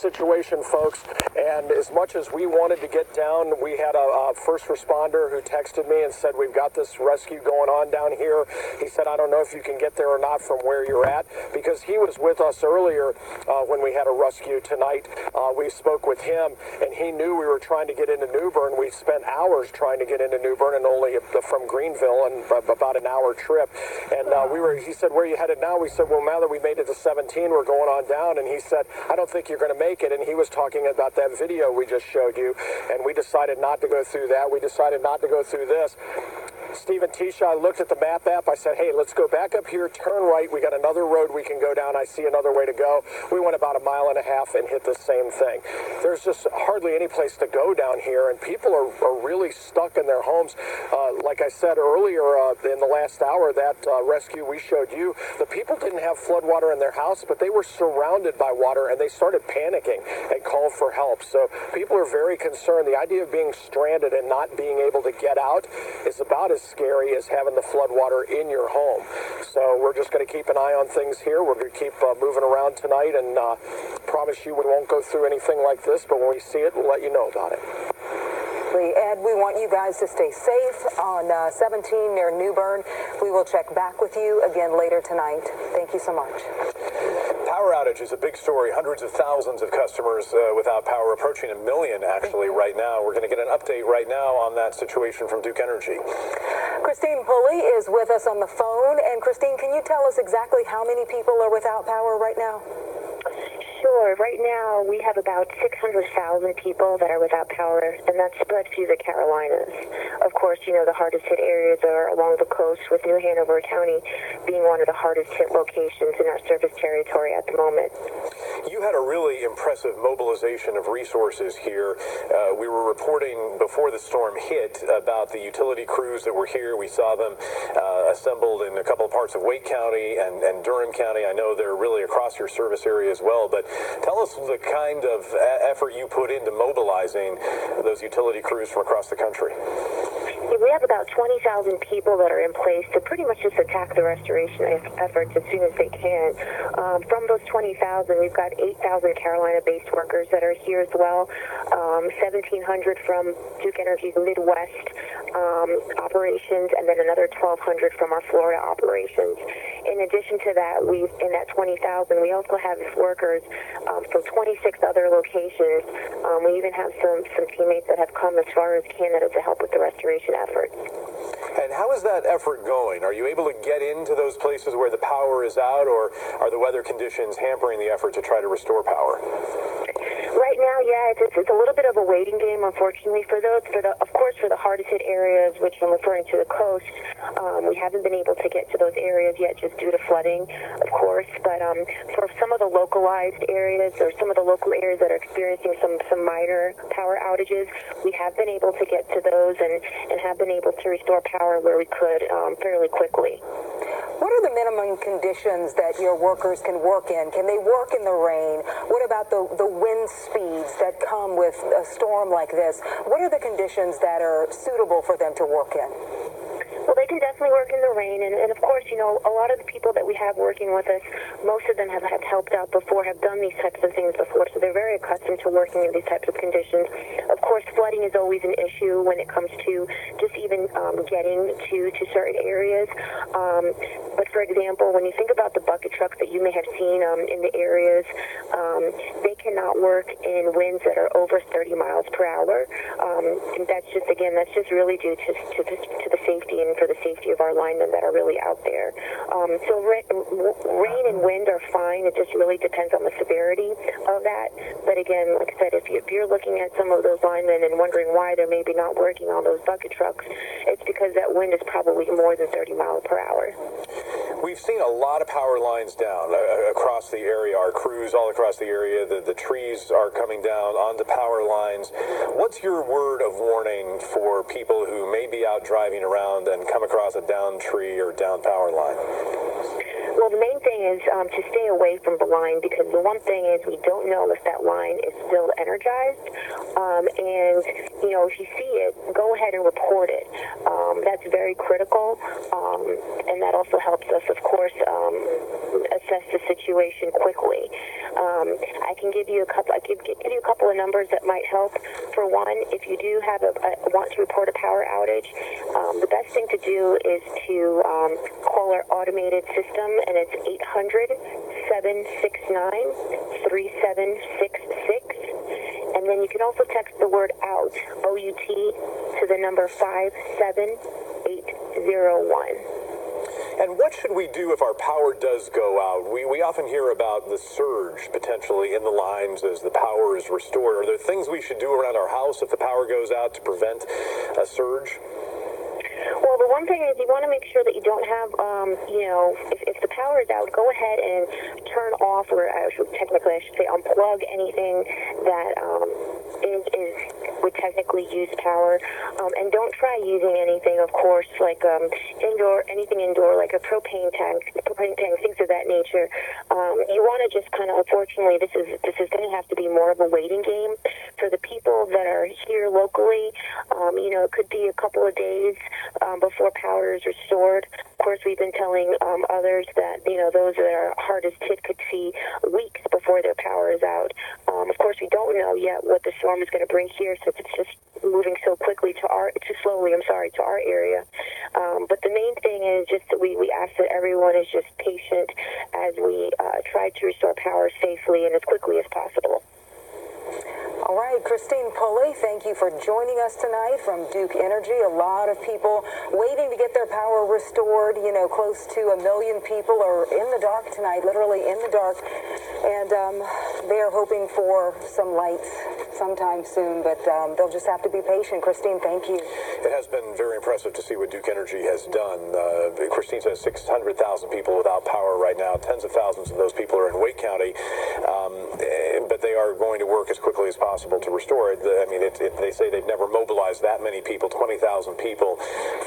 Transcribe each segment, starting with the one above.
situation, folks, and as much as we wanted to get down, we had a first responder who texted me and said, we've got this rescue going on down here. He said, I don't know if you can get there or not from where you're at, because he was with us earlier when we had a rescue tonight. We spoke with him, and he knew we were trying to get into New Bern. We spent hours trying to get into New Bern, and only from Greenville, and about an hour trip. And he said, where are you headed now? We said, well, now that we made it to 17, we're going on down. And he said, I don't think you're going to make it. And he was talking about that video we just showed you, and we decided not to go through that. We decided not to go through this. Steve and Tisha, I looked at the map app. I said, hey, let's go back up here, turn right. We got another road we can go down. I see another way to go. We went about 1.5 miles and hit the same thing. There's just hardly any place to go down here, and people are really stuck in their homes. Like I said earlier in the last hour, that rescue we showed you, the people didn't have flood water in their house, but they were surrounded by water, and they started panicking and called for help. So people are very concerned. The idea of being stranded and not being able to get out is about as scary as having the flood water in your home. So we're just going to keep an eye on things here. We're going to keep moving around tonight, and promise you we won't go through anything like this, but when we see it, we'll let you know about it. Ed, we want you guys to stay safe on 17 near New Bern. We will check back with you again later tonight. Thank you so much. Power outage is a big story. Hundreds of thousands of customers without power, approaching 1 million actually right now. We're going to get an update right now on that situation from Duke Energy. Christine Pulley is with us on the phone. And Christine, can you tell us exactly how many people are without power right now? Sure. Right now, we have about 600,000 people that are without power, and that's spread through the Carolinas. Of course, you know, the hardest hit areas are along the coast, with New Hanover County being one of the hardest hit locations in our service territory at the moment. You had a really impressive mobilization of resources here. We were reporting before the storm hit about the utility crews that were here. We saw them assembled in a couple of parts of Wake County and Durham County. I know they're really across your service area as well, but tell us the kind of effort you put into mobilizing those utility crews from across the country. We have about 20,000 people that are in place to pretty much just attack the restoration efforts as soon as they can. From those 20,000, we've got 8,000 Carolina-based workers that are here as well, 1,700 from Duke Energy's Midwest operations, and then another 1,200 from our Florida operations. In addition to that, in that 20,000, we also have workers from 26 other locations. We even have some teammates that have come as far as Canada to help with the restoration efforts. And how is that effort going? Are you able to get into those places where the power is out, or are the weather conditions hampering the effort to try to restore power? Right now, yeah, it's a little bit of a waiting game, unfortunately, for those. Of course, for the hardest hit areas, which I'm referring to the coast, we haven't been able to get to those areas yet just due to flooding, of course. But for some of the localized areas, or some of the local areas that are experiencing some minor power outages, we have been able to get to those and have been able to restore power where we could fairly quickly. What are the minimum conditions that your workers can work in? Can they work in the rain? What about the wind speeds that come with a storm like this? What are the conditions that are suitable for them to work in? Well, they can definitely work in the rain, and of course, you know, a lot of the people that we have working with us, most of them have helped out before, have done these types of things before, so they're very accustomed to working in these types of conditions. Of course, flooding is always an issue when it comes to just even getting to certain areas. But for example, when you think about the bucket trucks that you may have seen in the areas, they cannot work in winds that are over 30 miles per hour. And that's just really due to the safety and for the safety of our linemen that are really out there. So rain and wind are fine. It just really depends on the severity of that. But again, like I said, if you're looking at some of those linemen and wondering why they're maybe not working on those bucket trucks, it's because that wind is probably more than 30 miles per hour. We've seen a lot of power lines down across the area. Our crews all across the area, the trees are coming down onto power lines. What's your word of warning for people who may be out driving around and come across a down tree or down power line? Well, the main thing is to stay away from the line, because the one thing is we don't know if that line is still energized. And, you know, if you see it, go ahead and report it. That's very critical. And that also helps us, of course, assess the situation quickly. I can give you a couple. I could give you a couple of numbers that might help. For one, if you do have want to report a power outage, the best thing to do is to call our automated system, and it's 800-769-3766. And then you can also text the word out, O-U-T, to the number 57801. And what should we do if our power does go out? We often hear about the surge potentially in the lines as the power is restored. Are there things we should do around our house if the power goes out to prevent a surge? Well, the one thing is you want to make sure that you don't have, you know, if the power is out, go ahead and turn off, or technically I should say unplug anything that would technically use power. And don't try using anything, of course, like anything indoor, like a propane tank, things of that nature. You want to just kind of, unfortunately, this is going to have to be more of a waiting game for the people that are here locally. You know, it could be a couple of days before power is restored. Of course, we've been telling others that, you know, those that are hardest hit could see weeks before their power is out. Of course, we don't know yet what the storm is going to bring here, since it's just moving so quickly to our area. But the main thing is just that we ask that everyone is just patient as we try to restore power safely and as quickly as possible. All right, Christine Pulley, thank you for joining us tonight from Duke Energy. A lot of people waiting to get their power restored. You know, close to 1 million people are in the dark tonight, literally in the dark. And they are hoping for some lights sometime soon, but they'll just have to be patient. Christine, thank you. It has been very impressive to see what Duke Energy has done. Christine says 600,000 people without power right now. Tens of thousands of those people are in Wake County, but they are going to work as quickly as possible to restore it. I mean, they say they've never mobilized that many people, 20,000 people,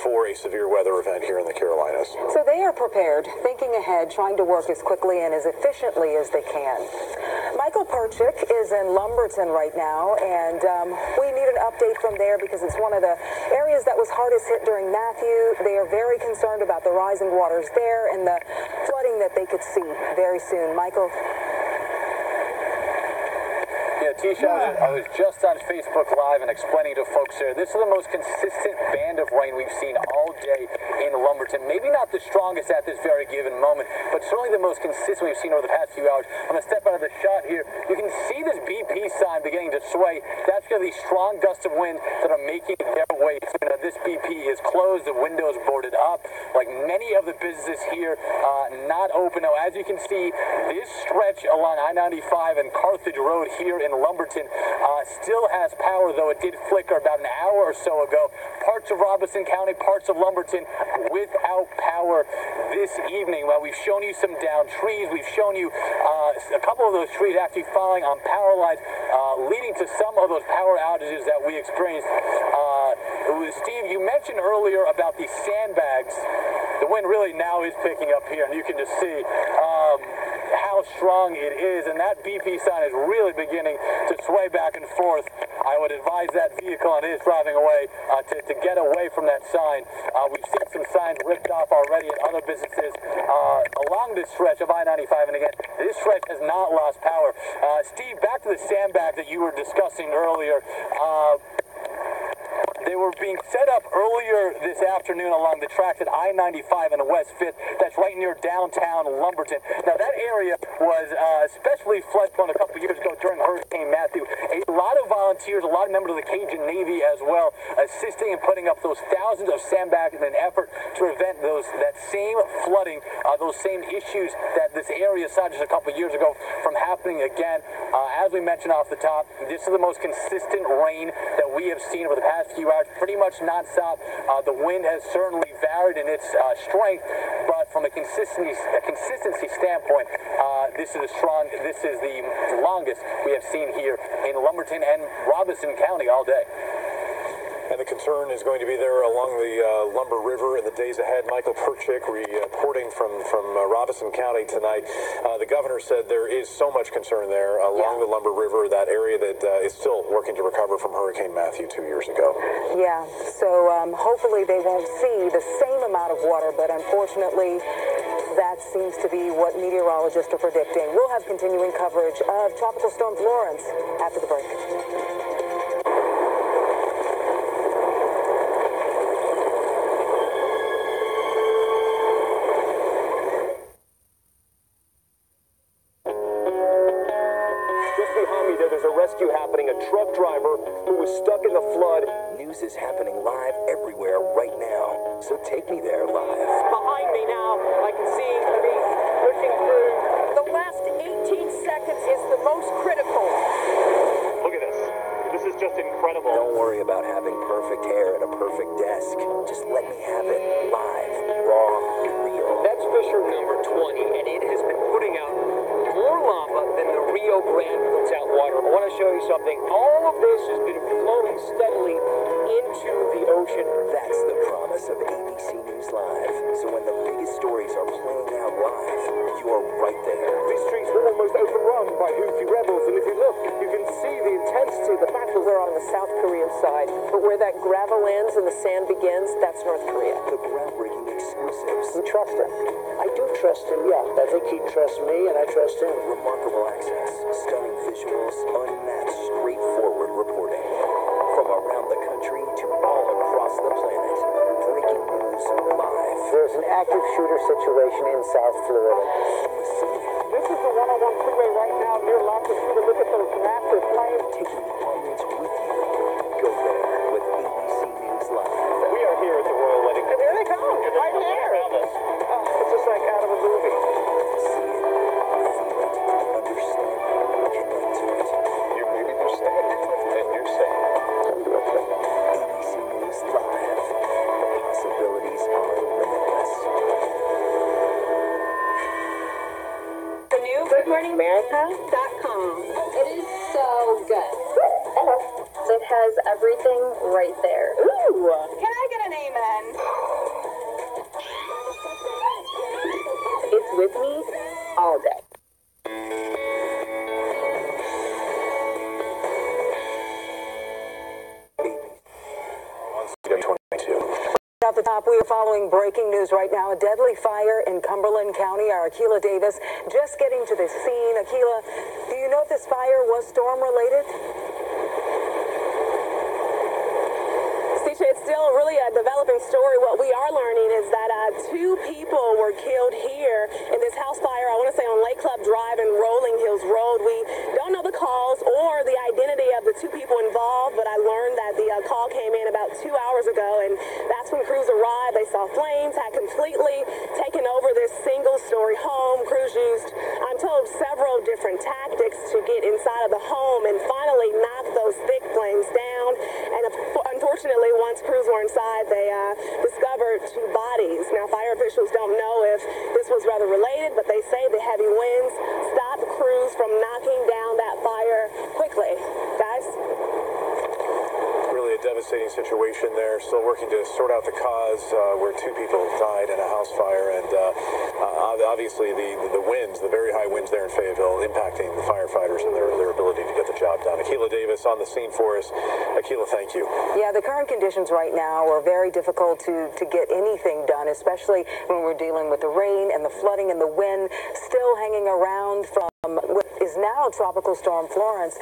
for a severe weather event here in the Carolinas. So they are prepared, thinking ahead, trying to work as quickly and as efficiently as they can. Michael Perchik is in Lumberton right now, and we need an update from there because it's one of the areas that was hardest hit during Matthew. They are very concerned about the rising waters there and the flooding that they could see very soon. Michael? Yeah, Tisha, I was just on Facebook Live and explaining to folks there, this is the most consistent band of rain we've seen all day in Lumberton. Maybe not the strongest at this very given moment, but certainly the most consistent we've seen over the past few hours. I'm going to step out of the shot here. You can see this BP sign beginning to sway. That's going to be strong gusts of wind that are making their way through. Now, this BP is closed. The windows boarded up. Like many of the businesses here, not open. Now, as you can see, this stretch along I-95 and Carthage Road here in Lumberton still has power, though it did flicker about an hour or so ago. Parts of Robeson County, parts of Lumberton without power this evening. Well, we've shown you some downed trees. We've shown you a couple of those trees actually falling on power lines, leading to some of those power outages that we experienced. Steve, you mentioned earlier about these sandbags. The wind really now is picking up here, and you can just see how strong it is, and that BP sign is really beginning to sway back and forth. I would advise that vehicle and is driving away to get away from that sign. We've seen some signs ripped off already in other businesses along this stretch of I-95, and again, this stretch has not lost power. Steve, back to the sandbag that you were discussing earlier. They were being set up earlier this afternoon along the tracks at I-95 and West 5th. That's right near downtown Lumberton. Now, that area was especially flood-prone a couple years ago during Hurricane Matthew. A lot of volunteers, a lot of members of the Cajun Navy as well, assisting in putting up those thousands of sandbags in an effort to prevent that same flooding, those same issues that this area saw just a couple years ago from happening again. As we mentioned off the top, this is the most consistent rain that we have seen over the past few hours, pretty much nonstop. The wind has certainly varied in its strength, but from a consistency standpoint, this is the longest we have seen here in Lumberton and Robeson County all day. And the concern is going to be there along the Lumber River in the days ahead. Michael Perchik reporting from Robeson County tonight. The governor said there is so much concern there along the Lumber River, that area that is still working to recover from Hurricane Matthew 2 years ago. Yeah, so hopefully they won't see the same amount of water, but unfortunately that seems to be what meteorologists are predicting. We'll have continuing coverage of Tropical Storm Florence after the break. Rescue happening. A truck driver who was stuck in the flood. News is happening live everywhere right now, so take me there live. Behind me now, I can see me pushing through. The last 18 seconds is the most critical. Look at this. This is just incredible. Don't worry about having perfect hair at a perfect desk. Just let me have it live, raw, real. That's Fisher number 20, and it has been putting out more lava than the Rio Grande puts out water. I want to show you something. All of this has been flowing steadily into the ocean. That's the promise of ABC News Live. So when the biggest stories are playing out live, you're right there. These streets were almost overrun by Houthi rebels, and if you look, you can see the intensity. The battles are on the South Korean side, but where that gravel ends and the sand begins, that's North Korea. The groundbreaking exclusives. You trust him? I do trust him, yeah. I think he trusts me, and I trust him. Remarkable access, stunning visuals, unmatched, straightforward reporting. From around the country to all across the planet. Breaking news live. There's an active shooter situation in South Florida. This is the 101 freeway right now near Lafayette. Look at those massive flames. Taking the audience with you. Go there with ABC News Live. We are here at the royal wedding. And there they come, right there. It's just like out of a movie. See it, feel it, understand it, connect to it. You maybe you're saying, and you're saying. ABC News Live. The possibilities are limitless. The new GoodMorningAmerica.com. It is so good. It has everything right there. Ooh! Can I get an amen? It's with me all day. At the top, we are following breaking news right now. A deadly fire in Cumberland County. Our Akila Davis just getting to the scene. Akila, do you know if this fire was storm related? It's still really a developing story. What we are learning is that 2 people were killed here in this house fire, I want to say on Lake Club Drive and Rolling Hills Road. We don't know the cause or the identity of the 2 people involved, but I learned that the call came in about 2 hours ago, and that's when crews arrived. They saw flames had completely taken over this single-story home. Crews used, I'm told, several different tactics to get inside of the home and finally knock those thick flames down. And unfortunately, once crews were inside, they discovered 2 bodies. Now, fire officials don't know if this was rather related, but they say the heavy winds stopped crews from knocking down that fire quickly. Guys? Really a devastating situation there. Still working to sort out the cause where 2 people died in a house fire, and obviously the winds, the very high winds there in Fayetteville, impacting the firefighters and their ability to get the job done. Akila Davis on the scene for us. Akila, thank you. Yeah, the current conditions right now are very difficult to get anything done, especially when we're dealing with the rain and the flooding and the wind still hanging around from what is now Tropical Storm Florence.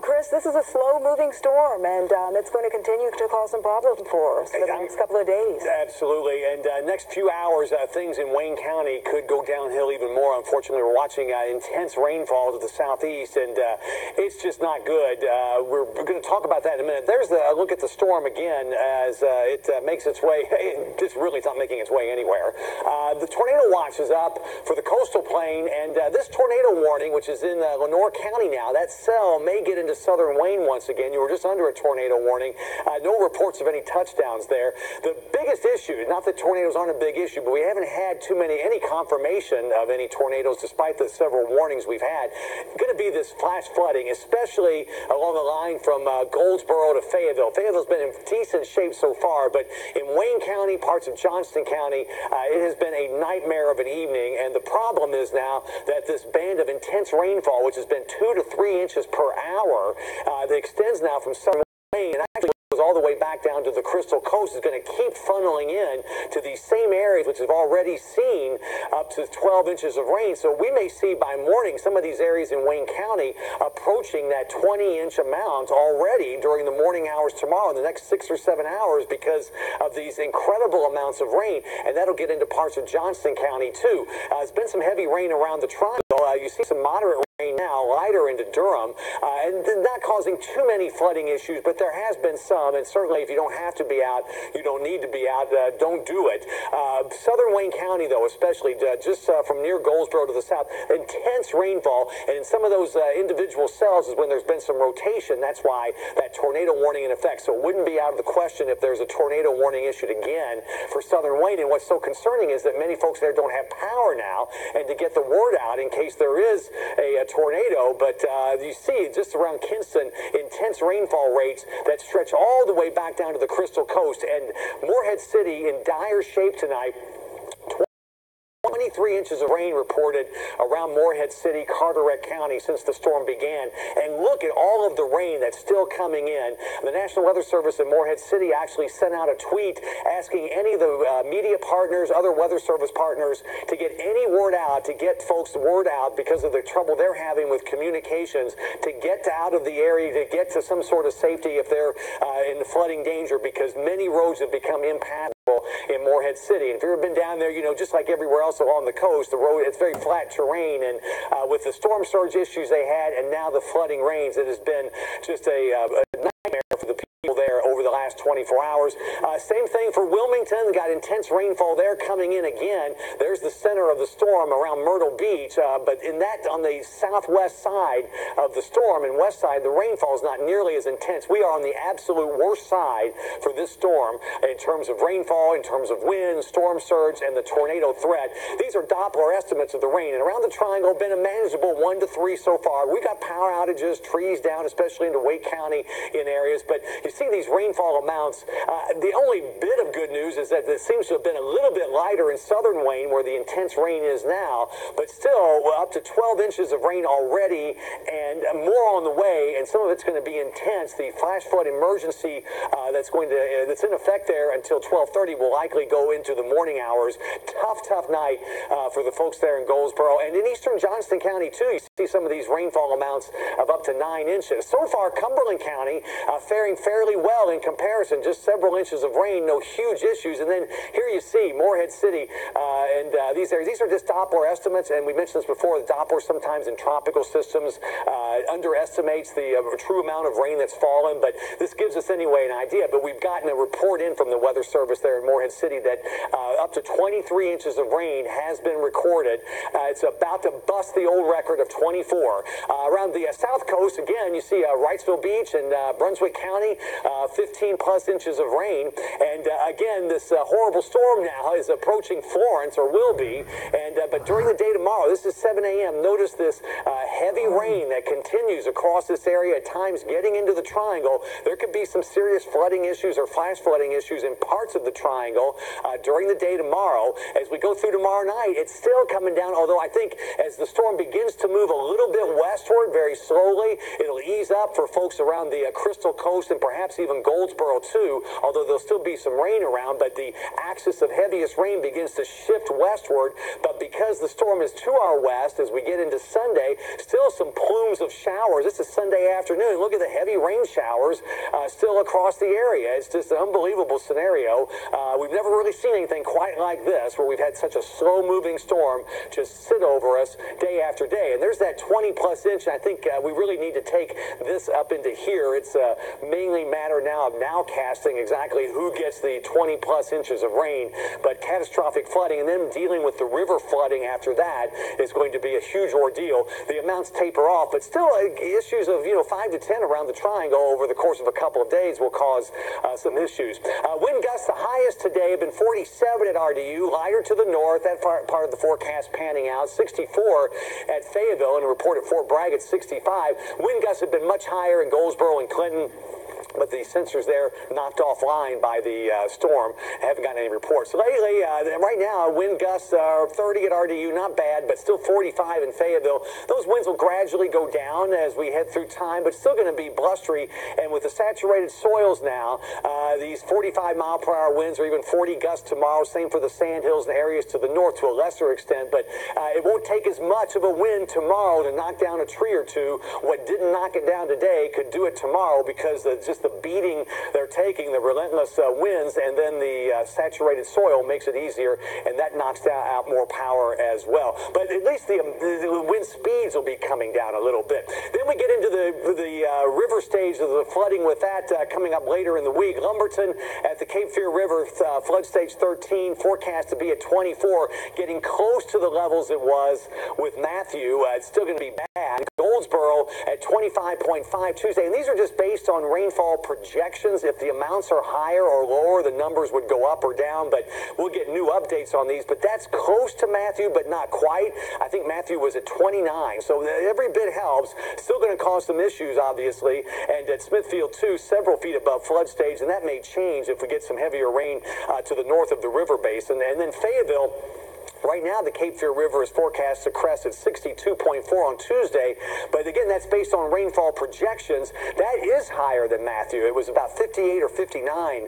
Chris, this is a slow-moving storm, and it's going to continue to cause some problems for us for the next couple of days. Absolutely, and next few hours, things in Wayne County could go downhill even more. Unfortunately, we're watching intense rainfall to the southeast, and it's just not good. We're going to talk about that in a minute. There's a look at the storm again as it makes its way. It's really not making its way anywhere. The tornado watch is up for the coastal plain, and this tornado warning, which is in Lenore County now. That cell may get into southern Wayne once again. You were just under a tornado warning. No reports of any touchdowns there. The biggest issue, not that tornadoes aren't a big issue, but we haven't had any confirmation of any tornadoes despite the several warnings we've had. Going to be this flash flooding, especially along the line from Goldsboro to Fayetteville. Fayetteville's been in decent shape so far, but in Wayne County, parts of Johnston County, it has been a nightmare of an evening, and the problem is now that this band of intense rainfall, which has been 2 to 3 inches per hour, that extends now from southern Wayne and actually goes all the way back down to the Crystal Coast, is going to keep funneling in to these same areas which have already seen up to 12 inches of rain. So we may see by morning some of these areas in Wayne County approaching that 20-inch amount already during the morning hours tomorrow, in the next 6 or 7 hours, because of these incredible amounts of rain. And that'll get into parts of Johnston County too. There's been some heavy rain around the Triangle. You see some moderate rain now, lighter into Durham, and not causing too many flooding issues, but there has been some, and certainly if you don't have to be out, you don't need to be out, don't do it. Southern Wayne County, though, especially just from near Goldsboro to the south, intense rainfall, and in some of those individual cells is when there's been some rotation. That's why that tornado warning in effect. So it wouldn't be out of the question if there's a tornado warning issued again for Southern Wayne. And what's so concerning is that many folks there don't have power now, and to get the word out in case there is a tornado. But you see just around Kinston, intense rainfall rates that stretch all the way back down to the Crystal Coast, and Morehead City in dire shape tonight. 23 inches of rain reported around Morehead City, Carteret County since the storm began. And look at all of the rain that's still coming in. The National Weather Service in Morehead City actually sent out a tweet asking any of the media partners, other weather service partners, to get any word out, to get folks word out because of the trouble they're having with communications, to get out of the area, to get to some sort of safety if they're in flooding danger, because many roads have become impassable in Morehead City. And if you've ever been down there, you know, just like everywhere else along the coast, the road, it's very flat terrain, and with the storm surge issues they had and now the flooding rains, it has been just a nightmare for the people there over the last 24 hours. Same thing for Wilmington. They got intense rainfall there coming in again. There's the center of the storm around Myrtle Beach, but in that, on the southwest side of the storm and west side, the rainfall is not nearly as intense. We are on the absolute worst side for this storm in terms of rainfall, in terms of wind, storm surge, and the tornado threat. These are Doppler estimates of the rain, and around the Triangle, been a manageable 1 to 3 so far. We got power outages, trees down, especially into Wake County in areas, but you see these rainfall amounts. The only bit of good news is that it seems to have been a little bit lighter in southern Wayne where the intense rain is now, but still up to 12 inches of rain already and more on the way, and some of it's going to be intense. The flash flood emergency that's in effect there until 12:30 will likely go into the morning hours. Tough night for the folks there in Goldsboro, and in eastern Johnston County too. You see some of these rainfall amounts of up to 9 inches. So far, Cumberland County faring fairly well in comparison. Just several inches of rain, no huge issues. And then here you see Morehead City and these areas. These are just Doppler estimates, and we mentioned this before. The Doppler sometimes in tropical systems underestimates the true amount of rain that's fallen, but this gives us anyway an idea. But we've gotten a report in from the Weather Service there in Morehead City that up to 23 inches of rain has been recorded. It's about to bust the old record of 24. Around the south coast, again, you see Wrightsville Beach and Brunswick County, 15 plus inches of rain. And again, this horrible storm now is approaching Florence, or will be. And but during the day tomorrow, this is 7 a.m., notice this heavy rain that continues across this area, at times getting into the Triangle. There could be some serious flooding issues or flash flooding issues in parts of the Triangle during the day tomorrow. As we go through tomorrow night, it's still coming down, although I think as the storm begins to move a little bit westward very slowly, it'll ease up for folks around the Crystal Coast and perhaps even Goldsboro too, although there'll still be some rain around, but the axis of heaviest rain begins to shift westward. But because the storm is to our west, as we get into Sunday, still some plumes of showers. This is Sunday afternoon. Look at the heavy rain showers still across the area. It's just an unbelievable scenario. We've never really seen anything quite like this, where we've had such a slow-moving storm just sit over us day after day. And there's that 20-plus inch. I think we really need to take this up into here. It's mainly matter now of nowcasting exactly who gets the 20-plus inches of rain, but catastrophic flooding. And then then dealing with the river flooding after that is going to be a huge ordeal. The amounts taper off, but still issues of 5 to 10 around the triangle over the course of a couple of days will cause some issues. Wind gusts, the highest today have been 47 at RDU, lighter to the north. That part of the forecast panning out. 64 at Fayetteville, and a report at Fort Bragg at 65. Wind gusts have been much higher in Goldsboro and Clinton, but the sensors there knocked offline by the storm. I haven't gotten any reports. So lately, right now, wind gusts are 30 at RDU, not bad, but still 45 in Fayetteville. Those winds will gradually go down as we head through time, but still going to be blustery. And with the saturated soils now, these 45-mile-per-hour winds or even 40 gusts tomorrow. Same for the sandhills and areas to the north to a lesser extent, but it won't take as much of a wind tomorrow to knock down a tree or two. What didn't knock it down today could do it tomorrow because just the beating they're taking, the relentless winds, and then the saturated soil makes it easier, and that knocks out more power as well. But at least the wind speeds will be coming down a little bit. Then we get into the river stage of the flooding with that coming up later in the week. Lumberton at the Cape Fear River, flood stage 13, forecast to be at 24, getting close to the levels it was with Matthew. It's still going to be bad. Goldsboro at 25.5 Tuesday, and these are just based on rainfall projections. If the amounts are higher or lower, the numbers would go up or down, but we'll get new updates on these. But that's close to Matthew, but not quite. I think Matthew was at 29, so every bit helps. Still going to cause some issues, obviously. And at Smithfield, too, several feet above flood stage, and that may change if we get some heavier rain to the north of the river basin. And then Fayetteville, right now, the Cape Fear River is forecast to crest at 62.4 on Tuesday, but again, that's based on rainfall projections. That is higher than Matthew. It was about 58 or 59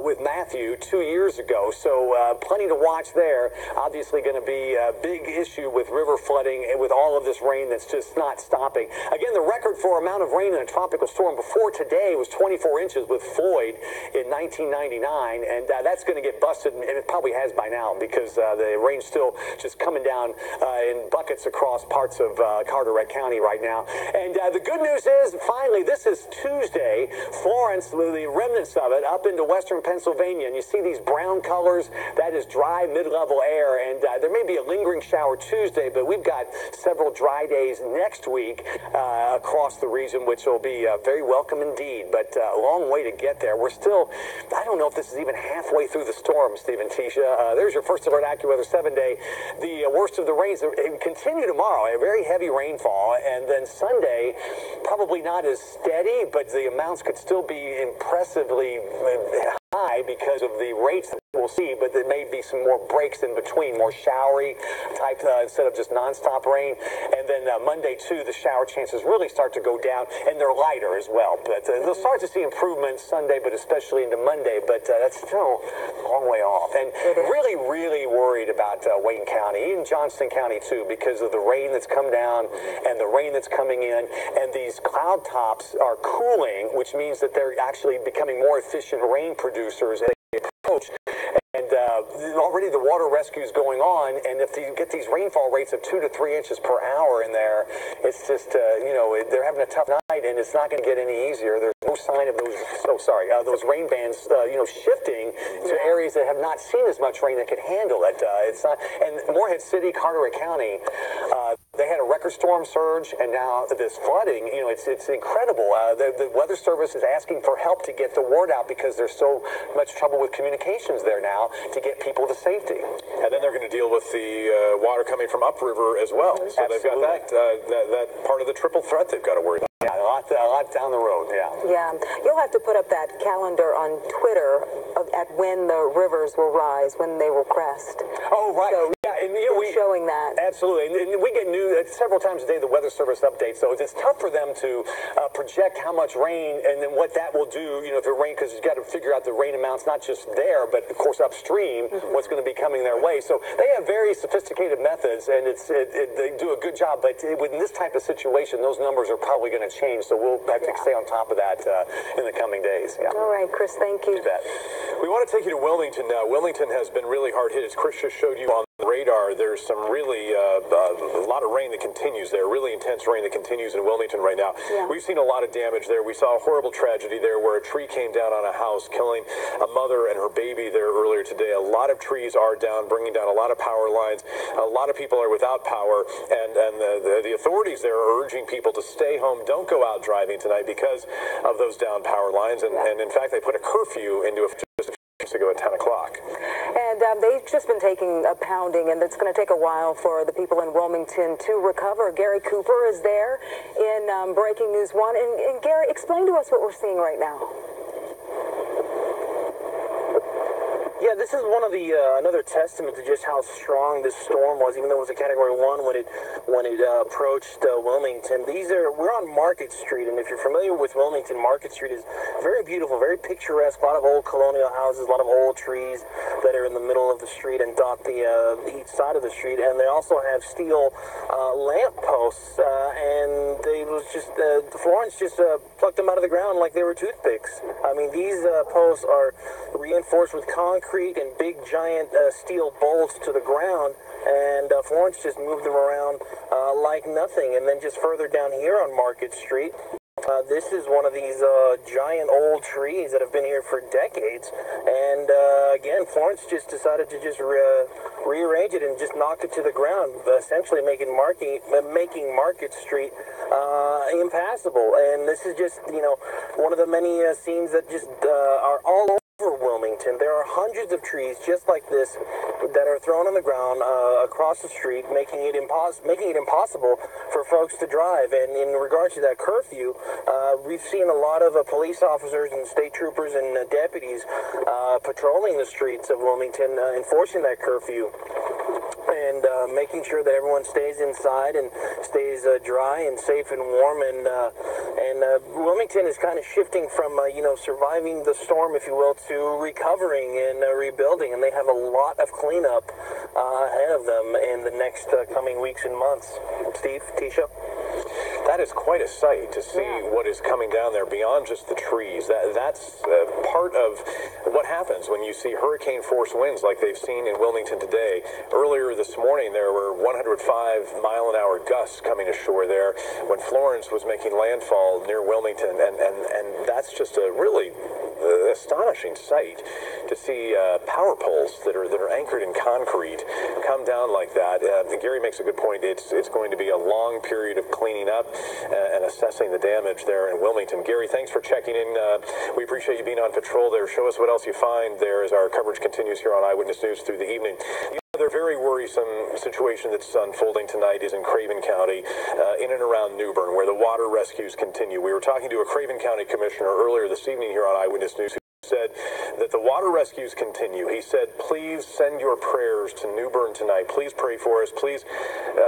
with Matthew 2 years ago, so plenty to watch there. Obviously going to be a big issue with river flooding and with all of this rain that's just not stopping. Again, the record for amount of rain in a tropical storm before today was 24 inches with Floyd in 1999, and that's going to get busted, and it probably has by now because the rain's still just coming down in buckets across parts of Carteret County right now. And the good news is, finally, this is Tuesday. Florence, the remnants of it, up into western Pennsylvania. And you see these brown colors. That is dry mid-level air. And there may be a lingering shower Tuesday, but we've got several dry days next week across the region, which will be very welcome indeed. But a long way to get there. We're still, I don't know if this is even halfway through the storm, Steve and Tisha. There's your first alert AccuWeather 7-day. The worst of the rains continue tomorrow. A very heavy rainfall, and then Sunday probably not as steady, but the amounts could still be impressively high because of the rates that we'll see, but there may be some more breaks in between, more showery type instead of just nonstop rain. And then Monday too, the shower chances really start to go down, and they're lighter as well. But they'll start to see improvements Sunday, but especially into Monday. But that's still a long way off. And really, really worried about Wayne County, even Johnston County too, because of the rain that's come down and the rain that's coming in. And these cloud tops are cooling, which means that they're actually becoming more efficient rain producers as they approach. And already the water rescue is going on, and if you get these rainfall rates of 2 to 3 inches per hour in there, it's just, they're having a tough night, and it's not going to get any easier. There's no sign of those rain bands, shifting to areas that have not seen as much rain that could handle it. It's not, and Morehead City, Carteret County, they had a record storm surge, and now this flooding, it's incredible. The Weather Service is asking for help to get the word out because there's so much trouble with communications there now to get people to safety. And then they're going to deal with the water coming from upriver as well. So Absolutely. They've got that part of the triple threat they've got to worry about. Yeah, a lot down the road, yeah. Yeah. You'll have to put up that calendar on Twitter at when the rivers will rise, when they will crest. Oh, right. So, yeah, and we're showing that. Absolutely. And we get several times a day, the Weather Service updates, so it's tough for them to project how much rain and then what that will do, if it rains, because you've got to figure out the rain amounts, not just there, but of course upstream, what's going to be coming their way. So they have very sophisticated methods, and they do a good job, but within this type of situation, those numbers are probably going to change, so we'll have to stay on top of that in the coming days. Yeah. All right, Chris, thank you. You bet. We want to take you to Wilmington now. Wilmington has been really hard hit, as Chris just showed you on radar, there's some really a lot of rain that continues there, really intense rain that continues in Wilmington right now. Yeah. We've seen a lot of damage there. We saw a horrible tragedy there where a tree came down on a house, killing a mother and her baby there earlier today. A lot of trees are down, bringing down a lot of power lines. A lot of people are without power, and the authorities there are urging people to stay home, don't go out driving tonight because of those down power lines. And in fact, they put a curfew into just a few minutes ago at 10 o'clock. And they've just been taking a pounding, and it's going to take a while for the people in Wilmington to recover. Gary Cooper is there in Breaking News 1. And Gary, explain to us what we're seeing right now. Yeah, this is one of the another testament to just how strong this storm was, even though it was a Category 1 when it approached Wilmington. We're on Market Street, and if you're familiar with Wilmington, Market Street is very beautiful, very picturesque. A lot of old colonial houses, a lot of old trees that are in the middle of the street and dot the each side of the street, and they also have steel lamp posts, and they was just Florence just plucked them out of the ground like they were toothpicks. I mean, these posts are reinforced with concrete and big giant steel bolts to the ground, and Florence just moved them around like nothing. And then just further down here on Market Street, this is one of these giant old trees that have been here for decades, and again, Florence just decided to just rearrange it and just knocked it to the ground, essentially making Market Street impassable. And this is just, one of the many scenes that just are all over Wilmington. There are hundreds of trees just like this that are thrown on the ground across the street, making it impossible for folks to drive. And in regards to that curfew, we've seen a lot of police officers and state troopers and deputies patrolling the streets of Wilmington, enforcing that curfew and making sure that everyone stays inside and stays dry and safe and warm. And Wilmington is kind of shifting from surviving the storm, if you will, to recovering and rebuilding, and they have a lot of cleanup ahead of them in the next coming weeks and months. Steve, Tisha? That is quite a sight to see what is coming down there beyond just the trees. That's part of what happens when you see hurricane force winds like they've seen in Wilmington today. Earlier this morning, there were 105-mile-an-hour gusts coming ashore there when Florence was making landfall near Wilmington, and that's just a really astonishing sight to see power poles that are anchored in concrete come down like that. Gary makes a good point. It's going to be a long period of cleaning up and assessing the damage there in Wilmington. Gary, thanks for checking in. We appreciate you being on patrol there. Show us what else you find there as our coverage continues here on Eyewitness News through the evening. The other very worrisome situation that's unfolding tonight is in Craven County, in and around New Bern, where the water rescues continue. We were talking to a Craven County commissioner earlier this evening here on Eyewitness News, said that the water rescues continue. He said, please send your prayers to New Bern tonight. Please pray for us. Please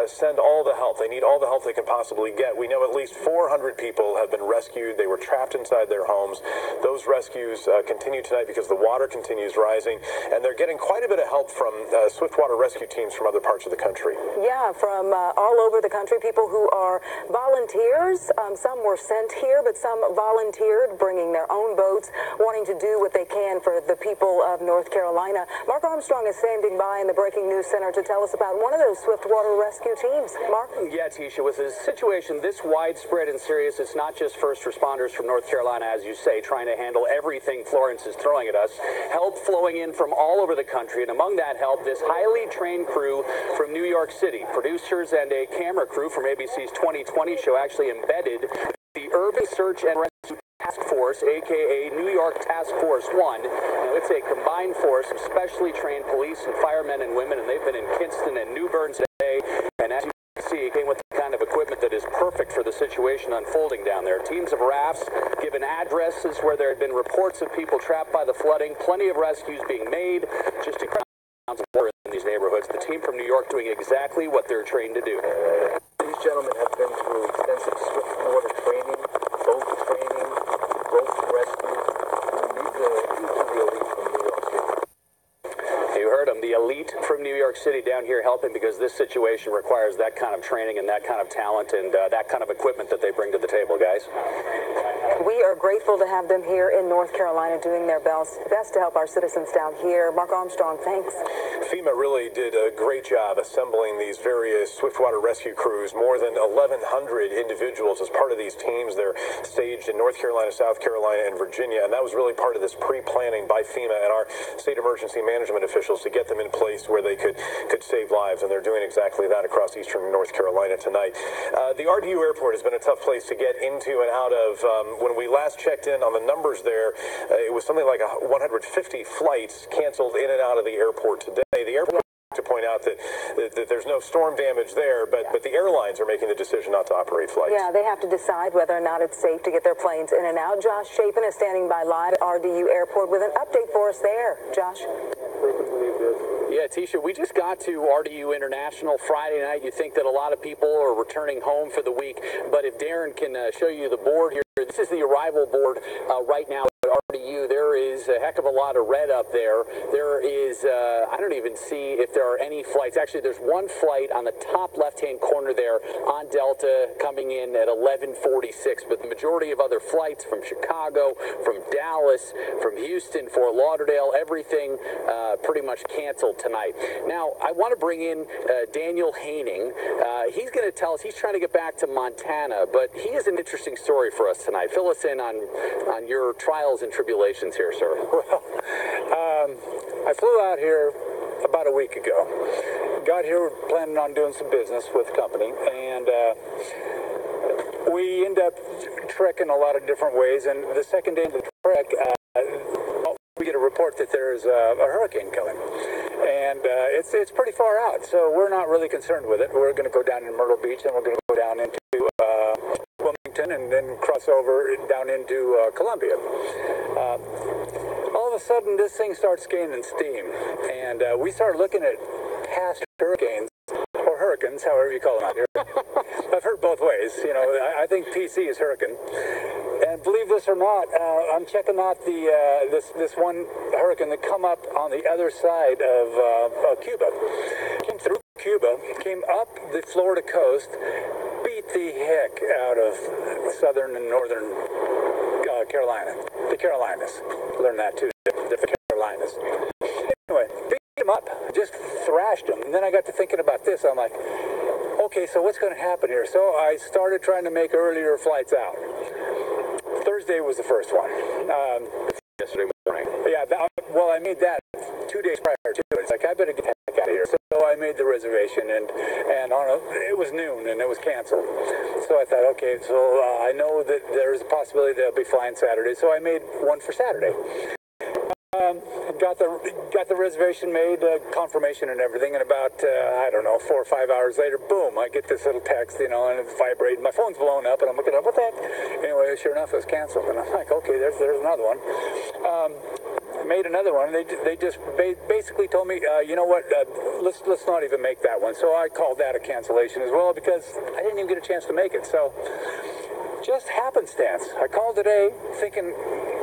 send all the help. They need all the help they can possibly get. We know at least 400 people have been rescued. They were trapped inside their homes. Those rescues continue tonight because the water continues rising, and they're getting quite a bit of help from swiftwater rescue teams from other parts of the country. Yeah, from all over the country, people who are volunteers. Some were sent here, but some volunteered, bringing their own boats, wanting to do what they can for the people of North Carolina. Mark Armstrong is standing by in the Breaking News Center to tell us about one of those swiftwater rescue teams. Mark? Yeah, Tisha, with a situation this widespread and serious, it's not just first responders from North Carolina, as you say, trying to handle everything Florence is throwing at us. Help flowing in from all over the country, and among that help, this highly trained crew from New York City. Producers and a camera crew from ABC's 2020 show actually embedded the Urban Search and Rescue Task Force, a.k.a. New York Task Force 1. Now, it's a combined force of specially trained police and firemen and women, and they've been in Kinston and New Bern today. And as you can see, came with the kind of equipment that is perfect for the situation unfolding down there. Teams of rafts given addresses where there had been reports of people trapped by the flooding, plenty of rescues being made, just incredible amounts of water in these neighborhoods. The team from New York doing exactly what they're trained to do. These gentlemen have been through extensive swiftwater training, boat training, boat rescue. These are the elite from New York City. You heard them, the elite from New York City down here helping, because this situation requires that kind of training and that kind of talent and that kind of equipment that they bring to the table, guys. We are grateful to have them here in North Carolina doing their best to help our citizens down here. Mark Armstrong, thanks. FEMA really did a great job assembling these various swiftwater rescue crews. More than 1,100 individuals as part of these teams. They're staged in North Carolina, South Carolina, and Virginia, and that was really part of this pre-planning by FEMA and our state emergency management officials to get them in place where they could save lives, and they're doing exactly that across eastern North Carolina tonight. The RDU airport has been a tough place to get into and out of. When we last checked in on the numbers there, it was something like 150 flights canceled in and out of the airport today. The airport to point out that there's no storm damage there, but the airlines are making the decision not to operate flights. Yeah, they have to decide whether or not it's safe to get their planes in and out. Josh Chapin is standing by live at RDU Airport with an update for us there. Josh? Yeah, Tisha, we just got to RDU International Friday night. You think that a lot of people are returning home for the week, but if Darren can show you the board here, this is the arrival board right now at RDU. There is a heck of a lot of red up there. There is, I don't even see if there are any flights. Actually, there's one flight on the top left-hand corner there on Delta coming in at 11:46, but the majority of other flights from Chicago, from Dallas, from Houston, Fort Lauderdale, everything pretty much canceled tonight. Now, I want to bring in Daniel Haining. He's going to tell us, he's trying to get back to Montana, but he has an interesting story for us tonight. Fill us in on your trials and tribulations here, sir. Well, I flew out here about a week ago. Got here planning on doing some business with the company, and we end up trekking a lot of different ways. And the second day of the trek, we get a report that there's a hurricane coming, and it's pretty far out, so we're not really concerned with it. We're going to go down in Myrtle Beach, and we're going to go down into Wilmington, and then cross over down into Columbia. All of a sudden, this thing starts gaining steam, and we start looking at past hurricanes, or hurricanes, however you call them out here. I've heard both ways. You know, I think PC is hurricane. And believe this or not, I'm checking out the this one hurricane that come up on the other side of Cuba. Came through Cuba, came up the Florida coast, beat the heck out of southern and northern Carolina. The Carolinas. Learned that too. The Carolinas. Anyway, beat them up. Just thrashed them. And then I got to thinking about this. I'm like, okay, so what's going to happen here? So I started trying to make earlier flights out. Thursday was the first one. Yesterday morning. Yeah, well, I made that 2 days prior to it. It's like, I better get the heck out of here. So I made the reservation, and it was noon, and it was canceled. So I thought, okay, so I know that there's a possibility that I'll be flying Saturday, so I made one for Saturday. Got the reservation made, confirmation and everything, and about, I don't know, 4 or 5 hours later, boom, I get this little text, you know, and it's vibrating. My phone's blowing up, and I'm looking up, what the heck? Anyway, sure enough, it was canceled, and I'm like, okay, there's another one. Made another one. They just basically told me, you know what, let's not even make that one. So I called that a cancellation as well, because I didn't even get a chance to make it. So just happenstance. I called today thinking,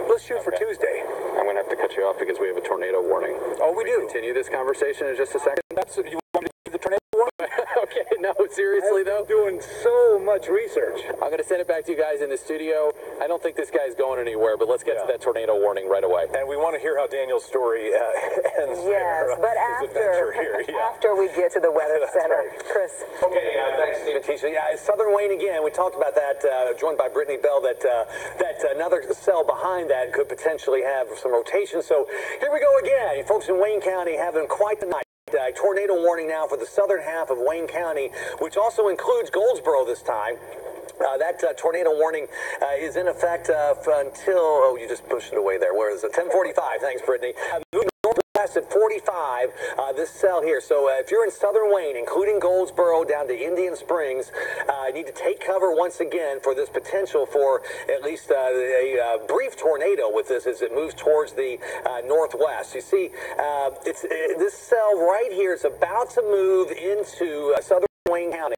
let's shoot for Tuesday. I'm going to have to cut you off because we have a tornado warning. Oh, we do. Continue this conversation in just a second. You want me to do the tornado warning? Okay, no, seriously though. I'm doing so much research. I'm going to send it back to you guys in the studio. I don't think this guy's going anywhere, but let's get to that tornado warning right away. And we want to hear how Daniel's story ends. Yes, but after we get to the Weather Center. Right. Chris. Okay, thanks, Stephen Tisha. Yeah, Southern Wayne again. We talked about that, joined by Brittany Bell, that another cell behind that could potentially have some rotation. So here we go again. Folks in Wayne County having quite the night. Tornado warning now for the southern half of Wayne County, which also includes Goldsboro this time. That tornado warning is in effect until, you just pushed it away there. Where is it? 10:45. Thanks, Brittany. Moving northwest at 45, this cell here. So if you're in southern Wayne, including Goldsboro down to Indian Springs, you need to take cover once again for this potential for at least a brief tornado with this as it moves towards the northwest. You see, this cell right here is about to move into southern Wayne County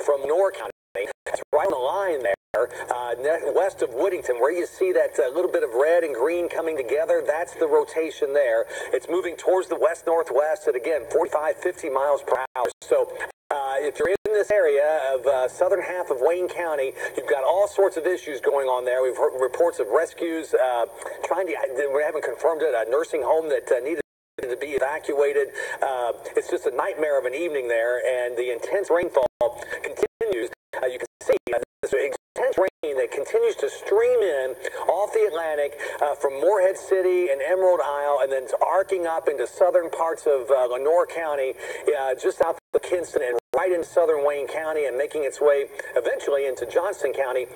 from North County. It's right on the line there, west of Woodington, where you see that little bit of red and green coming together. That's the rotation there. It's moving towards the west-northwest at, again, 45, 50 miles per hour. So if you're in in this area of southern half of Wayne County, you've got all sorts of issues going on there. We've heard reports of rescues we haven't confirmed it, a nursing home that needed to be evacuated. It's just a nightmare of an evening there, and the intense rainfall continues. You can see this intense rain that continues to stream in off the Atlantic from Morehead City and Emerald Isle, and then it's arcing up into southern parts of Lenoir County, just south of Kinston, and right in southern Wayne County, and making its way eventually into Johnston County.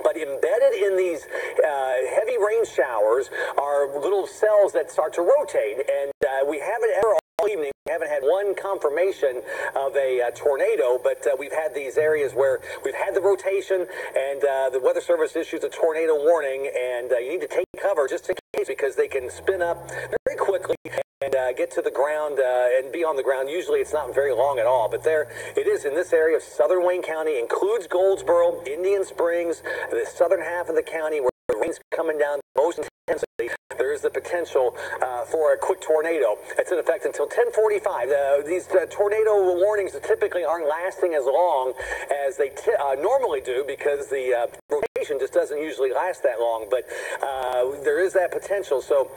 But embedded in these heavy rain showers are little cells that start to rotate, and we haven't ever all evening. We haven't had one confirmation of a tornado, but we've had these areas where we've had the rotation, and the Weather Service issues a tornado warning, and you need to take cover just in case, because they can spin up very quickly and get to the ground and be on the ground. Usually it's not very long at all, but there it is in this area of southern Wayne County, includes Goldsboro, Indian Springs, the southern half of the county where the rain's coming down most intensely. There is the potential for a quick tornado. It's in effect until 10:45. These tornado warnings typically aren't lasting as long as they normally do, because the rotation just doesn't usually last that long, but there is that potential. So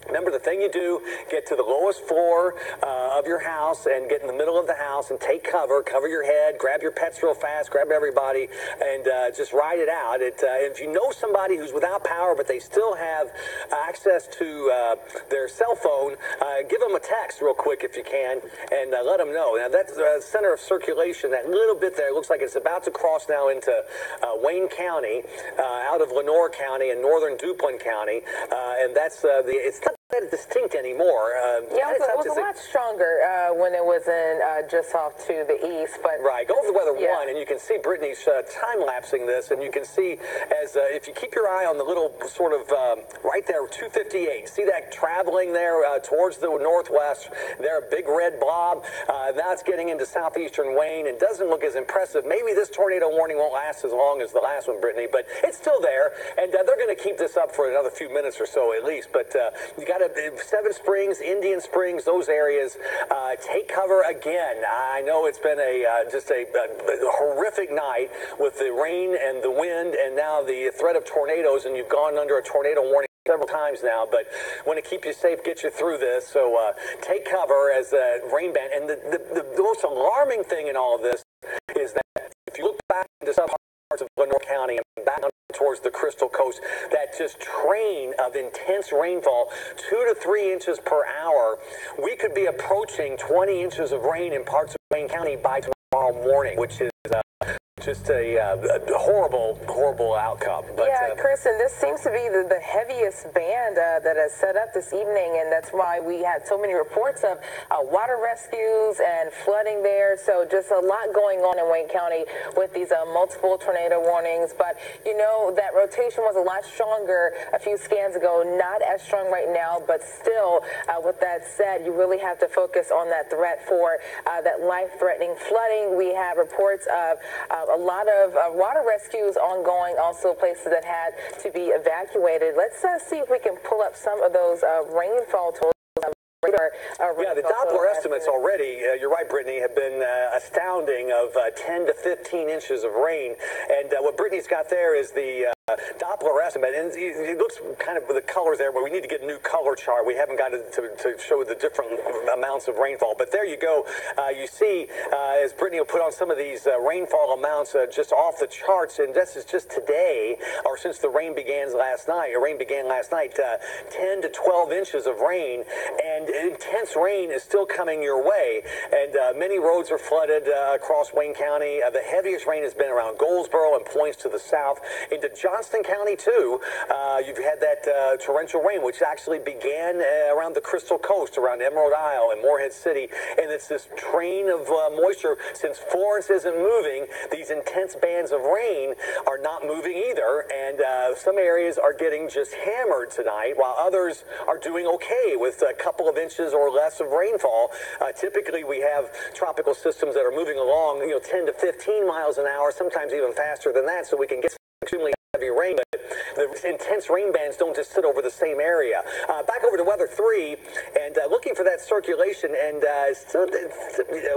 remember, the thing you do, get to the lowest floor of your house and get in the middle of the house and take cover your head, grab your pets real fast, grab everybody, and just ride it out. If you know somebody who's without power but they still have access to their cell phone, give them a text real quick if you can, and let them know. Now, that's the center of circulation, that little bit there, looks like it's about to cross now into Wayne County, out of Lenoir County and northern Duplin County, and that's it's not that distinct anymore. Yeah, it was a lot stronger when it was in just off to the east. But right, go over the weather one, and you can see Brittany's time-lapsing this, and you can see as if you keep your eye on the little sort of right there, 258. See that traveling there towards the northwest? There, a big red blob. Now it's getting into southeastern Wayne, and doesn't look as impressive. Maybe this tornado warning won't last as long as the last one, Brittany, but it's still there, and they're going to keep this up for another few minutes or so at least. But you got Seven Springs, Indian Springs, those areas, take cover again. I know it's been just a horrific night with the rain and the wind, and now the threat of tornadoes, and you've gone under a tornado warning several times now, but want to keep you safe, get you through this. So take cover as the rain band. And the most alarming thing in all of this is that if you look back into some parts of Lenoir County and back towards the Crystal Coast, that just train of intense rainfall, 2 to 3 inches per hour. We could be approaching 20 inches of rain in parts of Wayne County by tomorrow morning, which is just a horrible outcome. But, yeah, Chris, and this seems to be the heaviest band that has set up this evening, and that's why we had so many reports of water rescues and flooding there. So just a lot going on in Wayne County with these multiple tornado warnings. But, you know, that rotation was a lot stronger a few scans ago, not as strong right now, but still, with that said, you really have to focus on that threat for that life-threatening flooding. We have reports of a lot of water rescues ongoing, also places that had to be evacuated. Let's see if we can pull up some of those rainfall totals. Yeah, the Doppler estimates already, you're right, Brittany, have been astounding, of 10 to 15 inches of rain. And what Brittany's got there is the Doppler estimate, and it looks kind of with the colors there, but we need to get a new color chart. We haven't got to show the different amounts of rainfall. But there you go. You see, as Brittany will put on some of these rainfall amounts just off the charts, and this is just today, or since the rain began last night, 10 to 12 inches of rain, and intense rain is still coming your way. And many roads are flooded across Wayne County. The heaviest rain has been around Goldsboro and points to the south into Johnston County, too. You've had that torrential rain, which actually began around the Crystal Coast, around Emerald Isle and Morehead City. And it's this train of moisture. Since Florence isn't moving, these intense bands of rain are not moving either. And some areas are getting just hammered tonight, while others are doing okay with a couple of inches or less of rainfall. Typically, we have tropical systems that are moving along, 10 to 15 miles an hour, sometimes even faster than that, so we can get extremely heavy rain, but the intense rain bands don't just sit over the same area. Back over to Weather 3, and looking for that circulation, and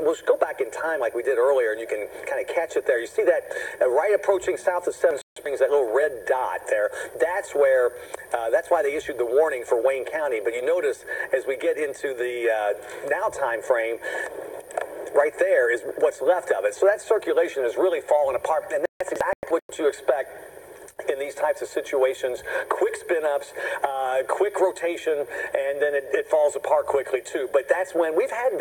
we'll go back in time like we did earlier, and you can kind of catch it there. You see that right approaching south of 7 Springs, that little red dot there. That's where, that's why they issued the warning for Wayne County. But you notice as we get into the now time frame, right there is what's left of it. So that circulation is really falling apart, and that's exactly what you expect in these types of situations. Quick spin-ups, quick rotation, and then it falls apart quickly too. But that's when we've had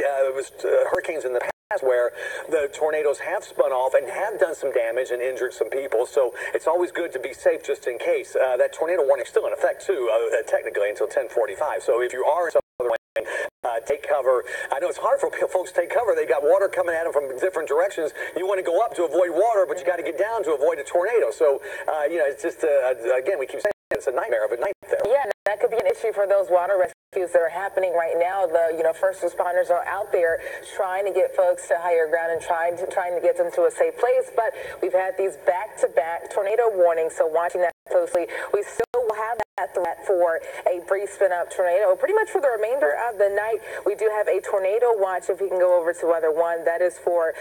hurricanes in the past where the tornadoes have spun off and have done some damage and injured some people. So it's always good to be safe just in case. That tornado warning is still in effect too, technically until 10:45. So if you are in southern Wayne, take cover. I know it's hard for folks to take cover. They got water coming at them from different directions. You want to go up to avoid water, but you got to get down to avoid a tornado. So, it's just, again, we keep saying it's a nightmare of a night there. Yeah, that could be an issue for those water rescues that are happening right now. The first responders are out there trying to get folks to higher ground and trying to get them to a safe place. But we've had these back-to-back tornado warnings, so watching that closely. We still will have that threat for a brief spin-up tornado pretty much for the remainder of the night. We do have a tornado watch. If we can go over to Weather 1, that is for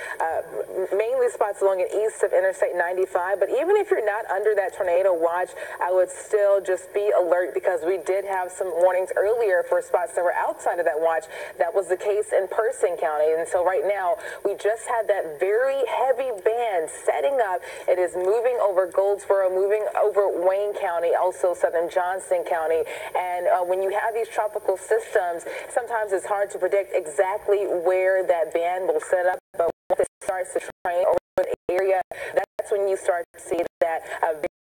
mainly spots along and east of Interstate 95. But even if you're not under that tornado watch, I would still just be alert, because we did have some warnings earlier for spots that were outside of that watch. That was the case in Person County. And so right now, we just had that very heavy band setting up. It is moving over Goldsboro, moving over Wayne County, also southern Johnston County. And when you have these tropical systems, sometimes it's hard to predict exactly where that band will set up. But once it starts to train over the area, that's when you start to see that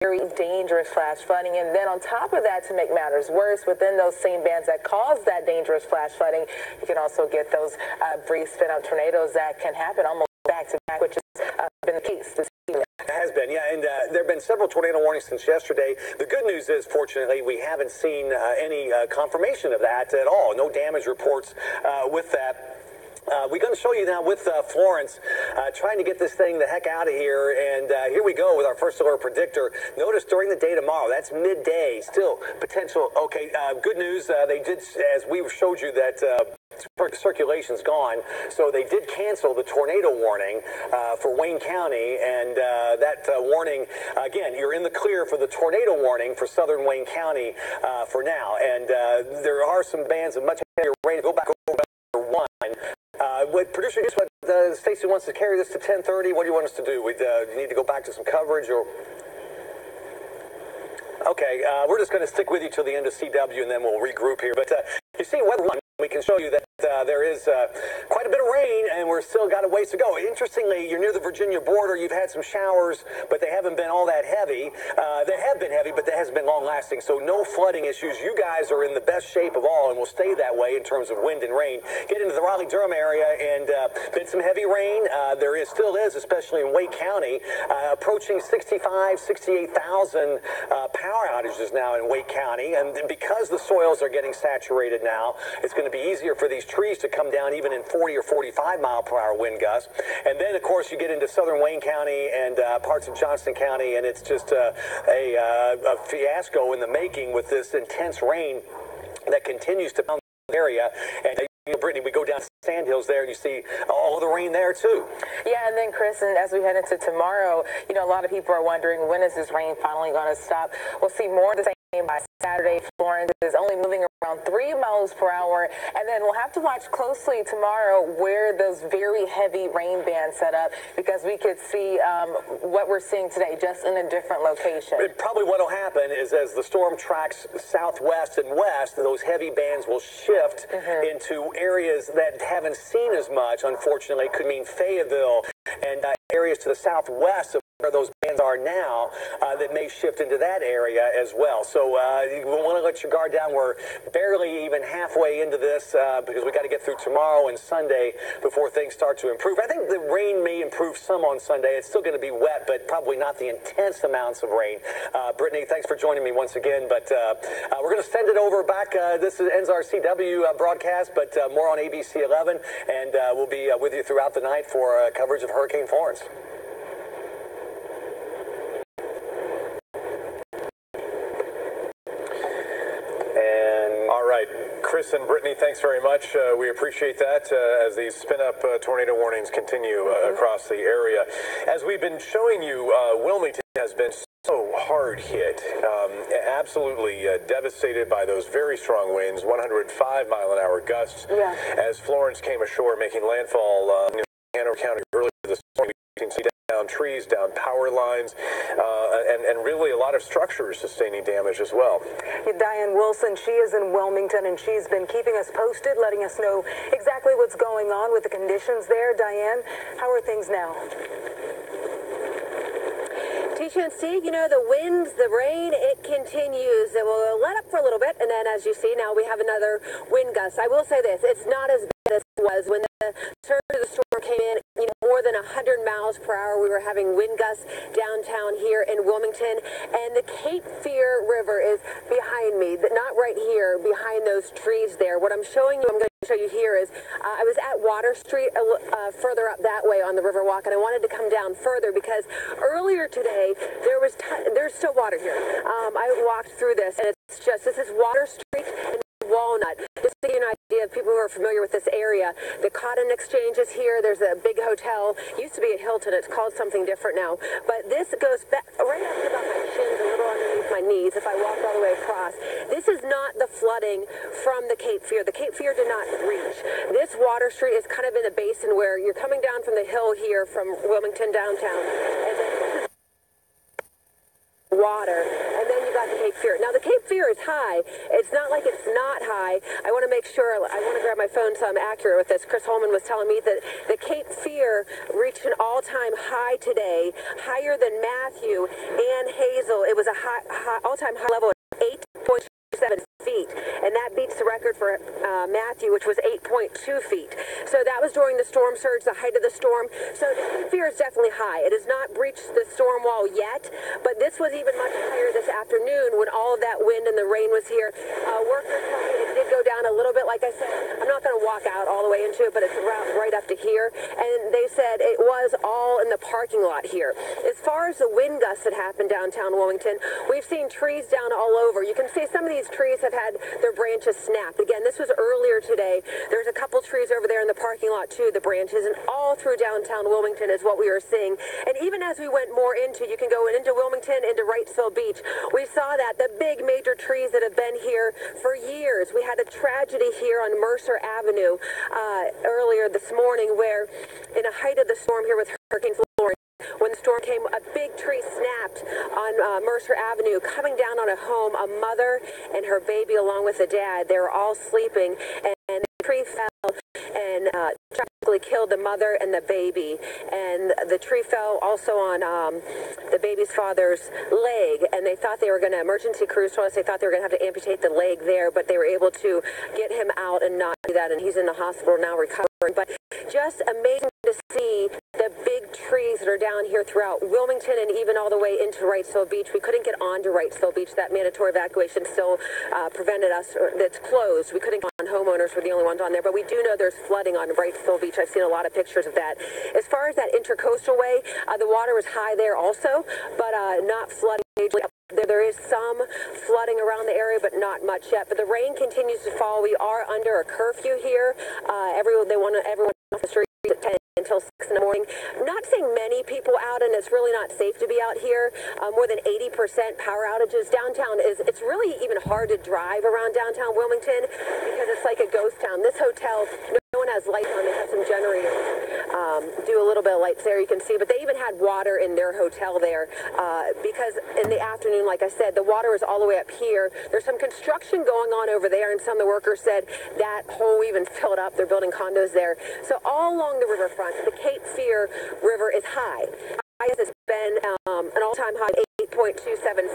very dangerous flash flooding. And then on top of that, to make matters worse, within those same bands that cause that dangerous flash flooding, you can also get those brief spin-up tornadoes that can happen almost back-to-back, which has been the case this evening. It has been, yeah, and there have been several tornado warnings since yesterday. The good news is, fortunately, we haven't seen any confirmation of that at all. No damage reports with that. We're going to show you now with Florence trying to get this thing the heck out of here. And here we go with our first alert predictor. Notice during the day tomorrow, that's midday, still potential. Okay, good news. They did, as we showed you, that circulation's gone. So they did cancel the tornado warning for Wayne County. And that warning, again, you're in the clear for the tornado warning for southern Wayne County for now. And there are some bands of much heavier rain. Go back over one. What producer just Stacey wants to carry this to 10:30. What do you want us to do? We need to go back to some coverage, or okay, we're just going to stick with you till the end of CW, and then we'll regroup here. But you see, Weather 1, we can show you that there is quite a bit of rain, and we're still got a ways to go. Interestingly, you're near the Virginia border. You've had some showers, but they haven't been all that heavy. They have been heavy, but that hasn't been long-lasting, so no flooding issues. You guys are in the best shape of all, and will stay that way in terms of wind and rain. Get into the Raleigh-Durham area, and been some heavy rain. There still is, especially in Wake County, approaching 68,000 power outages now in Wake County, and because the soils are getting saturated now, it's going to be easier for these trees to come down even in 40 or 45 mile per hour wind gusts. And then, of course, you get into southern Wayne County and parts of Johnston County, and it's just a fiasco in the making with this intense rain that continues to pound the area. And Brittany, we go down to Sandhills there, and you see all of the rain there, too. Yeah, and then, Chris, and as we head into tomorrow, a lot of people are wondering, when is this rain finally going to stop? We'll see more of the same by Saturday. Florence is only moving around 3 miles per hour, and then we'll have to watch closely tomorrow where those very heavy rain bands set up, because we could see what we're seeing today just in a different location. Probably what will happen is, as the storm tracks southwest and west, those heavy bands will shift into areas that haven't seen as much, unfortunately. Could mean Fayetteville and areas to the southwest of where those bands are now that may shift into that area as well. So you want to let your guard down. We're barely even halfway into this because we got to get through tomorrow and Sunday before things start to improve. I think the rain may improve some on Sunday. It's still going to be wet, but probably not the intense amounts of rain. Brittany, thanks for joining me once again. But we're going to send it over back. This ends our CW broadcast, but more on ABC 11, and we'll be with you throughout the night for coverage of Hurricane Florence. Chris and Brittany, thanks very much. We appreciate that as these spin-up tornado warnings continue across the area. As we've been showing you, Wilmington has been so hard hit, absolutely devastated by those very strong winds, 105-mile-an-hour gusts. Yeah. As Florence came ashore, making landfall in Hanover County earlier this morning, we can see down trees, down power lines, and really a lot of structures sustaining damage as well. Diane Wilson, she is in Wilmington, and she's been keeping us posted, letting us know exactly what's going on with the conditions there. Diane, how are things now? Tisha and Steve, you know, the winds, the rain, it continues. It will let up for a little bit, and then as you see now, we have another wind gust. I will say this, it's not as bad as it was when the surge of the storm came in, you know, more than 100 miles per hour. We were having wind gusts downtown here in Wilmington, and the Cape Fear River is behind me, but not right here, behind those trees there. What I'm showing you, I'm going to show you here is I was at Water Street further up that way on the Riverwalk, and I wanted to come down further because earlier today there's still water here. I walked through this, and it's just, this is Water Street and Walnut. Just to give you an idea of people who are familiar with this area, the Cotton Exchange is here. There's a big hotel. Used to be at Hilton. It's called something different now. But this goes back right up to about my shins, a little underneath my knees if I walked all the way across. This is not the flooding from the Cape Fear. The Cape Fear did not breach. This Water Street is kind of in a basin where you're coming down from the hill here from Wilmington downtown, and then water, and then you got the Cape Fear. Now the Cape Fear is high. It's not like it's not high. I want to make sure, I want to grab my phone so I'm accurate with this. Chris Holman was telling me that the Cape Fear reached an all-time high today, higher than Matthew and Hazel. It was a all-time high level at 8.7 feet, and that beats the record for Matthew, which was 8.2 feet. So that was during the storm surge, the height of the storm. So the Cape Fear is definitely high. It has not breached the storm wall yet, but this was even much higher this afternoon when all of that wind and the rain was here. Workers tell me it did go down a little bit. Like I said, I'm not going to walk out all the way into it, but it's around right up to here. And they said it was all in the parking lot here. As far as the wind gusts that happened downtown Wilmington, we've seen trees down all over. You can see some of these trees have had their branches snapped. Again, this was earlier today. There's a couple trees over there in the parking lot too, the branches, and all through downtown Wilmington is what we are seeing. And even as we went more into, you can go into Wilmington, into Wrightsville Beach, we saw that the big major trees that have been here for years. We had a tragedy here on Mercer Avenue earlier this morning where in the height of the storm here with Hurricane Florence, when the storm came, a big tree snapped on Mercer Avenue, coming down on a home, a mother and her baby along with the dad. They were all sleeping, and the tree fell and tragically killed the mother and the baby. And the tree fell also on the baby's father's leg, and they thought they were going to, emergency crews told us they thought they were going to have to amputate the leg there, but they were able to get him out and not do that, and he's in the hospital now recovering. But just amazing to see the big trees that are down here throughout Wilmington and even all the way into Wrightsville Beach. We couldn't get onto Wrightsville Beach. That mandatory evacuation still prevented us, that's closed. We couldn't get on. Homeowners were the only ones on there, but we do know there's flooding on Wrightsville Beach. I've seen a lot of pictures of that. As far as that intercoastal way, the water was high there also, but not flooding. There is some flooding around the area, but not much yet. But the rain continues to fall. We are under a curfew here. They want everyone off the street at 10 until 6 in the morning. I'm not seeing many people out, and it's really not safe to be out here. More than 80% power outages. Downtown it's really even hard to drive around downtown Wilmington because it's like a ghost town. This hotel, no one has lights on. They have some generators. Do a little bit of lights there, you can see, but they even had water in their hotel there because in the afternoon, like I said, the water is all the way up here. There's some construction going on over there, and some of the workers said that hole even filled up. They're building condos there. So all along the riverfront, the Cape Fear River is high. It's been an all-time high of 8.27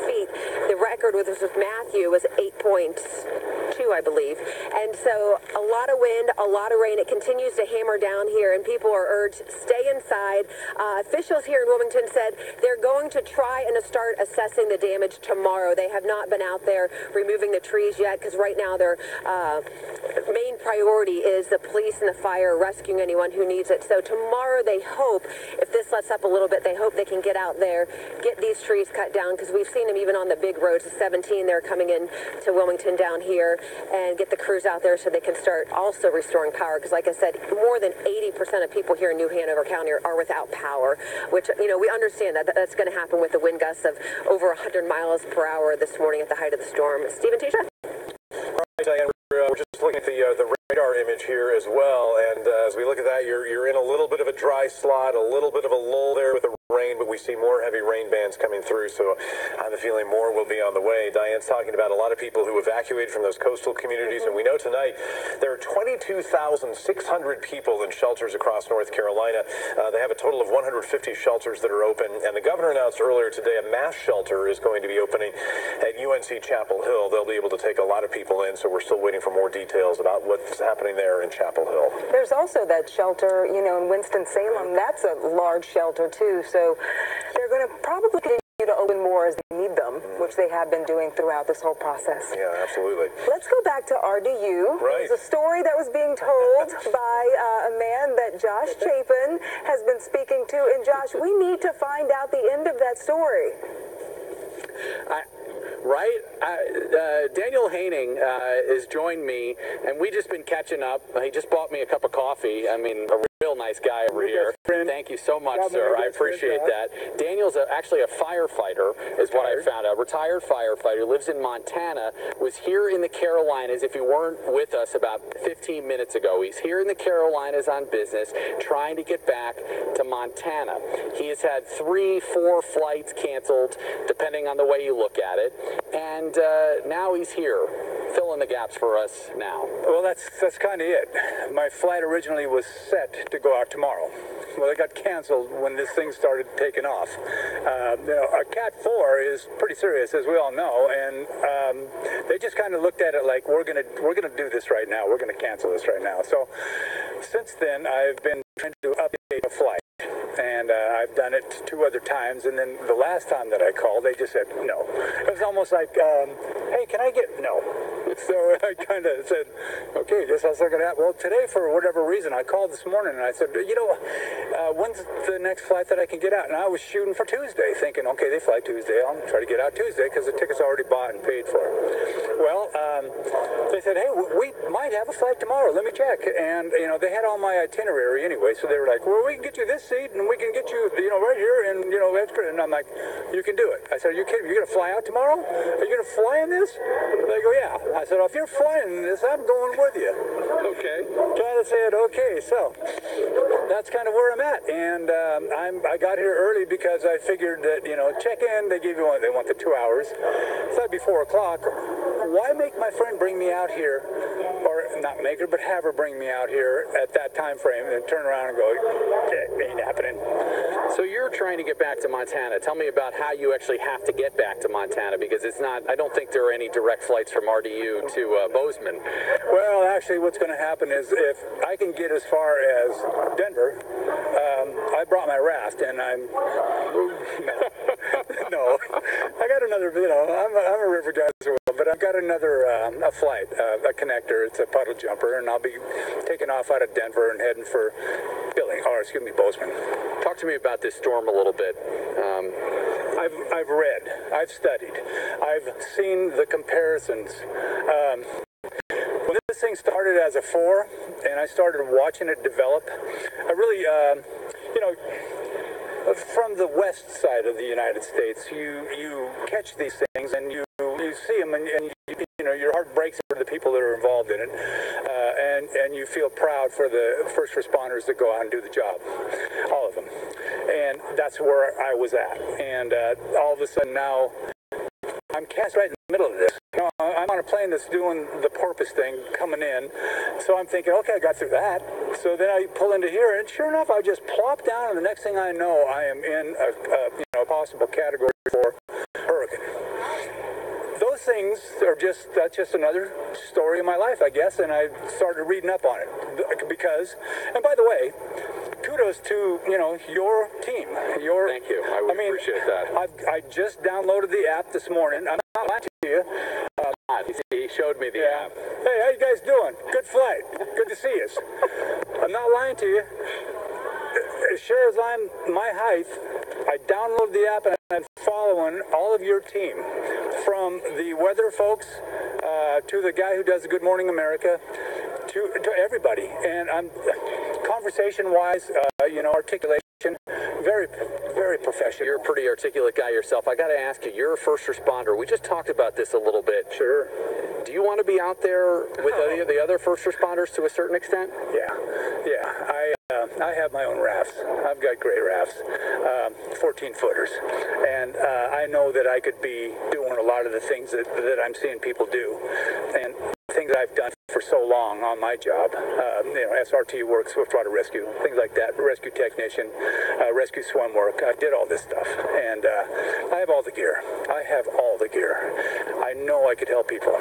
feet. The record with Matthew was 8.2, I believe. And so a lot of wind, a lot of rain. It continues to hammer down here, and people are urged stay inside. Officials here in Wilmington said they're going to try and start assessing the damage tomorrow. They have not been out there removing the trees yet because right now their main priority is the police and the fire rescuing anyone who needs it. So tomorrow they hope, if this lets up a little bit, they hope they can get out there, get these trees cut down, because we've seen them even on the big roads, the 17, they're coming in to Wilmington down here, and get the crews out there so they can start also restoring power, because like I said, more than 80% of people here in New Hanover County are without power, which, you know, we understand that that's going to happen with the wind gusts of over 100 miles per hour this morning at the height of the storm. Stephen Tisha? Right, Diane, we're just looking at the radar image here as well, and as we look at that, you're in a little bit of a dry slot, a little bit of a lull there with the rain, but we see more heavy rain bands coming through, so I have a feeling more will be on the way. Diane's talking about a lot of people who evacuated from those coastal communities, and we know tonight there are 22,600 people in shelters across North Carolina. They have a total of 150 shelters that are open, and the governor announced earlier today a mass shelter is going to be opening at UNC Chapel Hill. They'll be able to take a lot of people in, so we're still waiting for more details about what's happening there in Chapel Hill. There's also that shelter, you know, in Winston-Salem. That's a large shelter, too. So they're going to probably continue to open more as they need them, which they have been doing throughout this whole process. Yeah, absolutely. Let's go back to RDU. Right. There's a story that was being told by a man that Josh Chapin has been speaking to. And Josh, we need to find out the end of that story. Daniel Haining has joined me, and we just been catching up. He just bought me a cup of coffee. I mean, a real nice guy over here. Thank you so much, sir. I appreciate that. Daniel's actually a firefighter, is what I found out. Retired firefighter, lives in Montana, was here in the Carolinas. If you weren't with us about 15 minutes ago, he's here in the Carolinas on business, trying to get back to Montana. He has had 3-4 flights canceled, depending on the way you look at it, and now he's here. Fill in the gaps for us now. Well, that's kind of it. My flight originally was set to go out tomorrow. Well, it got canceled when this thing started taking off. You know, a Cat 4 is pretty serious, as we all know, and they just kind of looked at it like, we're gonna do this right now. We're gonna cancel this right now. So since then, I've been trying to update a flight. And I've done it 2 other times, and then the last time that I called, they just said no. It was almost like, hey, can I get no? So I kind of said, okay, this is not going to happen. Well, today, for whatever reason, I called this morning, and I said, you know, when's the next flight that I can get out? And I was shooting for Tuesday, thinking, okay, they fly Tuesday. I'll try to get out Tuesday because the ticket's already bought and paid for. Well, they said, hey, we might have a flight tomorrow. Let me check. And, you know, they had all my itinerary anyway, so they were like, well, we can get you this seat, and we can get you, you know, right here, and, you know, extra. And I'm like, you can do it. I said, are you kidding? You're going to fly out tomorrow? Are you going to fly in this? They go, yeah. I said, if you're flying in this, I'm going with you. Okay. Kind of said, okay. So that's kind of where I'm at. And I got here early because I figured that, you know, check in, they give you one, they want the 2 hours. So that'd be 4 o'clock. Why make my friend bring me out here, or not make her, but have her bring me out here at that time frame and turn around and go, it ain't happening. So you're trying to get back to Montana. Tell me about how you actually have to get back to Montana, because it's not, I don't think there are any direct flights from RDU to Bozeman. Well, actually, what's going to happen is if I can get as far as Denver, I brought my raft, and I'm, no, I got another, you know, I'm a river guy as well, but I've got another a flight, a connector. It's a puddle jumper, and I'll be taking off out of Denver and heading for Bozeman. Talk to me about this storm a little bit. I've read, I've studied, I've seen the comparisons. When this thing started as a 4, and I started watching it develop, I really, you know, from the west side of the United States, you catch these things and you see them, and you know, your heart breaks for the people that are involved in it, and you feel proud for the first responders that go out and do the job, all of them. And that's where I was at. And all of a sudden now, I'm cast right in the middle of this. You know, I'm on a plane that's doing the porpoise thing coming in, so I'm thinking, okay, I got through that. So then I pull into here, and sure enough, I just plop down, and the next thing I know, I am in a possible category 4 hurricane. Those things are that's just another story of my life, I guess, and I started reading up on it because, and by the way, kudos to, you know, your team. Thank you. I appreciate that. I just downloaded the app this morning. I'm not lying to you. He showed me the app. Hey, how you guys doing? Good flight. Good to see you. I'm not lying to you. As sure as I'm my height, I downloaded the app and following all of your team, from the weather folks to the guy who does Good Morning America, to everybody. And I'm conversation-wise, articulation, very, very professional. You're a pretty articulate guy yourself. I got to ask you, you're a first responder. We just talked about this a little bit. Sure. Do you want to be out there with the other first responders to a certain extent? Yeah. I have my own rafts. I've got great rafts, 14-footers. And I know that I could be doing a lot of the things that I'm seeing people do. And things that I've done for so long on my job, SRT work, swiftwater rescue, things like that, rescue technician, rescue swim work. I did all this stuff, and I have all the gear. I know I could help people.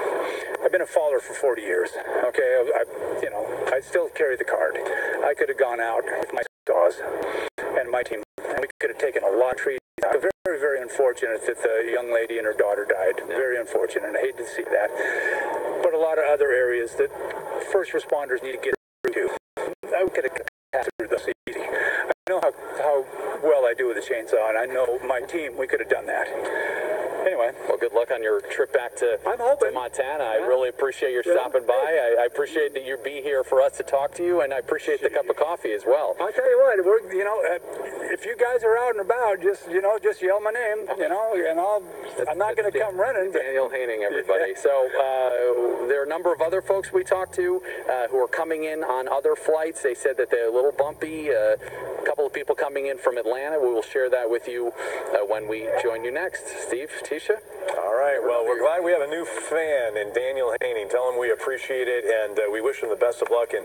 I've been a faller for 40 years. Okay, I still carry the card. I could have gone out with my saws and my team, and we could have taken a lot of trees. Very, very unfortunate that the young lady and her daughter died. Very unfortunate, and I hate to see that. But a lot of other areas that first responders need to get through to. I could have passed through those easy. I know how well I do with a chainsaw, and I know my team, we could have done that. Anyway. Well, good luck on your trip back to Montana. I really appreciate your stopping by. I appreciate that you be here for us to talk to you, and I appreciate the cup of coffee as well. I'll tell you what, if you guys are out and about, just yell my name, and I'm not going to come running. Daniel Haining, everybody. So there are a number of other folks we talked to who are coming in on other flights. They said that they're a little bumpy. A couple of people coming in from Atlanta. We will share that with you when we join you next. Steve, Tisha? All right. Well, we're glad we have a new fan in Daniel Haining. Tell him we appreciate it, and we wish him the best of luck in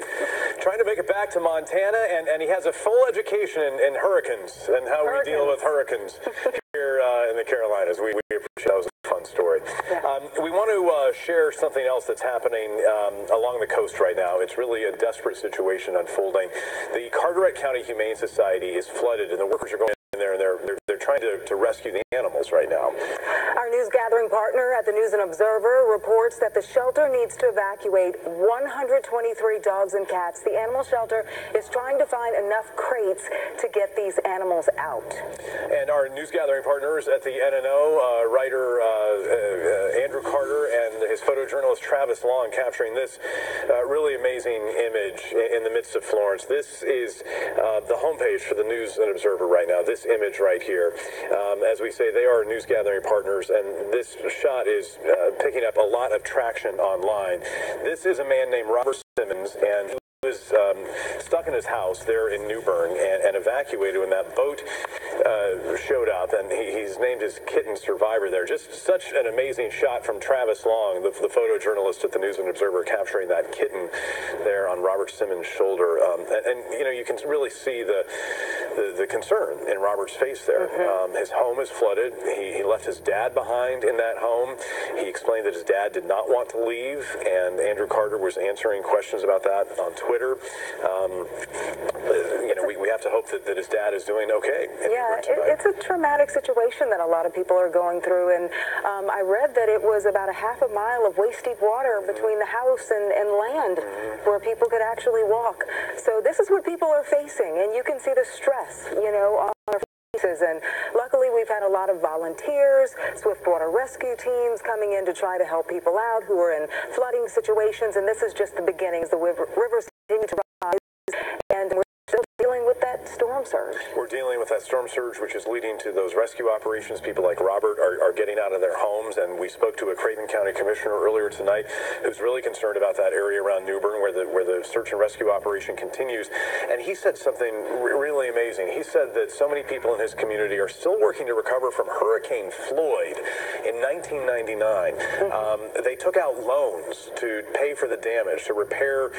trying to make it back to Montana. And he has a full education in hurricanes and how we deal with hurricanes here in the Carolinas. We appreciate that. Was a fun story. We want to share something else that's happening along the coast right now. It's really a desperate situation unfolding. The Carteret County Humane Society is flooded, and the workers are going in there, and they're trying to rescue the animals right now. Our news gathering partner at the News and Observer reports that the shelter needs to evacuate 123 dogs and cats. The animal shelter is trying to find enough crates to get these animals out. And our news gathering partners at the NNO, writer Andrew Carter and his photojournalist Travis Long, capturing this really amazing image in the midst of Florence. This is the homepage for the News and Observer right now. This image right here. As we say, they are news gathering partners, and this shot is picking up a lot of traction online. This is a man named Robert Simmons, and he was stuck in his house there in New Bern and evacuated when that boat showed up, and he's named his kitten Survivor there. Just such an amazing shot from Travis Long, the photojournalist at the News and Observer, capturing that kitten there on Robert Simmons' shoulder. And you can really see the concern in Robert's face there. His home is flooded. He left his dad behind in that home. He explained that his dad did not want to leave, and Andrew Carter was answering questions about that on Twitter. We have to hope that his dad is doing okay. Yeah, it's a traumatic situation that a lot of people are going through, and I read that it was about a half a mile of waist-deep water between the house and land where people could actually walk. So this is what people are facing, and you can see the stress, on their faces. And luckily, we've had a lot of volunteers, swiftwater rescue teams coming in to try to help people out who are in flooding situations, and this is just the beginnings. The rivers continue to rise, and we're still dealing with that storm surge. We're dealing with that storm surge, which is leading to those rescue operations. People like Robert are getting out of their homes, and we spoke to a Creighton County commissioner earlier tonight who's really concerned about that area around New Bern where the search and rescue operation continues. And he said something really amazing. He said that so many people in his community are still working to recover from Hurricane Floyd in 1999. They took out loans to pay for the damage, to repair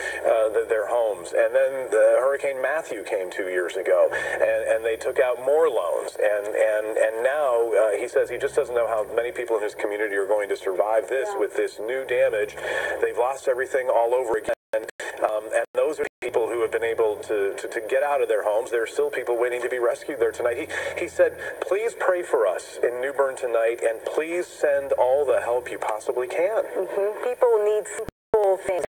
their homes. And then Hurricane Matthew came 2 years ago, and they took out more loans. And now he says he just doesn't know how many people in his community are going to survive this with this new damage. They've lost everything all over again. And those are people who have been able to get out of their homes. There are still people waiting to be rescued there tonight. He said, please pray for us in New Bern tonight, and please send all the help you possibly can. People need simple things.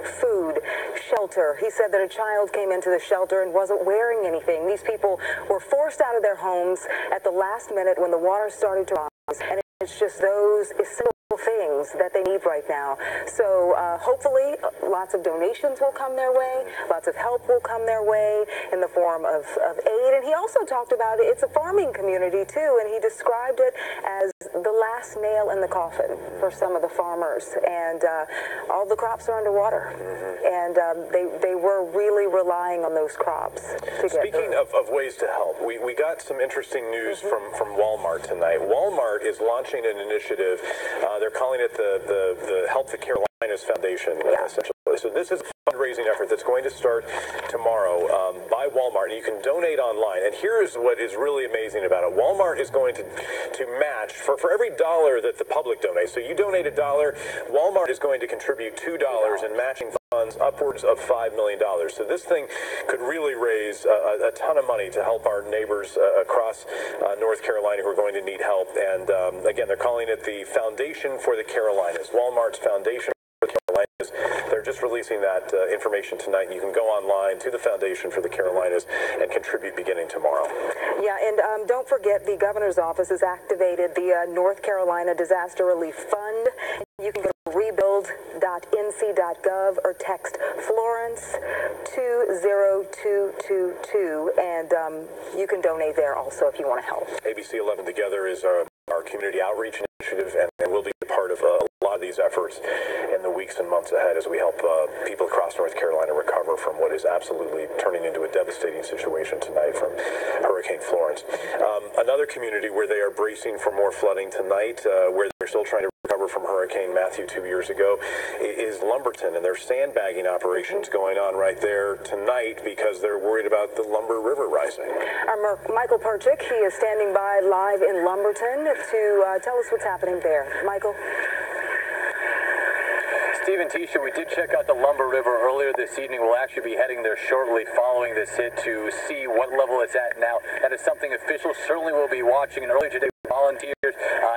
food, shelter. He said that a child came into the shelter and wasn't wearing anything. These people were forced out of their homes at the last minute when the water started to rise, and it's just those essential things that they need right now. So hopefully lots of donations will come their way, lots of help will come their way in the form of aid. And he also talked about it's a farming community too, and he described it as the last nail in the coffin for some of the farmers. And all the crops are underwater, and they were really relying on those crops to get Speaking of ways to help, we got some interesting news from Walmart tonight. Walmart is launching an initiative. They're calling it the Help the Carolinas Foundation, essentially. So this is a fundraising effort that's going to start tomorrow by Walmart, and you can donate online. And here is what is really amazing about it. Walmart is going to match, for every $1 that the public donates. So you donate $1, Walmart is going to contribute $2 in matching funds upwards of $5 million. So this thing could really raise a ton of money to help our neighbors across North Carolina who are going to need help. And again, they're calling it the Foundation for the Carolinas, Walmart's Foundation for the Carolinas. They're just releasing that information tonight, and you can go online to the Foundation for the Carolinas and contribute beginning tomorrow. Yeah, and don't forget, the governor's office has activated the North Carolina Disaster Relief Fund. You can go to rebuild.nc.gov or text Florence 20222, and you can donate there also if you want to help. ABC 11 Together is our community outreach initiative, and we'll be a part of a lot of these efforts in the weeks and months ahead as we help people across North Carolina recover from what is absolutely turning into a devastating situation tonight from Hurricane Florence. Another community where they are bracing for more flooding tonight, where they're still trying to recover from Hurricane Matthew 2 years ago, is Lumberton, and their sandbagging operations going on right there tonight because they're worried about the Lumber River rising. Our Michael Perchik, he is standing by live in Lumberton to tell us what's happening there. Michael? Steve and Tisha, we did check out the Lumber River earlier this evening. We'll actually be heading there shortly following this hit to see what level it's at now. That is something officials certainly will be watching. And earlier today, volunteers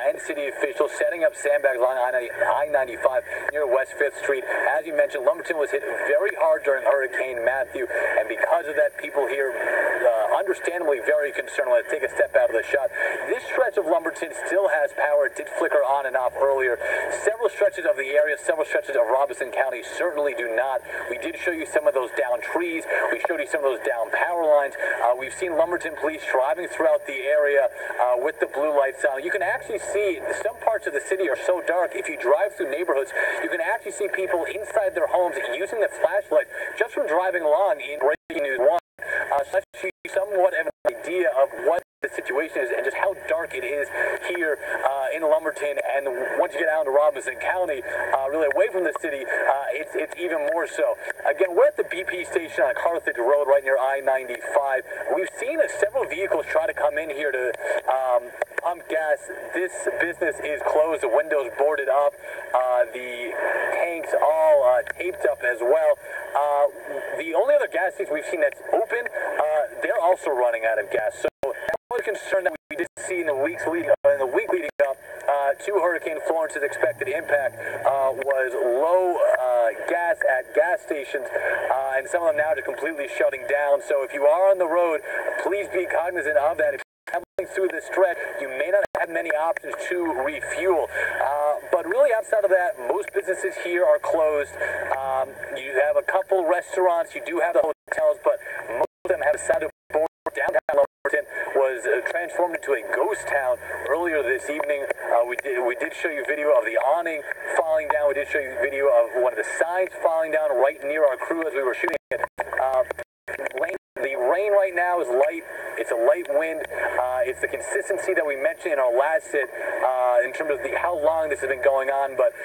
and city officials setting up sandbags along I-95 near West 5th Street. As you mentioned, Lumberton was hit very hard during Hurricane Matthew, and because of that, people here understandably very concerned. Let's take a step out of the shot. This stretch of Lumberton still has power. It did flicker on and off earlier. Several stretches of the area, several stretches of Robeson County certainly do not. We did show you some of those down trees. We showed you some of those down power lines. We've seen Lumberton police driving throughout the area with the blue lights on. You can actually see some parts of the city are so dark. If you drive through neighborhoods, you can actually see people inside their homes using the flashlight just from driving along in Breaking News 1. So that's somewhat of an idea of what the situation is and just how dark it is here in Lumberton. And once you get out into Robeson County, really away from the city, it's even more so. Again, we're at the BP station on Carthage Road right near I-95. We've seen several vehicles try to come in here to pump gas. This business is closed. The windows boarded up. The tanks all taped up as well. The only other gas stations we've seen that's open, they're also running out of gas. So that was a concern that we did see in the week leading up to Hurricane Florence's expected impact was low gas at gas stations, and some of them now are completely shutting down. So if you are on the road, please be cognizant of that. If you're traveling through this stretch, you may not have many options to refuel. But really outside of that, most businesses here are closed. You have a couple restaurants, you do have the hotels, but most of them have decided to board. Downtown Lumberton was transformed into a ghost town earlier this evening. We did show you video of the awning falling down. We did show you video of one of the signs falling down right near our crew as we were shooting it. The rain right now is light. It's a light wind. It's the consistency that we mentioned in our last hit in terms of how long this has been going on, but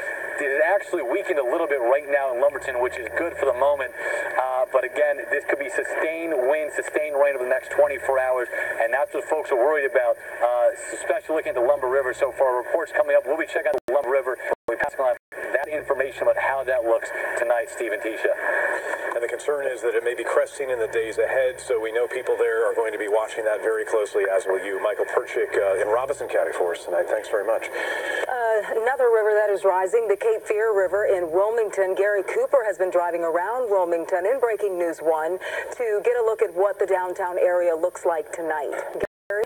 it actually weakened a little bit right now in Lumberton, which is good for the moment. But again, this could be sustained wind, sustained rain over the next 24 hours, and that's what folks are worried about, especially looking at the Lumber River. So for our reports coming up, we'll be checking out the Lumber River. We'll be passing on that information about how that looks tonight, Steve and Tisha. And the concern is that it may be cresting in the days ahead, so we know people there are going to be watching that very closely, as will you. Michael Perchik in Robeson County for us tonight. Thanks very much. another river that is rising, the Cape Fear River in Wilmington. Gary Cooper has been driving around Wilmington in Breaking News 1 to get a look at what the downtown area looks like tonight. Gary?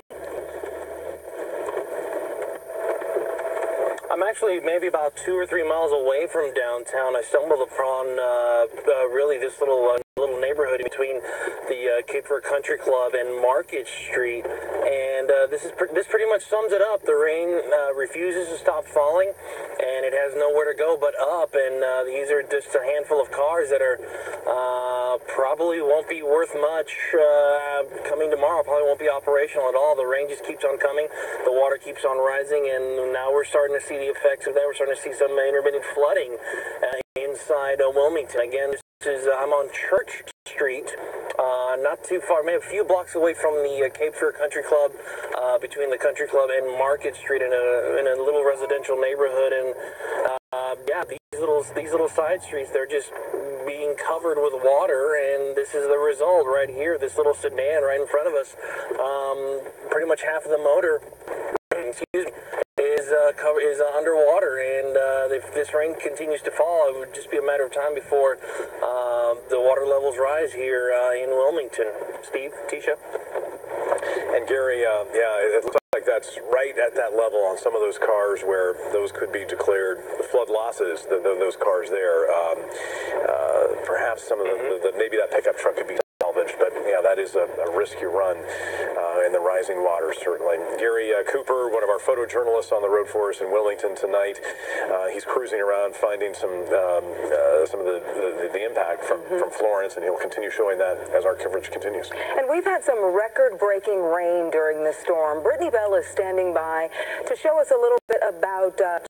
I'm actually maybe about 2 or 3 miles away from downtown. I stumbled upon really this little neighborhood between the Cape Fear Country Club and Market Street, and this pretty much sums it up. The rain refuses to stop falling, and it has nowhere to go but up. And these are just a handful of cars that are probably won't be worth much coming tomorrow. Probably won't be operational at all. The rain just keeps on coming. The water keeps on rising, and now we're starting to see the effects of that. We're starting to see some intermittent flooding inside Wilmington. Again, I'm on Church Street, not too far, maybe a few blocks away from the Cape Fear Country Club, between the Country Club and Market Street, in a little residential neighborhood. And yeah, these little side streets, they're just being covered with water, and this is the result right here. This little sedan right in front of us, pretty much half of the motor, excuse me, is underwater, and if this rain continues to fall, it would just be a matter of time before the water levels rise here in Wilmington. Steve, Tisha? And Gary, yeah, it looks like that's right at that level on some of those cars where those could be declared flood losses, those cars there. Perhaps some of maybe that pickup truck could be salvaged, but yeah, that is a risk you run in the rising water, certainly. Gary Cooper, one of our photojournalists on the road for us in Wilmington tonight, he's cruising around finding some of the impact from Florence, and he'll continue showing that as our coverage continues. And we've had some record-breaking rain during this storm. Brittany Bell is standing by to show us a little bit about the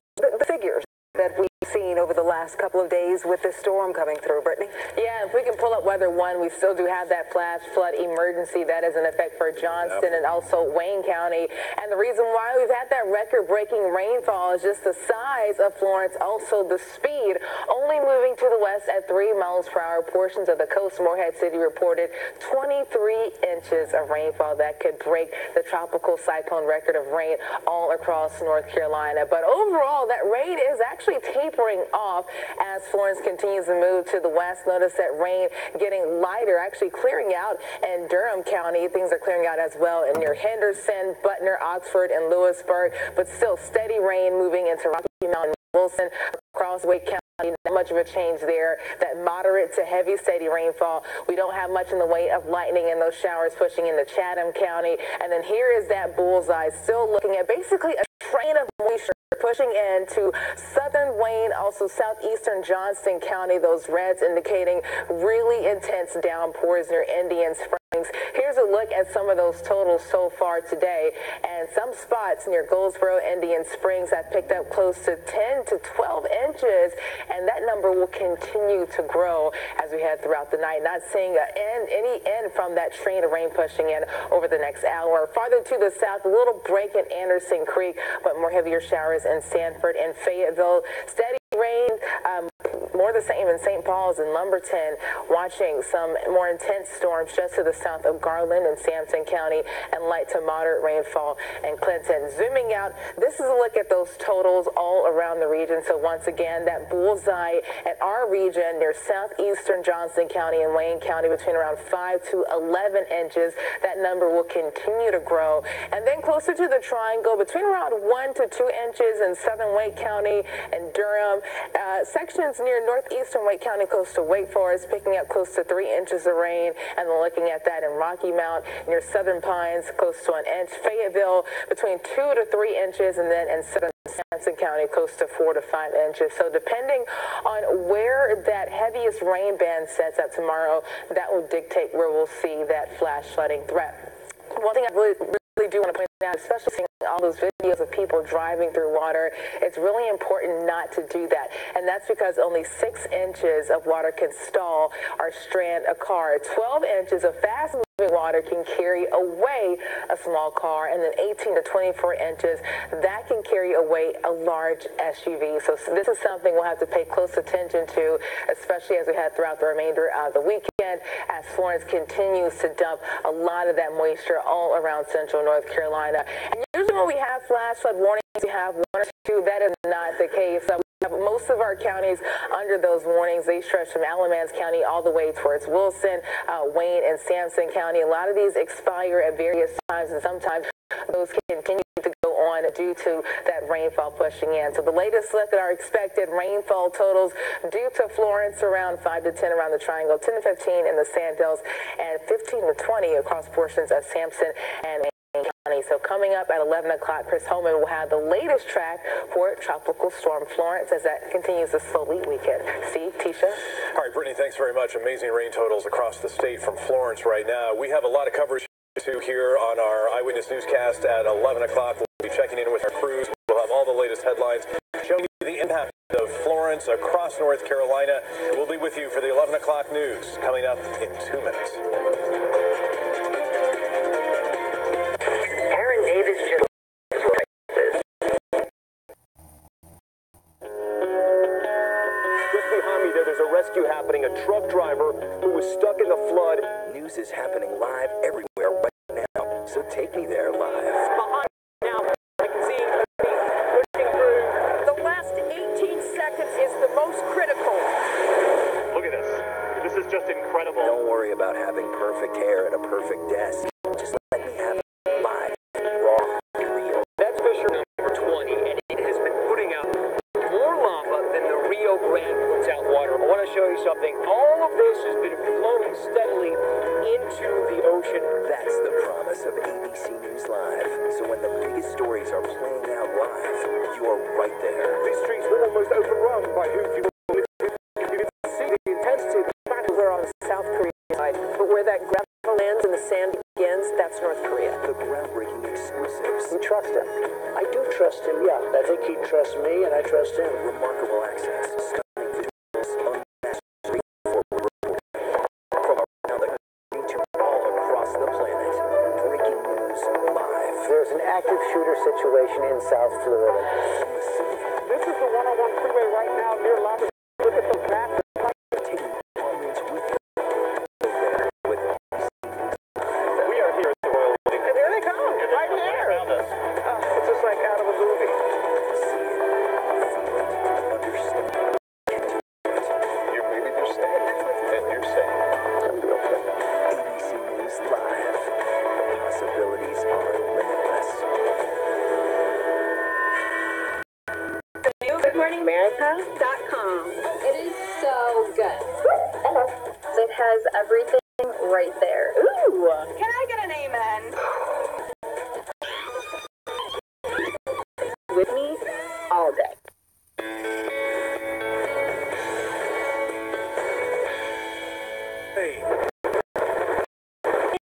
figures that we've seen over the last couple of days with this storm coming through. Brittany? Yeah, if we can pull up Weather 1, we still do have that flash flood emergency that is in effect for Johnston and also Wayne County. And the reason why we've had that record-breaking rainfall is just the size of Florence, also the speed, only moving to the west at 3 miles per hour. Portions of the coast, Morehead City reported 23 inches of rainfall that could break the tropical cyclone record of rain all across North Carolina. But overall, that rain is actually tapering off as Florence continues to move to the west. Notice that rain getting lighter, actually clearing out in Durham County. Things are clearing out as well in near Henderson, Butner, Oxford, and Lewisburg, but still steady rain moving into Rocky Mount and Wilson across Wake County. Not much of a change there. That moderate to heavy steady rainfall. We don't have much in the way of lightning and those showers pushing into Chatham County. And then here is that bullseye, still looking at basically a train of moisture pushing into southern Wayne, also southeastern Johnston County. Those reds indicating really intense downpours near Indian Springs. Here's a look at some of those totals so far today. And some spots near Goldsboro, Indian Springs have picked up close to 10 to 12 inches. And that number will continue to grow as we head throughout the night. Not seeing any end from that train of rain pushing in over the next hour. Farther to the south, a little break in Anderson Creek, but more heavier showers in Sanford and Fayetteville. Steady rain, more the same in St. Paul's and Lumberton. Watching some more intense storms just to the south of Garland and Sampson County, and light to moderate rainfall in Clinton. Zooming out, this is a look at those totals all around the region. So once again, that bullseye at our region near southeastern Johnston County and Wayne County between around 5 to 11 inches. That number will continue to grow. And then closer to the triangle, between around 1 to 2 inches in southern Wake County and Durham. Sections near northeastern Wake County close to Wake Forest picking up close to 3 inches of rain, and then looking at that in Rocky Mount near Southern Pines close to 1 inch. Fayetteville between 2 to 3 inches, and then in southern Sampson County close to 4 to 5 inches. So depending on where that heaviest rain band sets up tomorrow, that will dictate where we'll see that flash flooding threat. One thing I really do want to point out, especially seeing all those videos of people driving through water, it's really important not to do that. And that's because only 6 inches of water can stall or strand a car. 12 inches of fast water can carry away a small car, and then 18 to 24 inches that can carry away a large SUV. So this is something we'll have to pay close attention to, especially as we head throughout the remainder of the weekend, as Florence continues to dump a lot of that moisture all around central North Carolina. And usually when we have flash flood warnings, we have one or two. That is not the case. Most of our counties under those warnings, they stretch from Alamance County all the way towards Wilson, Wayne, and Sampson County. A lot of these expire at various times, and sometimes those continue to go on due to that rainfall pushing in. So the latest look at our expected rainfall totals due to Florence, around 5 to 10 around the Triangle, 10 to 15 in the Sand Hills, and 15 to 20 across portions of Sampson and County. So coming up at 11 o'clock, Chris Holman will have the latest track for Tropical Storm Florence as that continues the slowly weekend. Steve, Tisha. All right, Brittany, thanks very much. Amazing rain totals across the state from Florence right now. We have a lot of coverage to here on our Eyewitness Newscast at 11 o'clock. We'll be checking in with our crews. We'll have all the latest headlines showing you the impact of Florence across North Carolina. We'll be with you for the 11 o'clock news coming up in 2 minutes. Davis just behind me there's a rescue happening. A truck driver who was stuck in the flood. News is happening live everywhere right now, so take me there live. Behind now, I can see pushing through. The last 18 seconds is the most critical. Look at this. This is just incredible. Don't worry about having perfect hair and a perfect desk. Just let me have it live. Raw, real. That's Fisher number 20, and it has been putting out more lava than the Rio Grande puts out water. I want to show you something. All of this has been flowing steadily into the ocean. That's the promise of ABC News Live. So when the biggest stories are playing out live, you're right there. These streets were almost overrun by who you can see the intensity of the battle there on the South Korean side. But where that gravel lands and the sand begins, that's North Korea. The groundbreaking exclusives. We trust him. I do trust him, yeah. I think he trusts me, and I trust him. Remarkable access. Stunning visuals. Unmatched straightforward reporting. From around the country to all across the planet. Breaking news live. There's an active shooter situation in South Florida. This is the 101 freeway right now near Lava. Look at those massive. Taking audience with you. There with We are here at the Royal Wedding. And there they come, right here. Around us. It's just like out of a movie. see it, feel it, understand it. Maybe they're staying, and you're staying. ABC News Live. The possibilities are limitless. The new GoodMorningAmerica.com. It is so good. It has everything right there. Ooh! Can I get an amen? With me all day. Hey.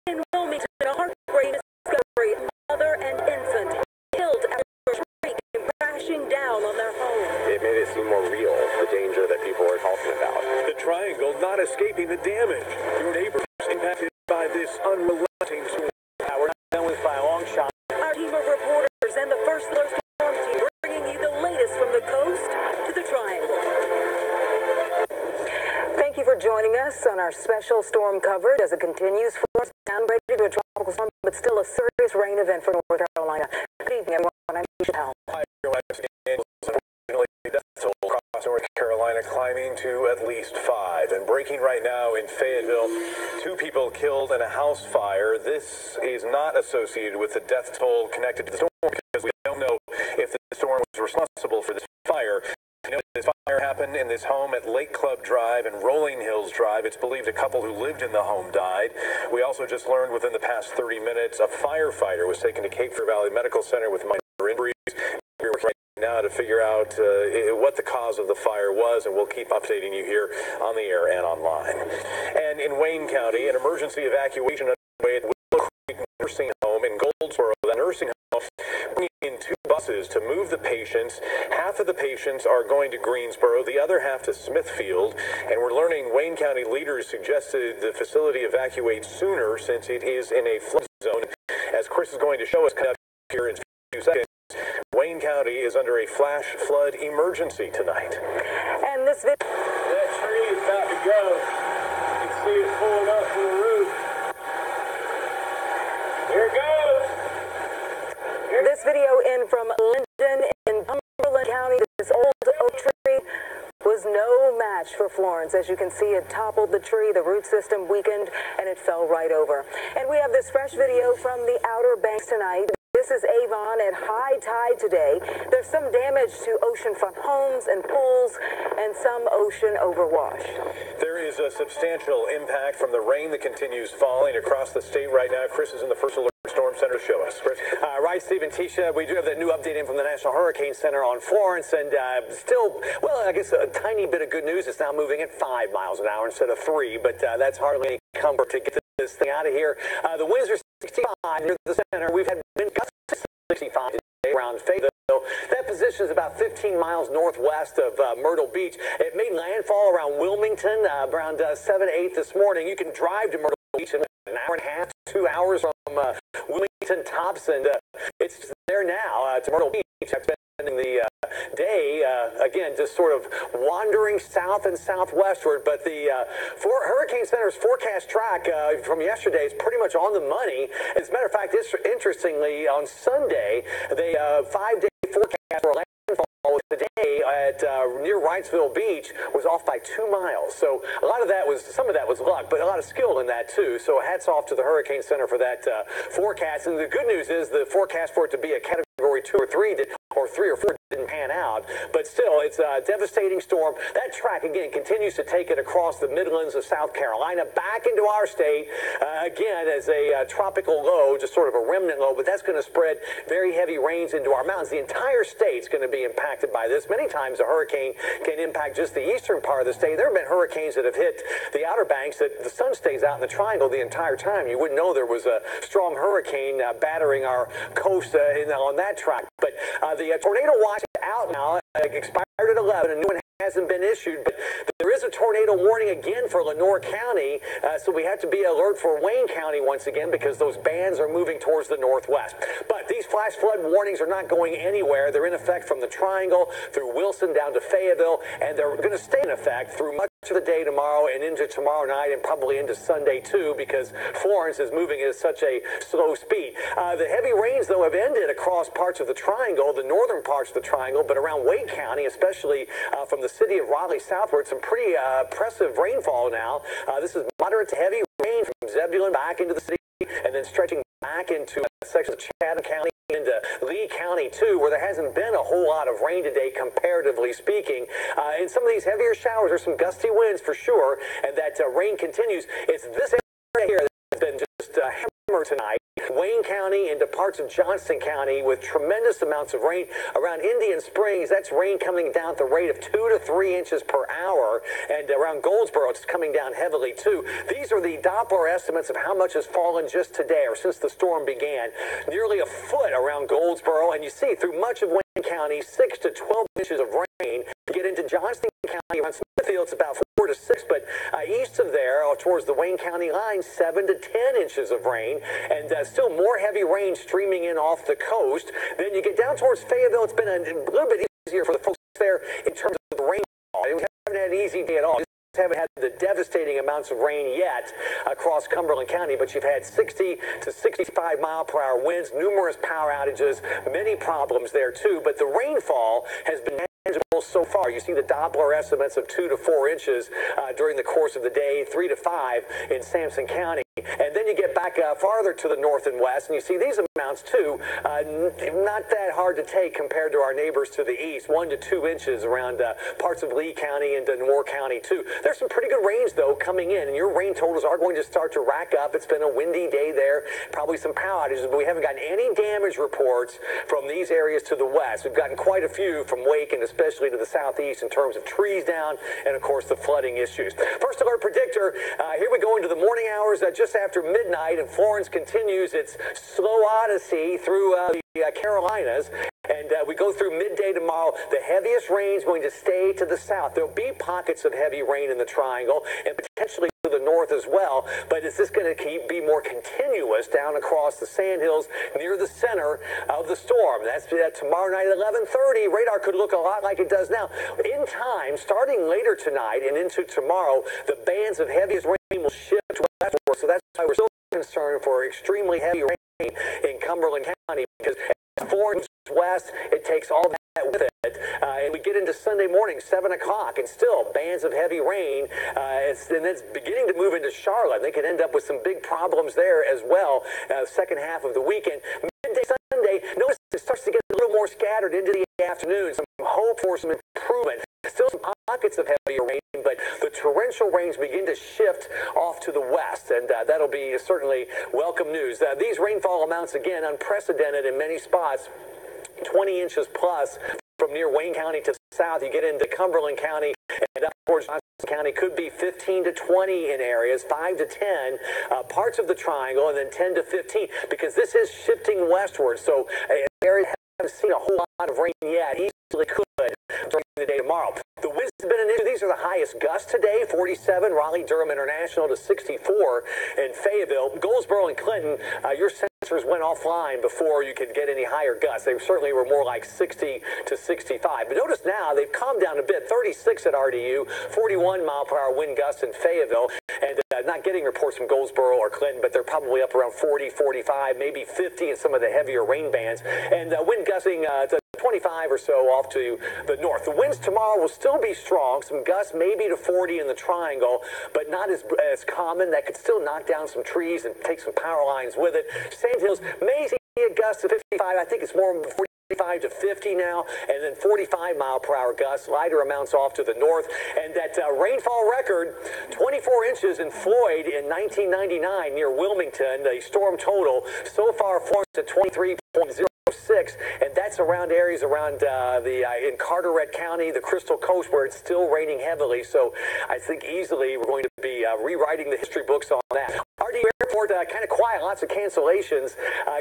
In Wilmington, a heartbreaking discovery: mother and infant killed after a tree came crashing down on their home. It made it seem more real, the danger that people are talking about. The Triangle not escaping the damage. Your neighbors impacted by this unrelenting storm. We're not done with by a long shot. Our team of reporters and the First Alert Storm Team bringing you the latest from the coast to the Triangle. Thank you for joining us on our special storm coverage as it continues. Florence downgraded to a tropical storm, but still a serious rain event for North Carolina. Good evening, everyone. I'm Tisha Powell. Hi, unfortunately, death toll across North Carolina climbing to at least 5. And breaking right now in Fayetteville, 2 people killed in a house fire. This is not associated with the death toll connected to the storm because we don't know if the storm was responsible for this fire. You know, this fire happened in this home at Lake Club Drive and Rolling Hills Drive. It's believed a couple who lived in the home died. We also just learned within the past 30 minutes a firefighter was taken to Cape Fear Valley Medical Center with minor injuries. We're working right now to figure out what the cause of the fire was, and we'll keep updating you here on the air and online. And in Wayne County, an emergency evacuation underway at Willow Creek Nursing Home in Goldsboro. The nursing home bringing in 2 buses to move the patients. Half of the patients are going to Greensboro, the other half to Smithfield. And we're learning Wayne County leaders suggested the facility evacuate sooner since it is in a flood zone. As Chris is going to show us here in a few seconds, Wayne County is under a flash flood emergency tonight. And this video... That tree is about to go. You can see it pulling up from the roof. Here it goes. This video was no match for Florence. As you can see, it toppled the tree, the root system weakened, and it fell right over. And we have this fresh video from the Outer Banks tonight. This is Avon at high tide today. There's some damage to oceanfront homes and pools and some ocean overwash. There is a substantial impact from the rain that continues falling across the state right now. Chris is in the First Alert Storm Center to show us. Chris. Right, Steve and Tisha, we do have that new update in from the National Hurricane Center on Florence, and still, well, I guess a tiny bit of good news. It's now moving at 5 miles an hour instead of 3, but that's hardly any comfort to get this thing out of here. The winds are 65 near the center. We've had wind gusts 65 today around Fayetteville. That position is about 15 miles northwest of Myrtle Beach. It made landfall around Wilmington around 7-8 this morning. You can drive to Myrtle Beach in an hour and a half, 2 hours from Wilmington tops, and it's there now to Myrtle Beach. I've been spending the day, again, just sort of wandering south and southwestward, but the Hurricane Center's forecast track from yesterday is pretty much on the money. As a matter of fact, interestingly, on Sunday, the 5-day forecast for landfall today at near Wrightsville Beach was off by 2 miles. So some of that was luck, but a lot of skill in that too. So hats off to the Hurricane Center for that forecast. And the good news is the forecast for it to be a Category 2 or 3 or 3 or 4 didn't pan out, but still, it's a devastating storm. That track, again, continues to take it across the Midlands of South Carolina, back into our state, again, as a tropical low, just sort of a remnant low, but that's going to spread very heavy rains into our mountains. The entire state's going to be impacted by this. Many times a hurricane can impact just the eastern part of the state. There have been hurricanes that have hit the Outer Banks that the sun stays out in the triangle the entire time. You wouldn't know there was a strong hurricane battering our coast on that track. But the tornado watch out now, expired at 11. A new one hasn't been issued, but there is a tornado warning again for Lenoir County, so we have to be alert for Wayne County once again because those bands are moving towards the northwest. But these flash flood warnings are not going anywhere. They're in effect from the Triangle through Wilson down to Fayetteville, and they're going to stay in effect through much of the day tomorrow and into tomorrow night and probably into Sunday too, because Florence is moving at such a slow speed. The heavy rains, though, have ended across parts of the Triangle, the northern parts of the Triangle, but around Wake County, especially from the city of Raleigh southward, some pretty impressive rainfall now. This is moderate to heavy rain from Zebulon back into the city and then stretching back into sections of Chatham County into Lee County too, where there hasn't been a whole lot of rain today, comparatively speaking. In some of these heavier showers, there's some gusty winds for sure, and that rain continues. It's this area here that's been just hammered tonight. Wayne County into parts of Johnston County with tremendous amounts of rain. Around Indian Springs, that's rain coming down at the rate of 2 to 3 inches per hour. And around Goldsboro, it's coming down heavily too. These are the Doppler estimates of how much has fallen just today or since the storm began. Nearly a foot around Goldsboro. And you see through much of Wayne County, 6 to 12 inches of rain. Get into Johnston County, around Smithfield, it's about 4 to 6. But east of there, towards the Wayne County line, 7 to 10 inches of rain. And still more heavy rain streaming in off the coast. Then you get down towards Fayetteville. It's been a little bit easier for the folks there in terms of the rainfall. We haven't had an easy day at all. Haven't had the devastating amounts of rain yet across Cumberland County, but you've had 60 to 65 mile per hour winds, numerous power outages, many problems there too, but the rainfall has been manageable so far. You see the Doppler estimates of 2 to 4 inches during the course of the day, 3 to 5 in Sampson County. And then you get back farther to the north and west, and you see these amounts too, not that hard to take compared to our neighbors to the east, 1 to 2 inches around parts of Lee County and Moore County too. There's some pretty good rains though coming in, and your rain totals are going to start to rack up. It's been a windy day there, probably some power outages, but we haven't gotten any damage reports from these areas to the west. We've gotten quite a few from Wake and especially to the southeast in terms of trees down and of course the flooding issues. First alert predictor, here we go into the morning hours just after midnight, and Florence continues its slow odyssey through the Carolinas. And we go through midday tomorrow. The heaviest rain is going to stay to the south. There'll be pockets of heavy rain in the Triangle and potentially to the north as well. But is this going to be more continuous down across the sandhills near the center of the storm? That's tomorrow night at 11:30. Radar could look a lot like it does now. In time, starting later tonight and into tomorrow, the bands of heaviest rain will shift westward. So that's why we're still concerned for extremely heavy rain in Cumberland County, because Florence west, it takes all that with it, and we get into Sunday morning, 7 o'clock, and still bands of heavy rain, and it's beginning to move into Charlotte. They could end up with some big problems there as well, second half of the weekend. Midday Sunday, notice it starts to get a little more scattered into the afternoon, some hope for some improvement. Still some pockets of heavier rain, but the torrential rains begin to shift off to the west, and that'll be certainly welcome news. These rainfall amounts, again, unprecedented in many spots. 20 inches plus from near Wayne County to the south. You get into Cumberland County and up towards Johnson County, could be 15 to 20 in areas, 5 to 10 parts of the triangle, and then 10 to 15, because this is shifting westward. So areas haven't seen a whole lot of rain yet. Easily could during the day tomorrow. The winds have been an issue. These are the highest gusts today, 47, Raleigh-Durham International to 64 in Fayetteville. Goldsboro and Clinton, your sensors went offline before you could get any higher gusts. They certainly were more like 60 to 65. But notice now they've calmed down a bit, 36 at RDU, 41 mile-per-hour wind gusts in Fayetteville, and not getting reports from Goldsboro or Clinton, but they're probably up around 40, 45, maybe 50 in some of the heavier rain bands. And wind gusting to 25 or so off to the north. The winds tomorrow will still be strong, some gusts maybe to 40 in the triangle, but not as common. That could still knock down some trees and take some power lines with it. Sand Hills may see a gust of 55. I think it's more 45 to 50 now, and then 45 mile-per-hour gusts, lighter amounts off to the north. And that rainfall record, 24 inches in Floyd in 1999 near Wilmington. The storm total so far, Florence at 23.0. And that's around areas around in Carteret County, the Crystal Coast, where it's still raining heavily. So I think easily we're going to be rewriting the history books on that. RDU Airport kind of quiet, lots of cancellations.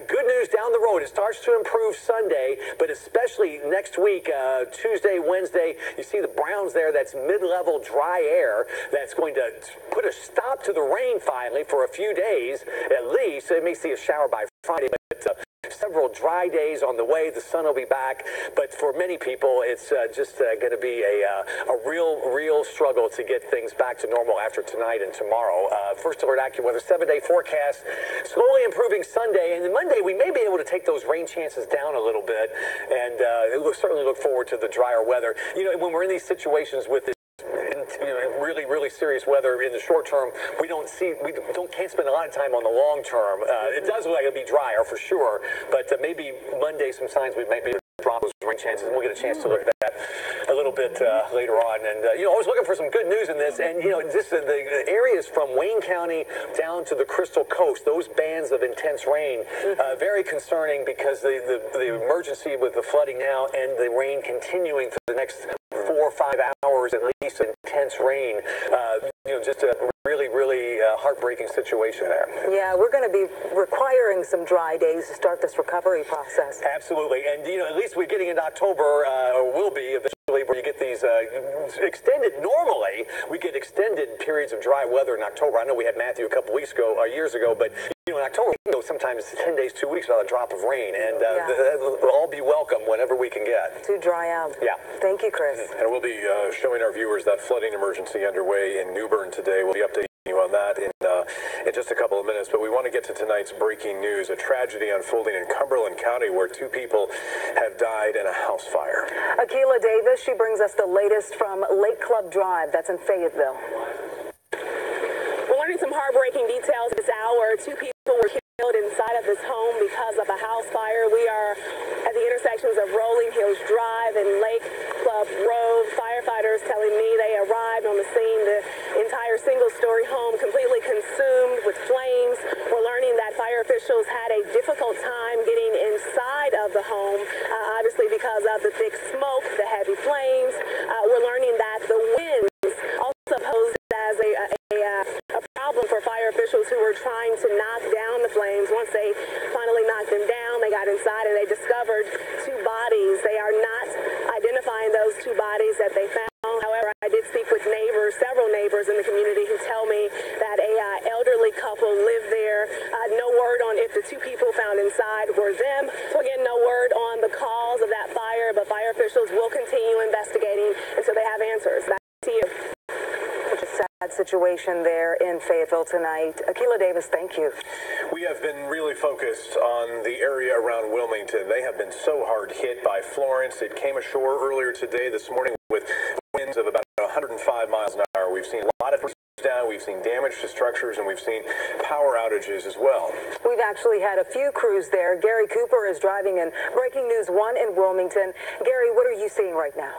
Good news down the road. It starts to improve Sunday, but especially next week, Tuesday, Wednesday. You see the browns there. That's mid-level dry air. That's going to put a stop to the rain finally for a few days at least. It may see a shower by Friday, but several dry days on the way. The sun will be back, but for many people, it's just going to be a real struggle to get things back to normal after tonight and tomorrow. First Alert AccuWeather 7-day forecast, slowly improving Sunday, and then Monday we may be able to take those rain chances down a little bit, and we'll certainly look forward to the drier weather. You know, when we're in these situations with this really serious weather in the short term, can't spend a lot of time on the long term. It does look like it'll be drier for sure, but maybe Monday some signs we might be able to drop those rain chances, and we'll get a chance to look at that a little bit later on. And I was looking for some good news in this, and the areas from Wayne County down to the Crystal Coast, those bands of intense rain, very concerning, because the emergency with the flooding now and the rain continuing for the next 4 or 5 hours at least, intense rain. Just a really heartbreaking situation there. Yeah, we're going to be requiring some dry days to start this recovery process. Absolutely, and at least we're getting into October, or will be eventually, where you get these extended. Normally, we get extended periods of dry weather in October. I know we had Matthew a couple years ago, but in October, sometimes 10 days, 2 weeks without a drop of rain, and we'll all be welcome whenever we can get. To dry out. Yeah. Thank you, Chris. And we'll be showing our viewers that flooding emergency underway in New Bern today. We'll be updating you on that in just a couple of minutes, but we want to get to tonight's breaking news. A tragedy unfolding in Cumberland County where 2 people have died in a house fire. Akila Davis, she brings us the latest from Lake Club Drive. That's in Fayetteville. We're learning some heartbreaking details this hour. 2 people were killed inside of this home because of a house fire. We are at the intersections of Rolling Hills Drive and Lake Club Road. Firefighters telling me they arrived on the scene. The entire single-story home completely consumed with flames. We're learning that fire officials had a difficult time getting inside of the home, obviously because of the thick smoke, the heavy flames. We're learning that the winds also posed as a problem for fire officials who were trying to knock down the flames. Once they finally knocked them down, they got inside and they discovered 2 bodies. They are not identifying those 2 bodies that they found. However, I did speak with neighbors, several neighbors in the community, who tell me that a elderly couple lived there. No word on if the 2 people found inside were them. So again, no word on the cause of that fire, but fire officials will continue investigating until they have answers. Back to you. Such a sad situation there in Fayetteville tonight. Akila Davis, thank you. We have been really focused on the area around Wilmington. They have been so hard hit by Florence. It came ashore earlier today, this morning, with winds of about 105 miles an hour. We've seen a lot of down, we've seen damage to structures, and we've seen power outages as well. We've actually had a few crews there. Gary Cooper is driving in Breaking News 1 in Wilmington. Gary, what are you seeing right now?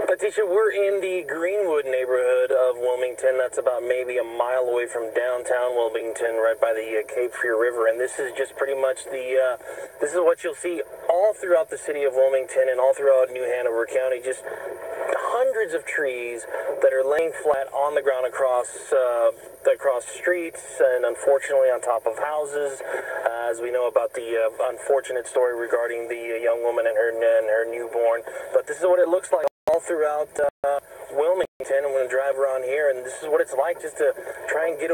Letitia, we're in the Greenwood neighborhood of Wilmington. That's about maybe a mile away from downtown Wilmington, right by the Cape Fear River. And this is just pretty much this is what you'll see all throughout the city of Wilmington and all throughout New Hanover County. Just hundreds of trees that are laying flat on the ground across streets and unfortunately on top of houses. As we know about the unfortunate story regarding the young woman and her newborn. But this is what it looks like all throughout Wilmington. I'm going to drive around here, and this is what it's like just to try and get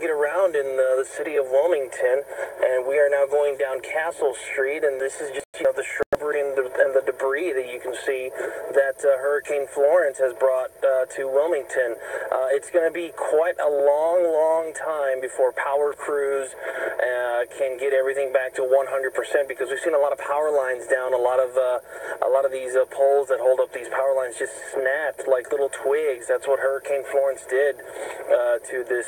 around in the city of Wilmington. And we are now going down Castle Street, and this is just the shrubbery and the debris that you can see that Hurricane Florence has brought to Wilmington. It's going to be quite a long time before power crews can get everything back to 100%, because we've seen a lot of power lines down. A lot of these poles that hold up these power lines just snapped like little twigs. That's what Hurricane Florence did to this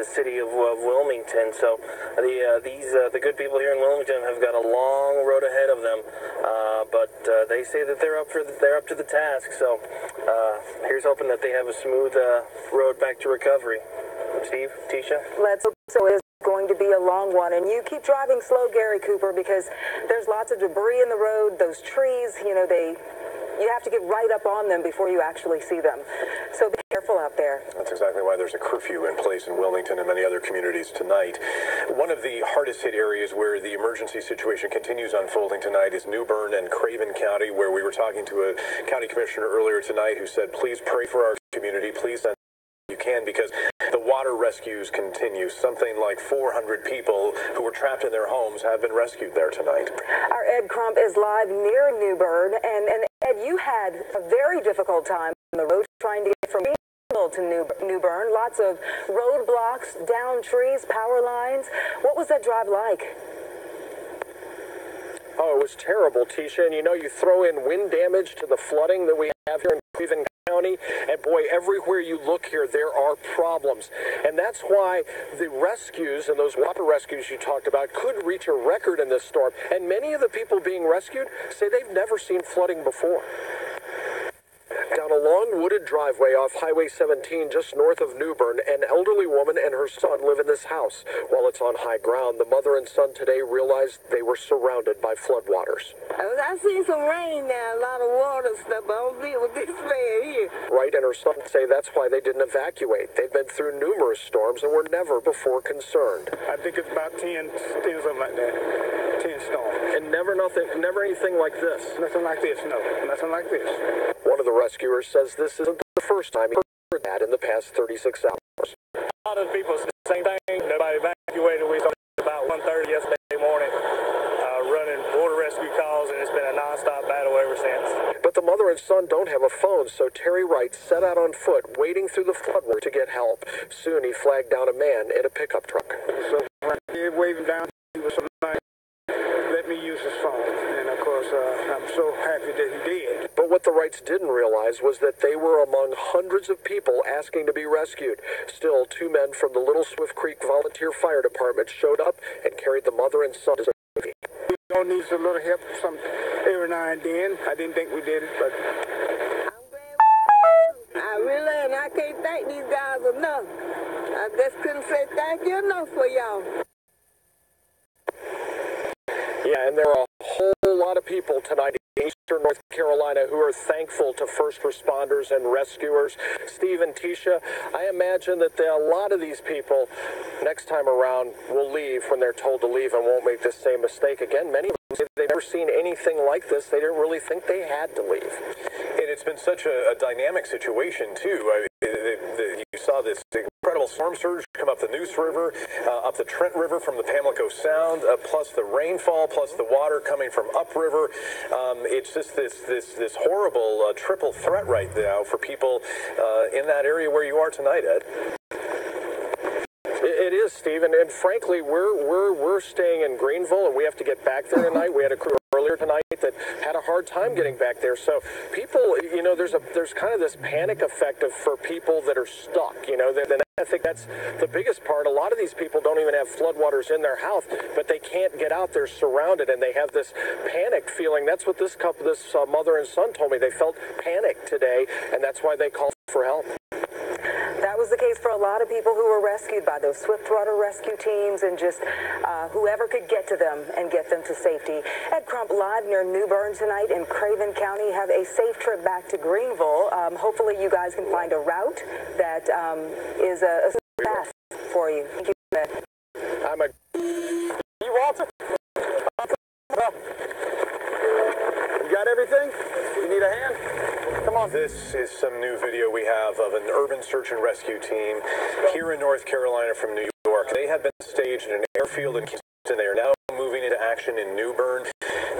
city of Wilmington. So the good people here in Wilmington have got a long road ahead of them, but they say that they're up to the task. So here's hoping that they have a smooth road back to recovery. Steve, Tisha? Let's hope so. It is going to be a long one. And you keep driving slow, Gary Cooper, because there's lots of debris in the road. Those trees, you have to get right up on them before you actually see them. So be careful out there. That's exactly why there's a curfew in place in Wilmington and many other communities tonight. One of the hardest hit areas where the emergency situation continues unfolding tonight is New Bern and Craven County, where we were talking to a county commissioner earlier tonight who said, please pray for our community. Please send you can, because the water rescues continue. Something like 400 people who were trapped in their homes have been rescued there tonight. Our Ed Crump is live near New Bern, and Ed, you had a very difficult time on the road trying to get from Greenville to New Bern. Lots of roadblocks, down trees, power lines. What was that drive like? Oh, it was terrible, Tisha. And you throw in wind damage to the flooding that we have here in Cleveland County, and boy, everywhere you look here, there are problems. And that's why the rescues and those water rescues you talked about could reach a record in this storm. And many of the people being rescued say they've never seen flooding before. Down a long wooded driveway off Highway 17 just north of New Bern, an elderly woman and her son live in this house. While it's on high ground, the mother and son today realized they were surrounded by floodwaters. I seen some rain now, a lot of water stuff, but I don't deal with this bad here. Right, and her son say that's why they didn't evacuate. They've been through numerous storms and were never before concerned. I think it's about 10, something like that. 10 storms. And never anything like this? Nothing like this, no. Nothing like this. One of the rescuers says this isn't the first time he heard that in the past 36 hours. A lot of people say the same thing. Nobody evacuated. We started about 1:30 yesterday morning, running water rescue calls, and it's been a nonstop battle ever since. But the mother and son don't have a phone, so Terry Wright set out on foot, wading through the floodwater to get help. Soon he flagged down a man in a pickup truck. So right here, waving down, he was so nice. Let me use his phone, and of course, I'm so happy that he did. But what the Wrights didn't realize was that they were among hundreds of people asking to be rescued. Still, 2 men from the Little Swift Creek Volunteer Fire Department showed up and carried the mother and son to safety. We all need a little help every now and then. I didn't think we did it, but I really, and I can't thank these guys enough. I just couldn't say thank you enough for y'all. Yeah, and there are a whole lot of people tonight in eastern North Carolina who are thankful to first responders and rescuers. Steve and Tisha, I imagine that a lot of these people next time around will leave when they're told to leave and won't make the same mistake again. Many of them say they've never seen anything like this. They didn't really think they had to leave. And it's been such a dynamic situation, too. You saw this Incredible storm surge come up the Neuse River, up the Trent River from the Pamlico Sound, plus the rainfall, plus the water coming from upriver. It's just this horrible triple threat right now for people in that area where you are tonight, Ed. It is, Steve, and frankly, we're staying in Greenville, and we have to get back there tonight. We had a crew earlier tonight that had a hard time getting back there. So people, you know, there's kind of this panic effect for people that are stuck. You know, and I think that's the biggest part. A lot of these people don't even have floodwaters in their house, but they can't get out. They're surrounded, and they have this panic feeling. That's what this mother and son told me. They felt panic today, and that's why they called for help. That was the case for a lot of people who were rescued by those swiftwater rescue teams and just whoever could get to them and get them to safety. Ed Crump live near New Bern tonight in Craven County. Have a safe trip back to Greenville. Hopefully you guys can find a route that is a path for you. Thank you, Ed. You, Walter? You got everything? You need a hand? Come on. This is some new video we have of an urban search and rescue team here in North Carolina from New York. They have been staged in an airfield in Houston. They are now moving into action in New Bern.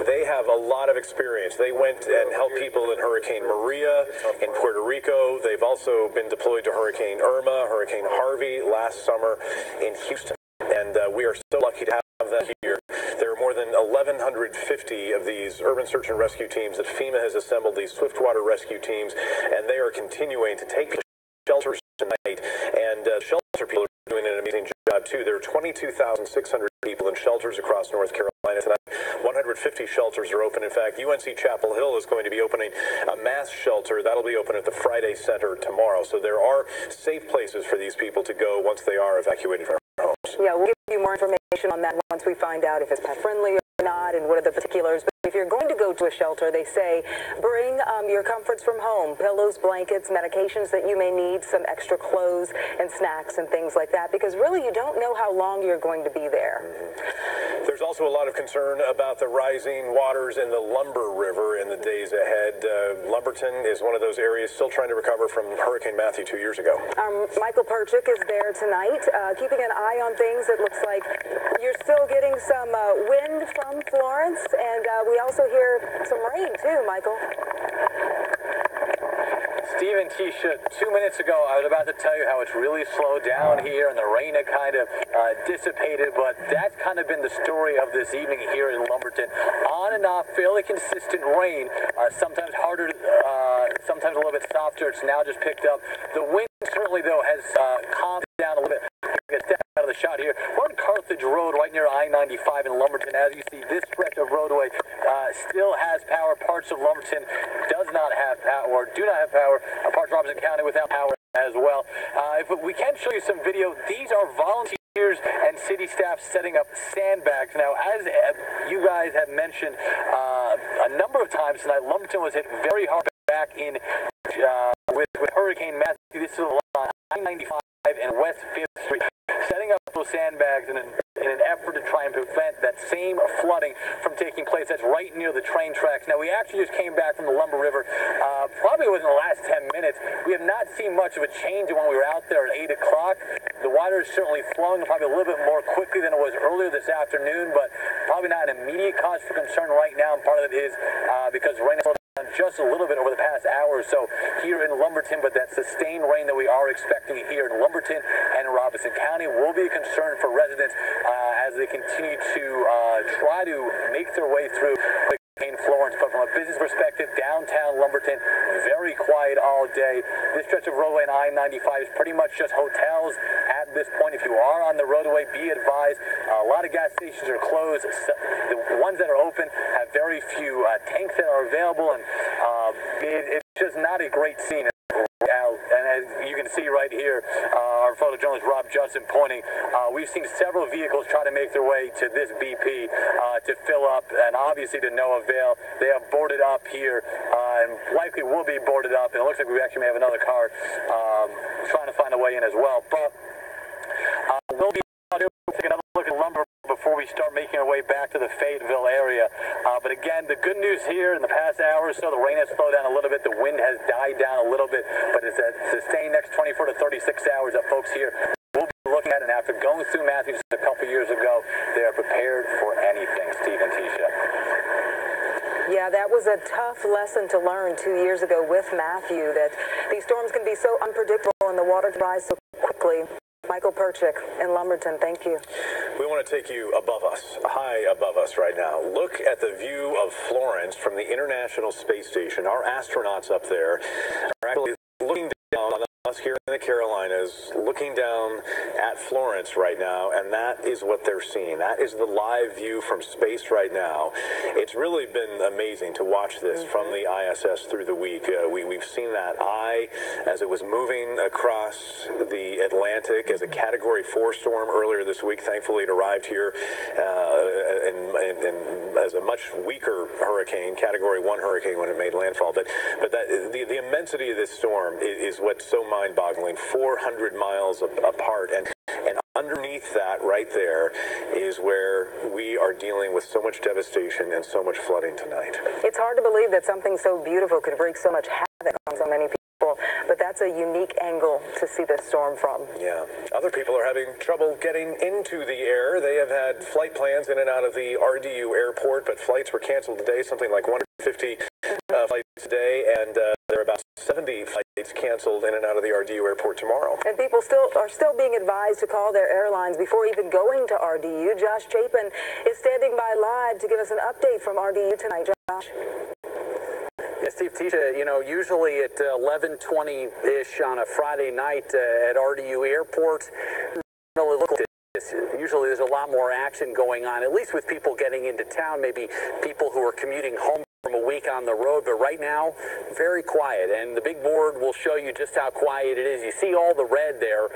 They have a lot of experience. They went and helped people in Hurricane Maria in Puerto Rico. They've also been deployed to Hurricane Irma, Hurricane Harvey last summer in Houston. And we are so lucky to have them here. There are more than 1,150 of these urban search and rescue teams that FEMA has assembled, these swiftwater rescue teams, and they are continuing to take shelters tonight. And shelter people are doing an amazing job, too. There are 22,600 people in shelters across North Carolina tonight. 150 shelters are open. In fact, UNC Chapel Hill is going to be opening a mass shelter. That'll be open at the Friday Center tomorrow. So there are safe places for these people to go once they are evacuated from their homes. Yeah, we'll give you more information on that once we find out if it's pet friendly or not and what are the particulars. But if you're going to go to a shelter, they say bring your comforts from home, pillows, blankets, medications that you may need, some extra clothes and snacks and things like that, because really you don't know how long you're going to be there. There's also a lot of concern about the rising waters in the Lumber River in the days ahead. Lumberton is one of those areas still trying to recover from Hurricane Matthew 2 years ago. Michael Perchik is there tonight, keeping an eye on things. It looks like you're still getting some wind from Florence, and we also hear some rain too, Michael. Steve and Keisha, 2 minutes ago, I was about to tell you how it's really slowed down here and the rain had kind of dissipated, but that's kind of been the story of this evening here in Lumberton. On and off, fairly consistent rain, sometimes harder, sometimes a little bit softer. It's now just picked up. The wind certainly, though, has calmed down a little bit. Step out of the shot here. We're on Carthage Road right near I-95 in Lumberton. As you see, this stretch of roadway still has power. Parts of Lumberton does not have power, or do not have power. Parts of Robinson County without power as well. If we can show you some video, these are volunteers and city staff setting up sandbags. Now, as you guys have mentioned a number of times tonight, Lumberton was hit very hard back in with Hurricane Matthew. This is along I-95 and West 5th Street, setting up those sandbags in an effort to try and prevent that same flooding from taking place. That's right near the train tracks. Now, we actually just came back from the Lumber River probably within the last 10 minutes. We have not seen much of a change when we were out there at 8 o'clock. The water is certainly flowing probably a little bit more quickly than it was earlier this afternoon, but probably not an immediate cause for concern right now, and part of it is because rain has slowed down just a little bit over the past hour or so here in Lumberton, but that sustained rain that we are expecting here in Lumberton and Robinson County will be a concern for residents as they continue to try to make their way through Hurricane Florence. But from a business perspective, downtown Lumberton, very quiet all day. This stretch of roadway in I-95 is pretty much just hotels at this point. If you are on the roadway, be advised, a lot of gas stations are closed. The ones that are open have very few tanks that are available, and it's just not a great scene. And as you can see right here, our photojournalist Rob Justin pointing, we've seen several vehicles try to make their way to this BP to fill up, and obviously to no avail. They have boarded up here and likely will be boarded up, and it looks like we actually may have another car trying to find a way in as well. But we'll be taking another look at Lumber before before we start making our way back to the Fayetteville area. But again, the good news here in the past hour or so, the rain has slowed down a little bit. The wind has died down a little bit, but it's sustained next 24 to 36 hours that folks here will be looking at. And after going through Matthews a couple years ago, they are prepared for anything, Steve and Tisha. Yeah, that was a tough lesson to learn 2 years ago with Matthew, that these storms can be so unpredictable and the water dries so quickly. Michael Perchik in Lumberton, thank you. We want to take you above us, high above us right now. Look at the view of Florence from the International Space Station. Our astronauts up there are actually looking down on us here in the Carolinas, looking down at Florence right now, and that is what they're seeing. That is the live view from space right now. It's really been amazing to watch this from the ISS through the week. We've seen that eye as it was moving across the Atlantic as a Category 4 storm earlier this week. Thankfully, it arrived here as a much weaker hurricane, Category 1 hurricane when it made landfall. But the immensity of this storm is what's so mind-boggling. 400 miles apart, and underneath that right there is where we are dealing with so much devastation and so much flooding tonight. It's hard to believe that something so beautiful could wreak so much havoc on so many people, but that's a unique angle to see this storm from. Yeah. Other people are having trouble getting into the air. They have had flight plans in and out of the RDU airport, but flights were canceled today, something like 150 flights today, and there are about 70 flights canceled in and out of the RDU airport tomorrow. And people are still being advised to call their airlines before even going to RDU. Josh Chapin is standing by live to give us an update from RDU tonight. Josh. Yeah, Steve, Tisha, you know, usually at 11:20-ish on a Friday night at RDU Airport, usually there's a lot more action going on, at least with people getting into town, maybe people who are commuting home from a week on the road, but right now, very quiet, and the big board will show you just how quiet it is. You see all the red there,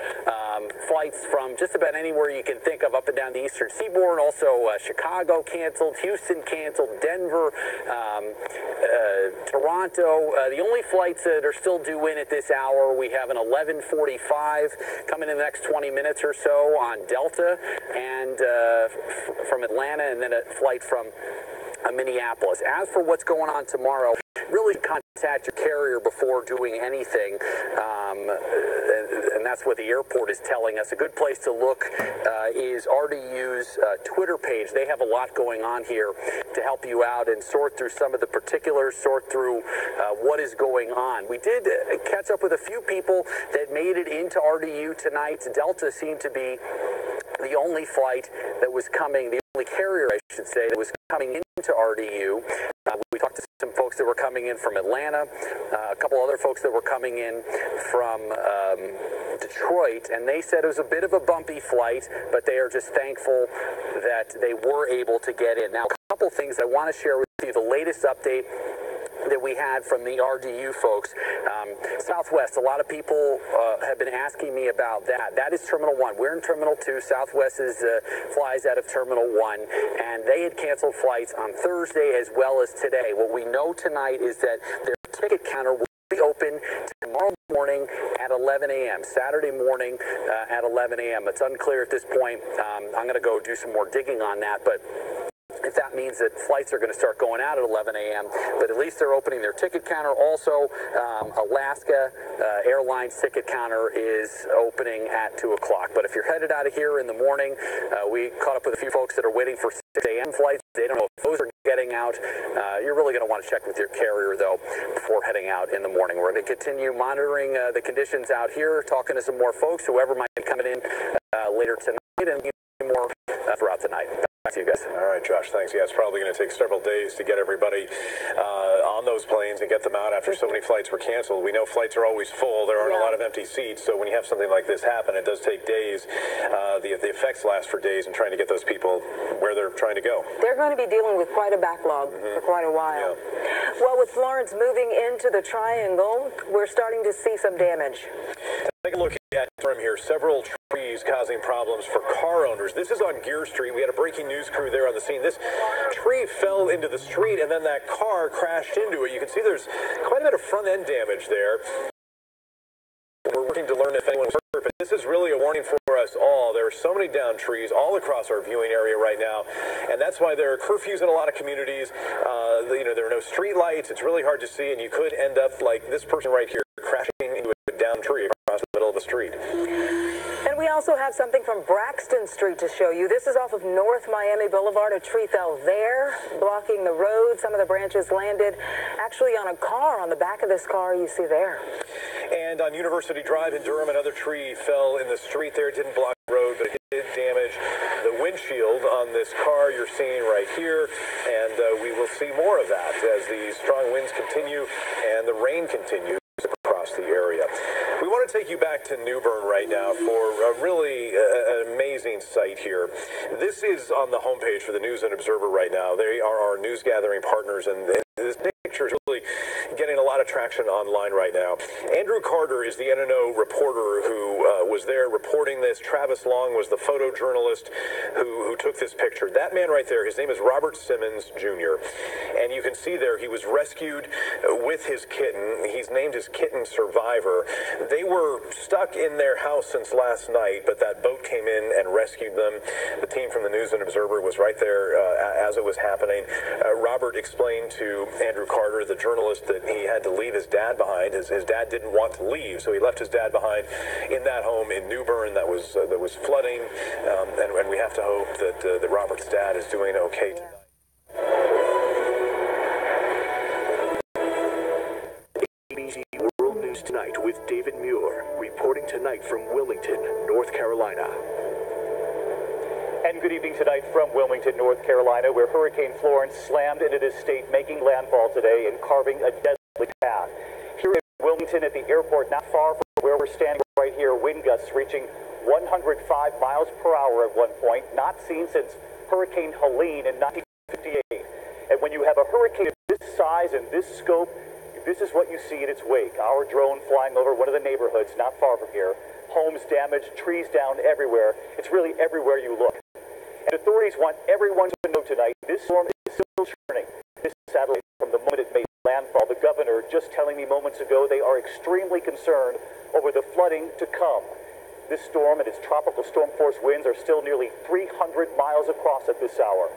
flights from just about anywhere you can think of up and down the eastern seaboard, also Chicago canceled, Houston canceled, Denver, Toronto. The only flights that are still due in at this hour, we have an 11:45 coming in the next 20 minutes or so on Delta, and from Atlanta, and then a flight from Minneapolis. As for what's going on tomorrow, really contact your carrier before doing anything, and that's what the airport is telling us. A good place to look is RDU's Twitter page. They have a lot going on here to help you out and sort through some of the particulars, sort through what is going on. We did catch up with a few people that made it into RDU tonight. Delta seemed to be the only flight that was coming, the only carrier, I should say, that was coming into RDU. We talked to some folks that were coming in from Atlanta, a couple other folks that were coming in from Detroit, and they said it was a bit of a bumpy flight, but they are just thankful that they were able to get in. Now, a couple things I want to share with you, the latest update that we had from the RDU folks. Southwest, a lot of people have been asking me about that. That is Terminal 1. We're in Terminal 2. Southwest flies out of Terminal 1, and they had canceled flights on Thursday as well as today. What we know tonight is that their ticket counter will be open tomorrow morning at 11 a.m., Saturday morning at 11 a.m. It's unclear at this point. I'm going to go do some more digging on that, but if that means that flights are going to start going out at 11 a.m., but at least they're opening their ticket counter. Also, Alaska Airlines ticket counter is opening at 2 o'clock. But if you're headed out of here in the morning, we caught up with a few folks that are waiting for 6 a.m. flights. They don't know if those are getting out. You're really going to want to check with your carrier, though, before heading out in the morning. We're going to continue monitoring the conditions out here, talking to some more folks, whoever might be coming in later tonight, and more throughout the night. Back to you guys. All right, Josh, thanks. Yeah, it's probably going to take several days to get everybody on those planes and get them out after so many flights were canceled. We know flights are always full. There aren't a lot of empty seats, so when you have something like this happen, it does take days. The effects last for days in trying to get those people where they're trying to go. They're going to be dealing with quite a backlog for quite a while. Yeah. Well, with Florence moving into the Triangle, we're starting to see some damage. Take a look at from here. Several trees causing problems for car owners. This is on Gear Street. We had a breaking news crew there on the scene. This tree fell into the street, and then that car crashed into it. You can see there's quite a bit of front-end damage there. We're working to learn if anyone was hurt. And this is really a warning for us all. There are so many downed trees all across our viewing area right now, and that's why there are curfews in a lot of communities. There are no street lights. It's really hard to see, and you could end up like this person right here, crashing into a downed tree across the middle of the street. And we also have something from Braxton Street to show you. This is off of North Miami Boulevard. A tree fell there, blocking the road. Some of the branches landed actually on a car, on the back of this car you see there. And on University Drive in Durham, another tree fell in the street there. It didn't block the road, but it did damage the windshield on this car you're seeing right here. And we will see more of that as the strong winds continue and the rain continues across the area. We want to take you back to New Bern right now for a really an amazing sight here. This is on the homepage for the News and Observer right now. They are our news gathering partners, and this picture is really getting a lot of traction online right now. Andrew Carter is the NNO reporter who was there reporting this. Travis Long was the photojournalist who took this picture. That man right there, his name is Robert Simmons Jr. And you can see there he was rescued with his kitten. He's named his kitten Survivor. They were stuck in their house since last night, but that boat came in and rescued them. The team from the News and Observer was right there as it was happening. Robert explained to Andrew Carter, the journalist, that he had to leave his dad behind. His dad didn't want to leave, so he left his dad behind in that home in New Bern that was flooding, and we have to hope that Robert's dad is doing okay tonight. ABC World News Tonight with David Muir, reporting tonight from Wilmington, North Carolina. And good evening tonight from Wilmington, North Carolina, where Hurricane Florence slammed into this state, making landfall today and carving a deadly path. Here in Wilmington at the airport, not far from where we're standing right here, wind gusts reaching 105 miles per hour at one point, not seen since Hurricane Helene in 1958. And when you have a hurricane of this size and this scope, this is what you see in its wake. Our drone flying over one of the neighborhoods not far from here. Homes damaged, trees down everywhere. It's really everywhere you look. And authorities want everyone to know tonight, this storm is still churning. This satellite from the moment it made landfall. The governor just telling me moments ago they are extremely concerned over the flooding to come. This storm and its tropical storm force winds are still nearly 300 miles across at this hour.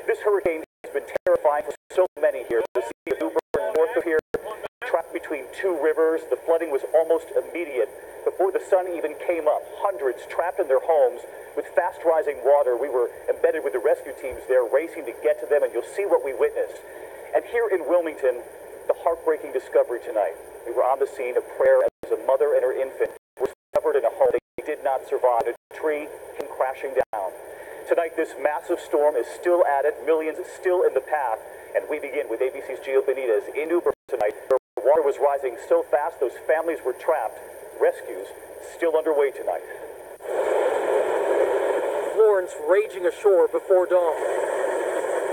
This hurricane has been terrifying for so many here. The city of New Bern, north of here, trapped between two rivers. The flooding was almost immediate. Before the sun even came up, hundreds trapped in their homes with fast rising water. We were embedded with the rescue teams there, racing to get to them, and you'll see what we witnessed. And here in Wilmington, the heartbreaking discovery tonight. We were on the scene of prayer as a mother and her infant were discovered in a home. They did not survive. A tree came crashing down. Tonight, this massive storm is still at it, millions still in the path, and we begin with ABC's Gio Benitez in New Bern tonight. The water was rising so fast, those families were trapped. Rescues still underway tonight. Florence raging ashore before dawn.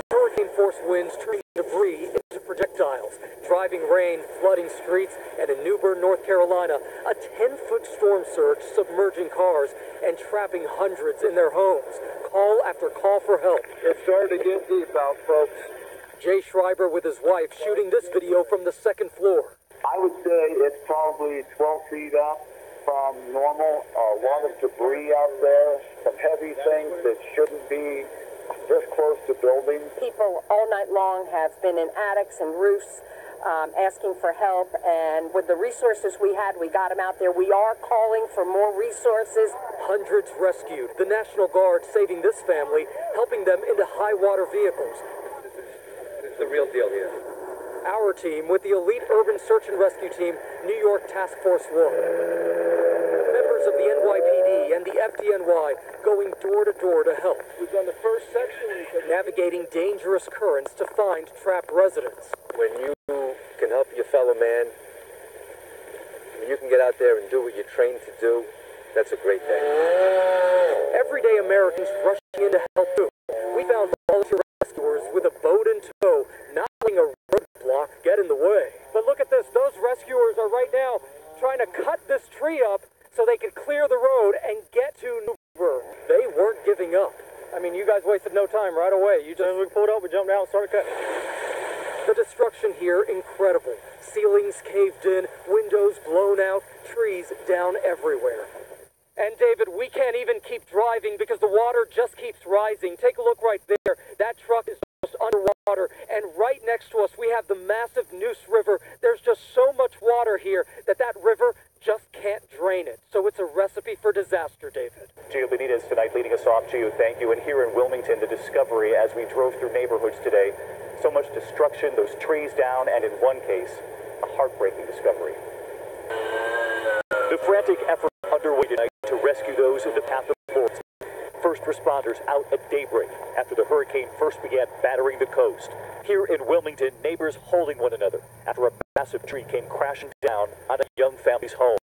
Hurricane force winds turning debris into projectiles, driving rain, flooding streets, and in New Bern, North Carolina, a 10-foot storm surge submerging cars and trapping hundreds in their homes. Call after call for help. It's starting to get deep out, folks. Jay Schreiber with his wife shooting this video from the second floor. I would say it's probably 12 feet up from normal. A lot of debris out there, some heavy things that shouldn't be this close to buildings. People all night long have been in attics and roofs asking for help, and with the resources we had, we got them out there. We are calling for more resources. Hundreds rescued. The National Guard saving this family, helping them into high water vehicles. This is the real deal here. Our team with the elite urban search and rescue team, New York Task Force 1. Members of the NYPD and the FDNY going door to door to help. We've done the first section. Navigating dangerous currents to find trapped residents. When you can help your fellow man, when you can get out there and do what you're trained to do, that's a great thing. Everyday Americans rushing in to help too. We found volunteer rescuers with a boat in tow, not letting a roadblock get in the way. But look at this, those rescuers are right now trying to cut this tree up so they could clear the road and get to New Bern. They weren't giving up. I mean, you guys wasted no time right away. You just pulled up, we jumped out and started cutting. The destruction here, incredible. Ceilings caved in, windows blown out, trees down everywhere. And David, we can't even keep driving because the water just keeps rising. Take a look right there. That truck is just underwater. And right next to us, we have the massive Neuse River. There's just so much water here that river just can't drain it. So it's a recipe for disaster, David. Gio Benitez tonight leading us off. Gio, thank you. And here in Wilmington, the discovery as we drove through neighborhoods today, so much destruction, those trees down, and in one case, a heartbreaking discovery. The frantic effort underway tonight to rescue those in the path of Florence. First responders out at daybreak after the hurricane first began battering the coast. Here in Wilmington, neighbors holding one another after a massive tree came crashing down on a young family's home.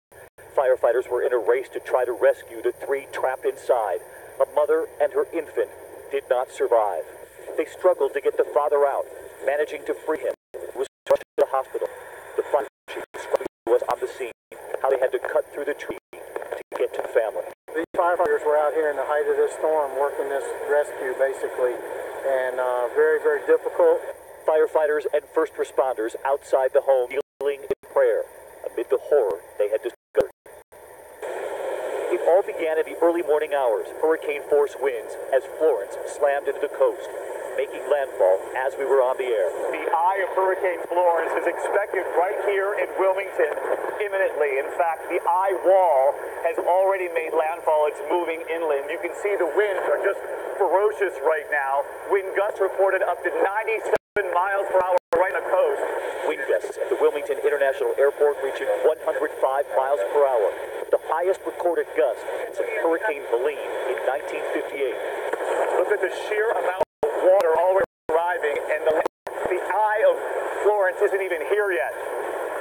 Firefighters were in a race to try to rescue the three trapped inside. A mother and her infant did not survive. They struggled to get the father out, managing to free him. He was rushed to the hospital. The fire chief was on the scene, how they had to cut through the tree to get to the family. These firefighters were out here in the height of this storm working this rescue, basically, and very, very difficult. Firefighters and first responders outside the home kneeling in prayer amid the horror they had discovered. It all began in the early morning hours, hurricane-force winds, as Florence slammed into the coast, making landfall as we were on the air. The eye of Hurricane Florence is expected right here in Wilmington imminently. In fact, the eye wall has already made landfall. It's moving inland. You can see the winds are just ferocious right now. Wind gusts reported up to 97 miles per hour right on the coast. Wind gusts at the Wilmington International Airport reaching 105 miles per hour, the highest recorded gust since Hurricane Helene in 1958. Look at the sheer amount of water already arriving, and the eye of Florence isn't even here yet.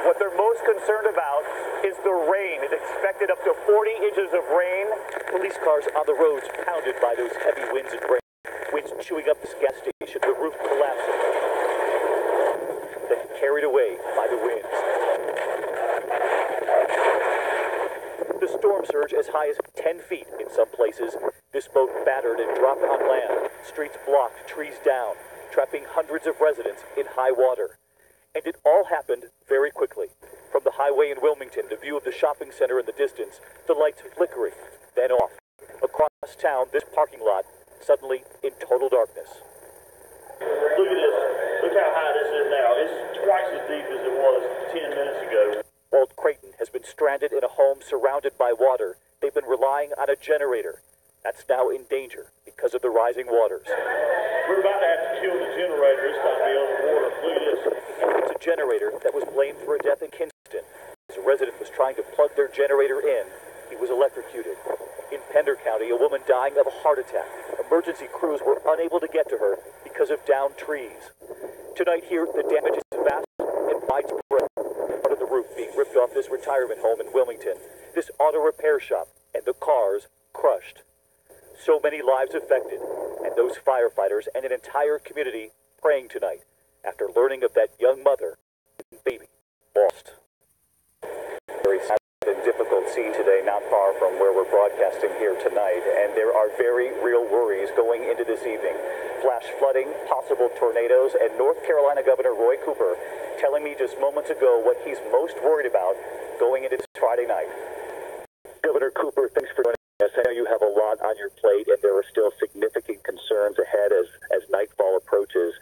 What they're most concerned about is the rain. It's expected up to 40 inches of rain. Police cars on the roads pounded by those heavy winds and rain. Winds chewing up this gas station, the roof collapsing. Then carried away by the winds. The storm surge as high as 10 feet in some places. This boat battered and dropped on land. Streets blocked, trees down, trapping hundreds of residents in high water. And it all happened very quickly. From the highway in Wilmington, the view of the shopping center in the distance, the lights flickering, then off. Across town, this parking lot suddenly in total darkness. Look at this. Look how high this is now. It's twice as deep as it was 10 minutes ago. Walt Creighton has been stranded in a home surrounded by water. They've been relying on a generator. That's now in danger because of the rising waters. We're about to have to kill the generator. It's about to be underwater. Look at this. It's a generator that was blamed for a death in Kinston. As a resident was trying to plug their generator in, he was electrocuted. In Pender County, a woman dying of a heart attack. Emergency crews were unable to get to her because of downed trees. Tonight here, the damage is vast and widespread. Part of the roof being ripped off this retirement home in Wilmington, this auto repair shop, and the cars crushed. So many lives affected, and those firefighters and an entire community praying tonight after learning of that young mother and baby lost. Very sad and difficult scene today, not far from where we're broadcasting here tonight, and there are very real worries going into this evening. Flash flooding, possible tornadoes, and North Carolina Governor Roy Cooper telling me just moments ago what he's most worried about going into this Friday night. Governor Cooper, thanks for joining us. I know you have a lot on your plate, and there are still significant concerns ahead as nightfall approaches.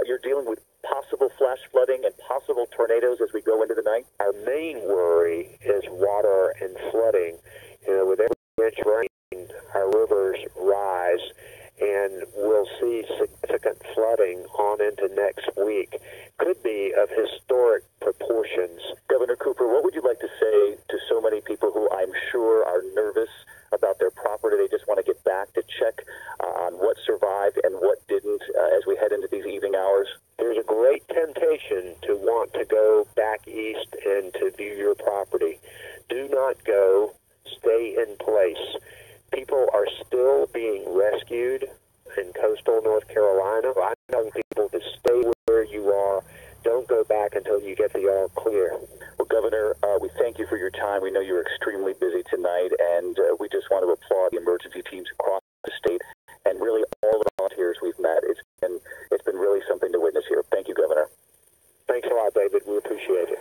You're dealing with possible flash flooding and possible tornadoes as we go into the night? Our main worry is water and flooding. With every inch rain, our rivers rise, and we'll see significant flooding on into next week. Could be of historic proportions. Governor Cooper, what would you like to say to so many people who I'm sure are nervous about their property? They just want to get back to check on what survived and what didn't as we head into these evening hours? There's a great temptation to want to go back east and to view your property. Do not go. Stay in place. People are still being rescued in coastal North Carolina. I'm telling people to stay where you are. Don't go back until you get the all clear. Well, Governor, we thank you for your time. We know you're extremely busy tonight, and we just want to applaud the emergency teams across the state and really all the volunteers we've met. It's been really something to witness here. Thank you, Governor. Thanks a lot, David. We appreciate it.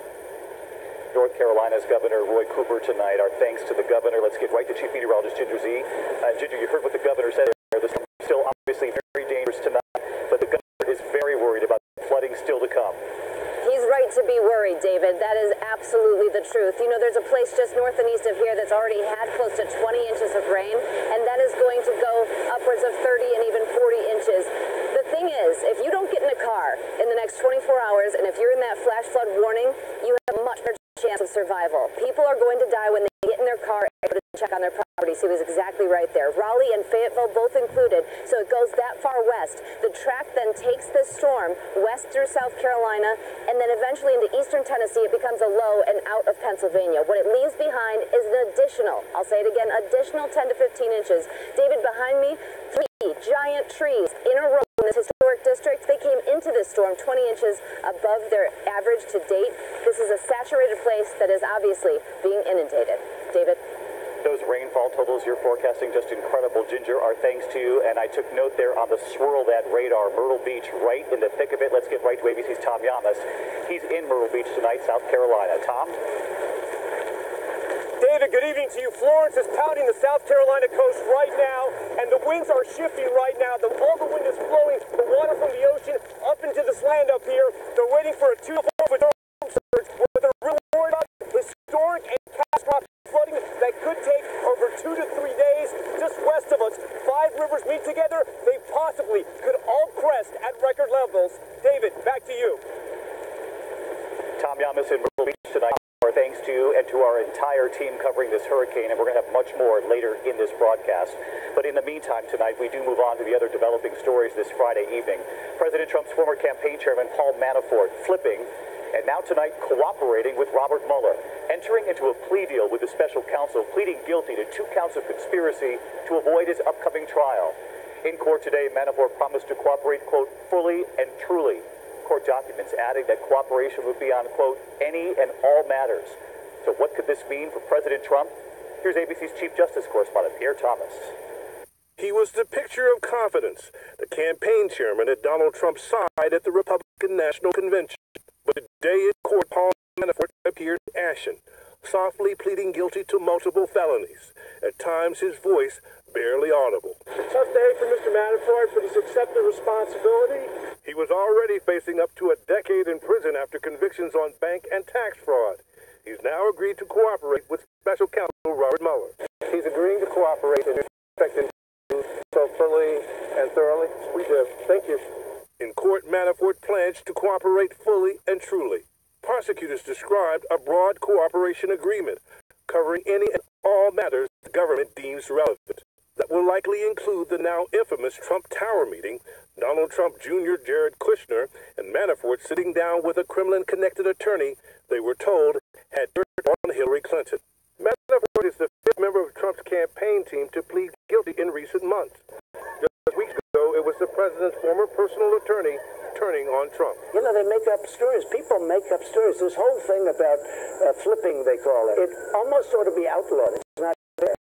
North Carolina's Governor Roy Cooper tonight. Our thanks to the governor. Let's get right to Chief Meteorologist Ginger Z. Ginger, you heard what the governor said there. The storm is still obviously very dangerous tonight, but the governor is very worried about flooding still to come. He's right to be worried, David. That is absolutely the truth. You know, there's a place just north and east of here that's already had close to 20 inches of rain, and that is going to go upwards of 30 and even 40 inches. The thing is, if you don't get in a car in the next 24 hours, and if you're in that flash flood warning, you have a much better chance of survival. People are going to die when they get in their car and go to check on their properties. He was exactly right there. Raleigh and Fayetteville both included, so it goes that far west. The track then takes this storm west through South Carolina, and then eventually into eastern Tennessee. It becomes a low and out of Pennsylvania. What it leaves behind is an additional, I'll say it again, additional 10 to 15 inches. David, behind me, 3 giant trees in a row in this historic district. They came into this storm 20 inches above their average to date. This is a saturated place that is obviously being inundated. David? Those rainfall totals you're forecasting, just incredible. Ginger, our thanks to you. And I took note there on the swirl that radar, Myrtle Beach, right in the thick of it. Let's get right to ABC's Tom Yamas. He's in Myrtle Beach tonight, South Carolina. Tom? David, good evening to you. Florence is pounding the South Carolina coast right now, and the winds are shifting right now. All the wind is flowing the water from the ocean up into this land up here. They're waiting for a 2 to 4 with surge. What they're really worried about historic and catastrophic flooding that could take over 2 to 3 days. Just west of us, 5 rivers meet together. They possibly could all crest at record levels. David, back to you. Tom Yamas in Myrtle Beach tonight. Our thanks to you and to our entire team covering this hurricane, and we're going to have much more later in this broadcast. But in the meantime tonight, we do move on to the other developing stories this Friday evening. President Trump's former campaign chairman, Paul Manafort, flipping, and now tonight cooperating with Robert Mueller, entering into a plea deal with the special counsel, pleading guilty to 2 counts of conspiracy to avoid his upcoming trial. In court today, Manafort promised to cooperate, quote, fully and truly. Court documents adding that cooperation would be on, quote, any and all matters. So what could this mean for President Trump? Here's ABC's Chief Justice correspondent, Pierre Thomas. He was the picture of confidence, the campaign chairman at Donald Trump's side at the Republican National Convention. But today in court, Paul Manafort appeared ashen, softly pleading guilty to multiple felonies. At times, his voice barely audible. Tough day for Mr. Manafort, but he's accepted responsibility. He was already facing up to a decade in prison after convictions on bank and tax fraud. He's now agreed to cooperate with special counsel Robert Mueller. He's agreeing to cooperate, and you're expecting so fully and thoroughly? We do. Thank you. In court, Manafort pledged to cooperate fully and truly. Prosecutors described a broad cooperation agreement covering any and all matters the government deems relevant. That will likely include the now infamous Trump Tower meeting, Donald Trump Jr., Jared Kushner, and Manafort sitting down with a Kremlin-connected attorney they were told had dirt on Hillary Clinton. Manafort is the 5th member of Trump's campaign team to plead guilty in recent months. Just weeks ago, it was the president's former personal attorney turning on Trump. You know, they make up stories. People make up stories. This whole thing about flipping, they call it, it almost ought to be outlawed. It's not fair.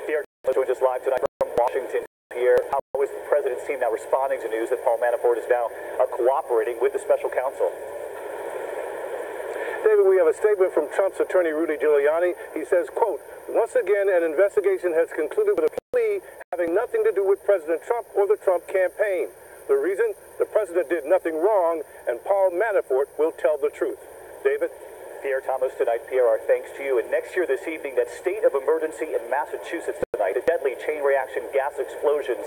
Pierre joins us live tonight from Washington. Pierre, how is the president's team now responding to news that Paul Manafort is now cooperating with the special counsel? David, we have a statement from Trump's attorney, Rudy Giuliani. He says, quote, once again, an investigation has concluded with a plea having nothing to do with President Trump or the Trump campaign. The reason? The president did nothing wrong, and Paul Manafort will tell the truth. David? Pierre Thomas tonight. Pierre, our thanks to you. And next year this evening, that state of emergency in Massachusetts tonight, a deadly chain reaction gas explosions.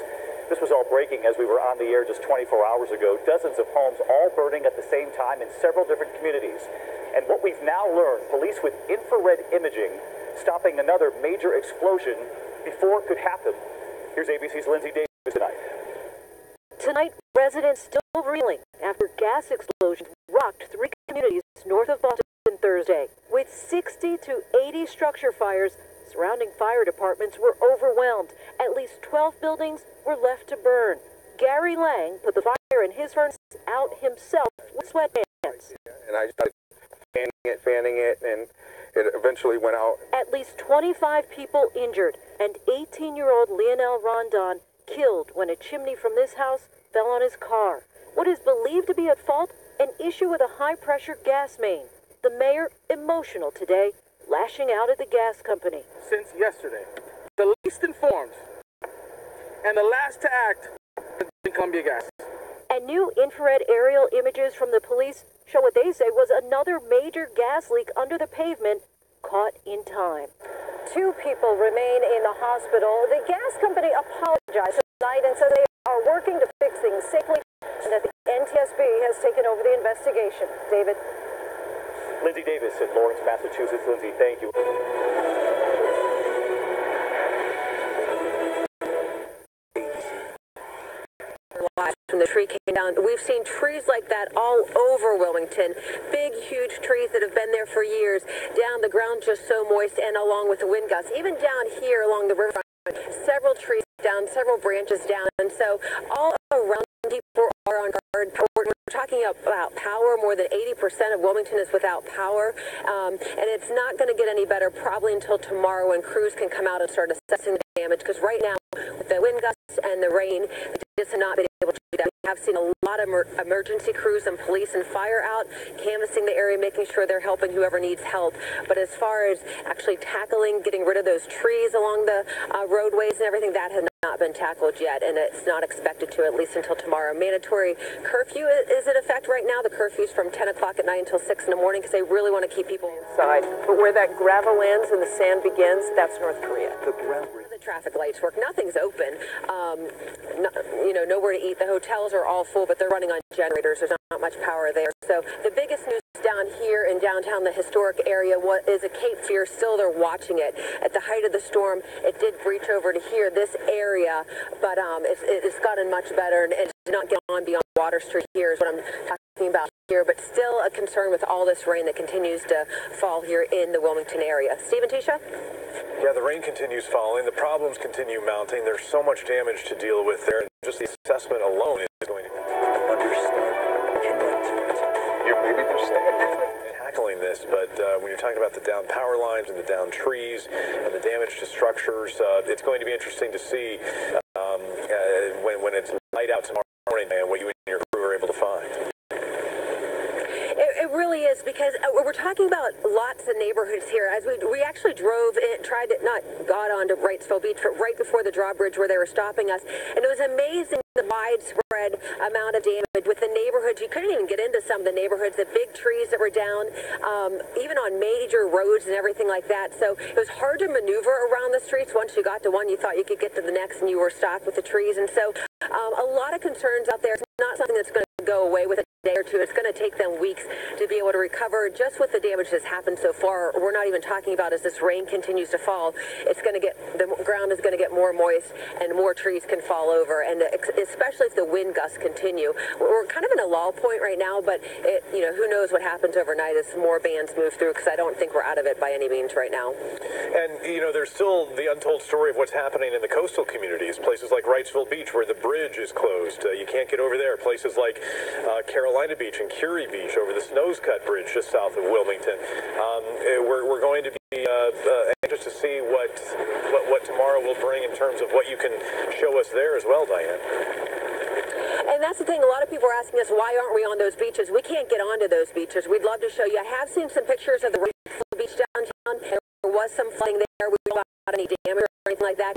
This was all breaking as we were on the air just 24 hours ago. Dozens of homes all burning at the same time in several different communities. And what we've now learned, police with infrared imaging stopping another major explosion before it could happen. Here's ABC's Lindsay Davis tonight. Tonight, residents still reeling after gas explosions rocked 3 communities north of Boston Thursday. With 60 to 80 structure fires, surrounding fire departments were overwhelmed. At least 12 buildings were left to burn. Gary Lang put the fire in his furnace out himself with sweatpants. And I started fanning it, and it eventually went out. At least 25 people injured, and 18-year-old Lionel Rondon killed when a chimney from this house fell on his car. What is believed to be at fault? An issue with a high-pressure gas main. The mayor emotional today, lashing out at the gas company. Since yesterday, the least informed and the last to act has been Columbia Gas. And new infrared aerial images from the police show what they say was another major gas leak under the pavement, caught in time. 2 people remain in the hospital. The gas company apologized tonight and said they are working to fix things safely and that the NTSB has taken over the investigation. David. Lindsay Davis in Lawrence, Massachusetts. Lindsay, thank you. When the tree came down, we've seen trees like that all over Wilmington. Big, huge trees that have been there for years. Down, the ground just so moist, and along with the wind gusts. Even down here along the riverfront, several trees down, several branches down. And so all around, people are on guard. We're talking about power. More than 80% of Wilmington is without power. And it's not going to get any better probably until tomorrow when crews can come out and start assessing the damage. Because right now, with the wind gusts and the rain, they just have not been able to do that. We have seen a lot of emergency crews and police and fire out, canvassing the area, making sure they're helping whoever needs help. But as far as actually tackling, getting rid of those trees along the roadways and everything, that has not been tackled yet, and it's not expected to at least until tomorrow. Mandatory curfew is in effect right now. The curfew's from 10 o'clock at night until 6 in the morning because they really want to keep people inside. But where that gravel ends and the sand begins, that's North Korea. The traffic lights work. Nothing's open. Nowhere to eat. The hotels are all full, but they're running on generators. There's not much power there. So the biggest news down here in downtown, the historic area, is a Cape Fear. Still, they're watching it. At the height of the storm, it did breach over to here, this area, but it's gotten much better, and it's not getting on beyond Water Street here is what I'm talking about here, but still a concern with all this rain that continues to fall here in the Wilmington area. Stephen, Tisha? Yeah, the rain continues falling. The problems continue mounting. There's so much damage to deal with there. Just the assessment alone is going to understand. Maybe they're tackling this, but when you're talking about the down power lines and the down trees and the damage to structures, it's going to be interesting to see when it's light out tomorrow morning and what you and your crew are able to find. It really is, because we're talking about lots of neighborhoods here. As we actually drove in, got onto Wrightsville Beach, but right before the drawbridge where they were stopping us, and it was amazing the widespread amount of damage with the neighborhoods. You couldn't even get into some of the neighborhoods, the big trees that were down, even on major roads and everything like that. So it was hard to maneuver around the streets. Once you got to one, you thought you could get to the next, and you were stopped with the trees. And so a lot of concerns out there. It's not something that's going to go away with a day or two. It's going to take them weeks to be able to recover just with the damage that's happened so far. We're not even talking about as this rain continues to fall. It's going to the ground is going to get more moist and more trees can fall over, and especially if the wind gusts continue. We're kind of in a lull point right now, but who knows what happens overnight as more bands move through, because I don't think we're out of it by any means right now. And there's still the untold story of what's happening in the coastal communities, places like Wrightsville Beach where the bridge is closed. You can't get over there. Places like Carolina Beach and Curie Beach over the Snows Cut Bridge just south of Wilmington. We're going to be anxious to see what tomorrow will bring in terms of what you can show us there as well, Diane. And that's the thing. A lot of people are asking us, why aren't we on those beaches? We can't get onto those beaches. We'd love to show you. I have seen some pictures of the beach downtown. There was some flooding there. We don't have any damage or anything like that.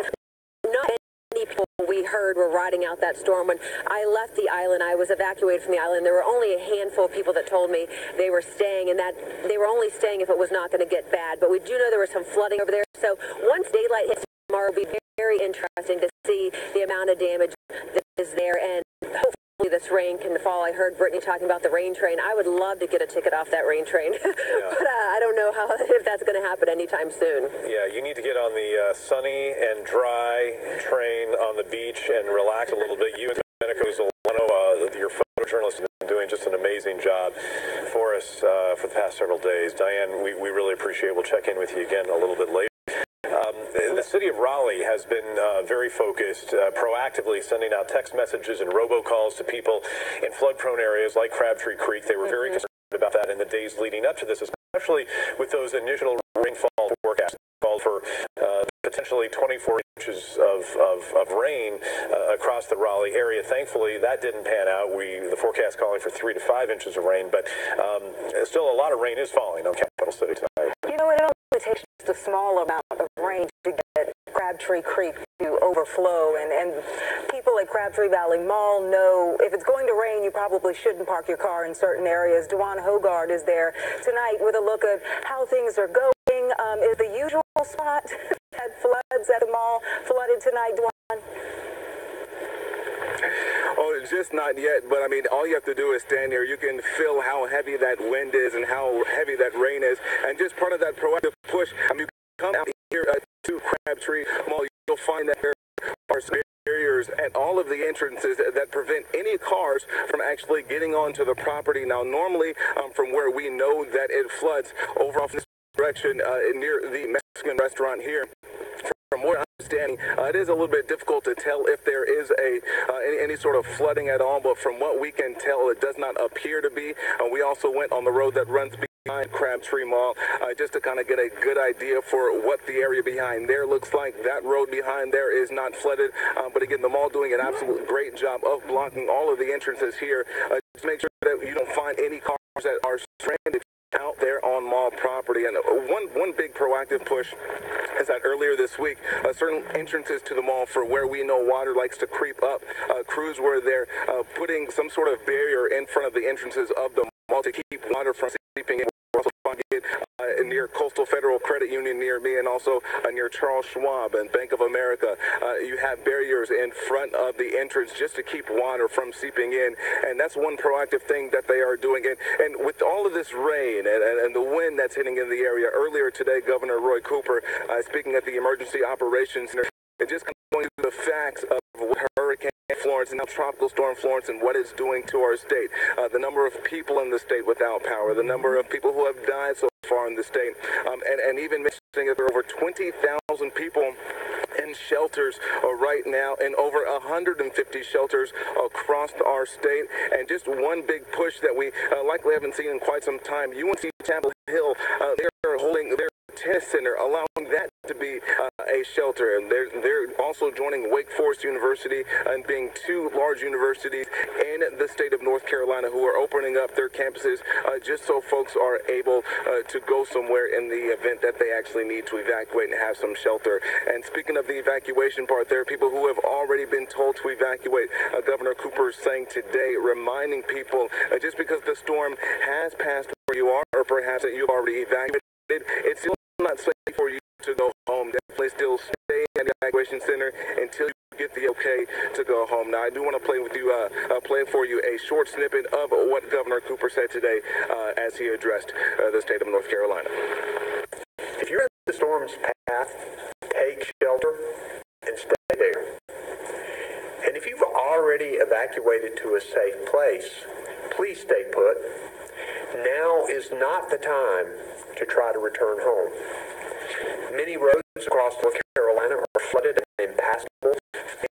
Not many people we heard were riding out that storm. When I left the island, I was evacuated from the island. There were only a handful of people that told me they were staying, and that they were only staying if it was not going to get bad. But we do know there was some flooding over there. So once daylight hits tomorrow, it'll be very interesting to see the amount of damage that is there, and hopefully this rain can fall. I heard Brittany talking about the rain train. I would love to get a ticket off that rain train, but I don't know if that's going to happen anytime soon. Yeah, you need to get on the sunny and dry train on the beach and relax a little bit. You and Domenico Zolano, your photojournalist, have been doing just an amazing job for us for the past several days. Diane, we really appreciate it. We'll check in with you again a little bit later. The city of Raleigh has been very focused, proactively sending out text messages and robocalls to people in flood-prone areas like Crabtree Creek. They were very concerned about that in the days leading up to this, especially with those initial rainfall forecasts called for potential essentially 24 inches of rain across the Raleigh area. Thankfully, that didn't pan out. The forecast calling for 3 to 5 inches of rain, but still a lot of rain is falling on Capital City tonight. You know, it only takes just a small amount of rain to get Crabtree Creek to overflow, and people at Crabtree Valley Mall know if it's going to rain, you probably shouldn't park your car in certain areas. Duan Hogard is there tonight with a look at how things are going. Is the usual spot that floods at the mall flooded tonight, Duan? Oh, just not yet, but I mean, all you have to do is stand here. You can feel how heavy that wind is and how heavy that rain is, and just part of that proactive push. I mean, you come out here to Crabtree Mall, you'll find that there are barriers at all of the entrances that prevent any cars from actually getting onto the property. Now, normally, from where we know that it floods over off this direction near the Mexican restaurant here, from what I'm understanding, it is a little bit difficult to tell if there is any sort of flooding at all, but from what we can tell, it does not appear to be. We also went on the road that runs behind Crabtree Mall just to kind of get a good idea for what the area behind there looks like. That road behind there is not flooded, but again, the mall doing an absolute great job of blocking all of the entrances here to make sure that you don't find any cars that are stranded out there on mall property. And one big proactive push is that earlier this week, certain entrances to the mall for where we know water likes to creep up, crews were there putting some sort of barrier in front of the entrances of the mall to keep water from seeping in. We're also finding it near Coastal Federal Credit Union near me, and also near Charles Schwab and Bank of America. You have barriers in front of the entrance just to keep water from seeping in, and that's one proactive thing that they are doing. And with all of this rain and the wind that's hitting in the area, earlier today, Governor Roy Cooper, speaking at the Emergency Operations Center, and just going through the facts of what Hurricane Florence and now Tropical Storm Florence and what it's doing to our state. The number of people in the state without power, the number of people who have died so far in the state, and even mentioning that there are over 20,000 people in shelters right now, and over 150 shelters across our state. And just one big push that we likely haven't seen in quite some time. UNC Chapel Hill, they're holding their tennis center, allowing that to be a shelter, and they're also joining Wake Forest University and being two large universities in the state of North Carolina who are opening up their campuses just so folks are able to go somewhere in the event that they actually need to evacuate and have some shelter. And speaking of the evacuation part, there are people who have already been told to evacuate. Governor Cooper is saying today, reminding people just because the storm has passed where you are, or perhaps that you've already evacuated, it's still not safe for you to go home. Definitely still stay at the evacuation center until you get the okay to go home. Now, I do want to play for you a short snippet of what Governor Cooper said today as he addressed the state of North Carolina. If you're in the storm's path, take shelter and stay there. And if you've already evacuated to a safe place, please stay put. Now is not the time to try to return home. Many roads across North Carolina are flooded and impassable,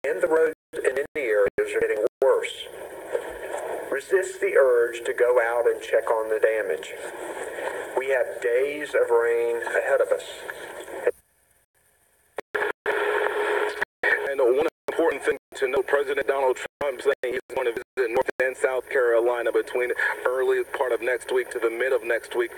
and the roads in many areas are getting worse. Resist the urge to go out and check on the damage. We have days of rain ahead of us. And one important thing to note, President Donald Trump saying he's going to visit North and South Carolina between early part of next week to the mid of next week.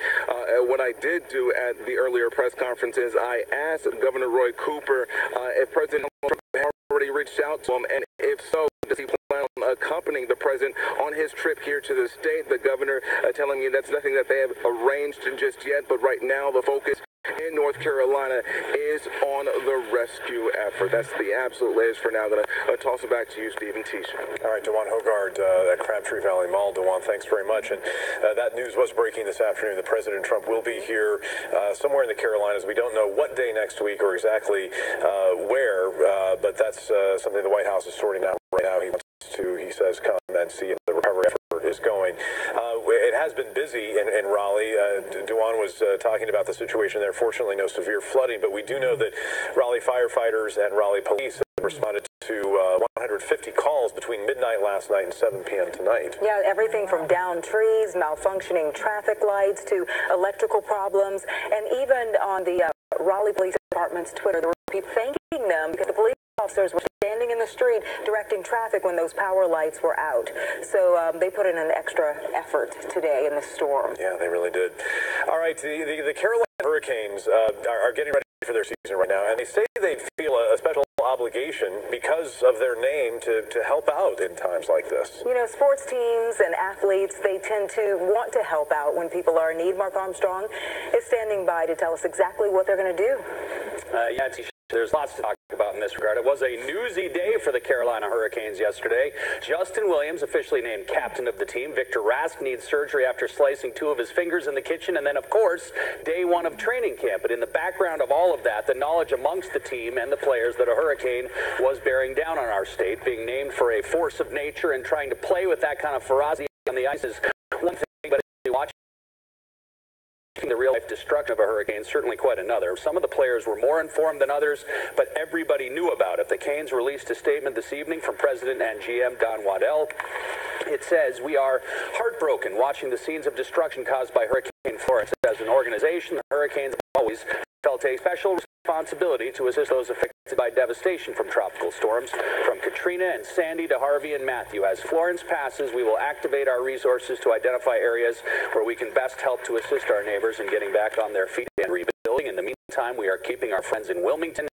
What I did do at the earlier press conference is I asked Governor Roy Cooper if President Trump had already reached out to him, and if so, does he plan on accompanying the president on his trip here to the state? The governor telling me that's nothing that they have arranged just yet, but right now the focus in North Carolina is on the rescue effort. That's the absolute latest for now. I'm going to toss it back to you, Stephen Tisha. All right, Duan Hogard at Crabtree Valley Mall. Duan, thanks very much. And that news was breaking this afternoon that President Trump will be here somewhere in the Carolinas. We don't know what day next week or exactly where, but that's something the White House is sorting out right now. He wants to, he says, come and see if the recovery effort is going. It has been busy in Raleigh. Duan was talking about the situation there. Fortunately, no severe flooding, but we do know that Raleigh firefighters and Raleigh police have responded to 150 calls between midnight last night and 7 p.m. tonight. Yeah, everything from downed trees, malfunctioning traffic lights, to electrical problems, and even on the Raleigh police Department's Twitter. There were people thanking them because the police officers were standing in the street directing traffic when those power lights were out. So they put in an extra effort today in the storm. Yeah, they really did. All right, the Carolina Hurricanes are getting ready for their season right now, and they say they feel a special obligation because of their name to help out in times like this. You know, sports teams and athletes, they tend to want to help out when people are in need. Mark Armstrong is standing by to tell us exactly what they're going to do. Yeah, there's lots to talk about in this regard. It was a newsy day for the Carolina Hurricanes yesterday. Justin Williams, officially named captain of the team. Victor Rask needs surgery after slicing 2 of his fingers in the kitchen. And then, of course, day 1 of training camp. But in the background of all of that, the knowledge amongst the team and the players that a hurricane was bearing down on our state, being named for a force of nature and trying to play with that kind of ferocity on the ice is one thing, but watching the real-life destruction of a hurricane is certainly quite another. Some of the players were more informed than others, but everybody knew about it. The Canes released a statement this evening from President and GM Don Waddell. It says, "We are heartbroken watching the scenes of destruction caused by Hurricane Florence. As an organization, the Hurricanes have always felt a special responsibility to assist those affected by devastation from tropical storms, from Katrina and Sandy to Harvey and Matthew. As Florence passes, we will activate our resources to identify areas where we can best help to assist our neighbors in getting back on their feet and rebuilding. In the meantime, we are keeping our friends in Wilmington,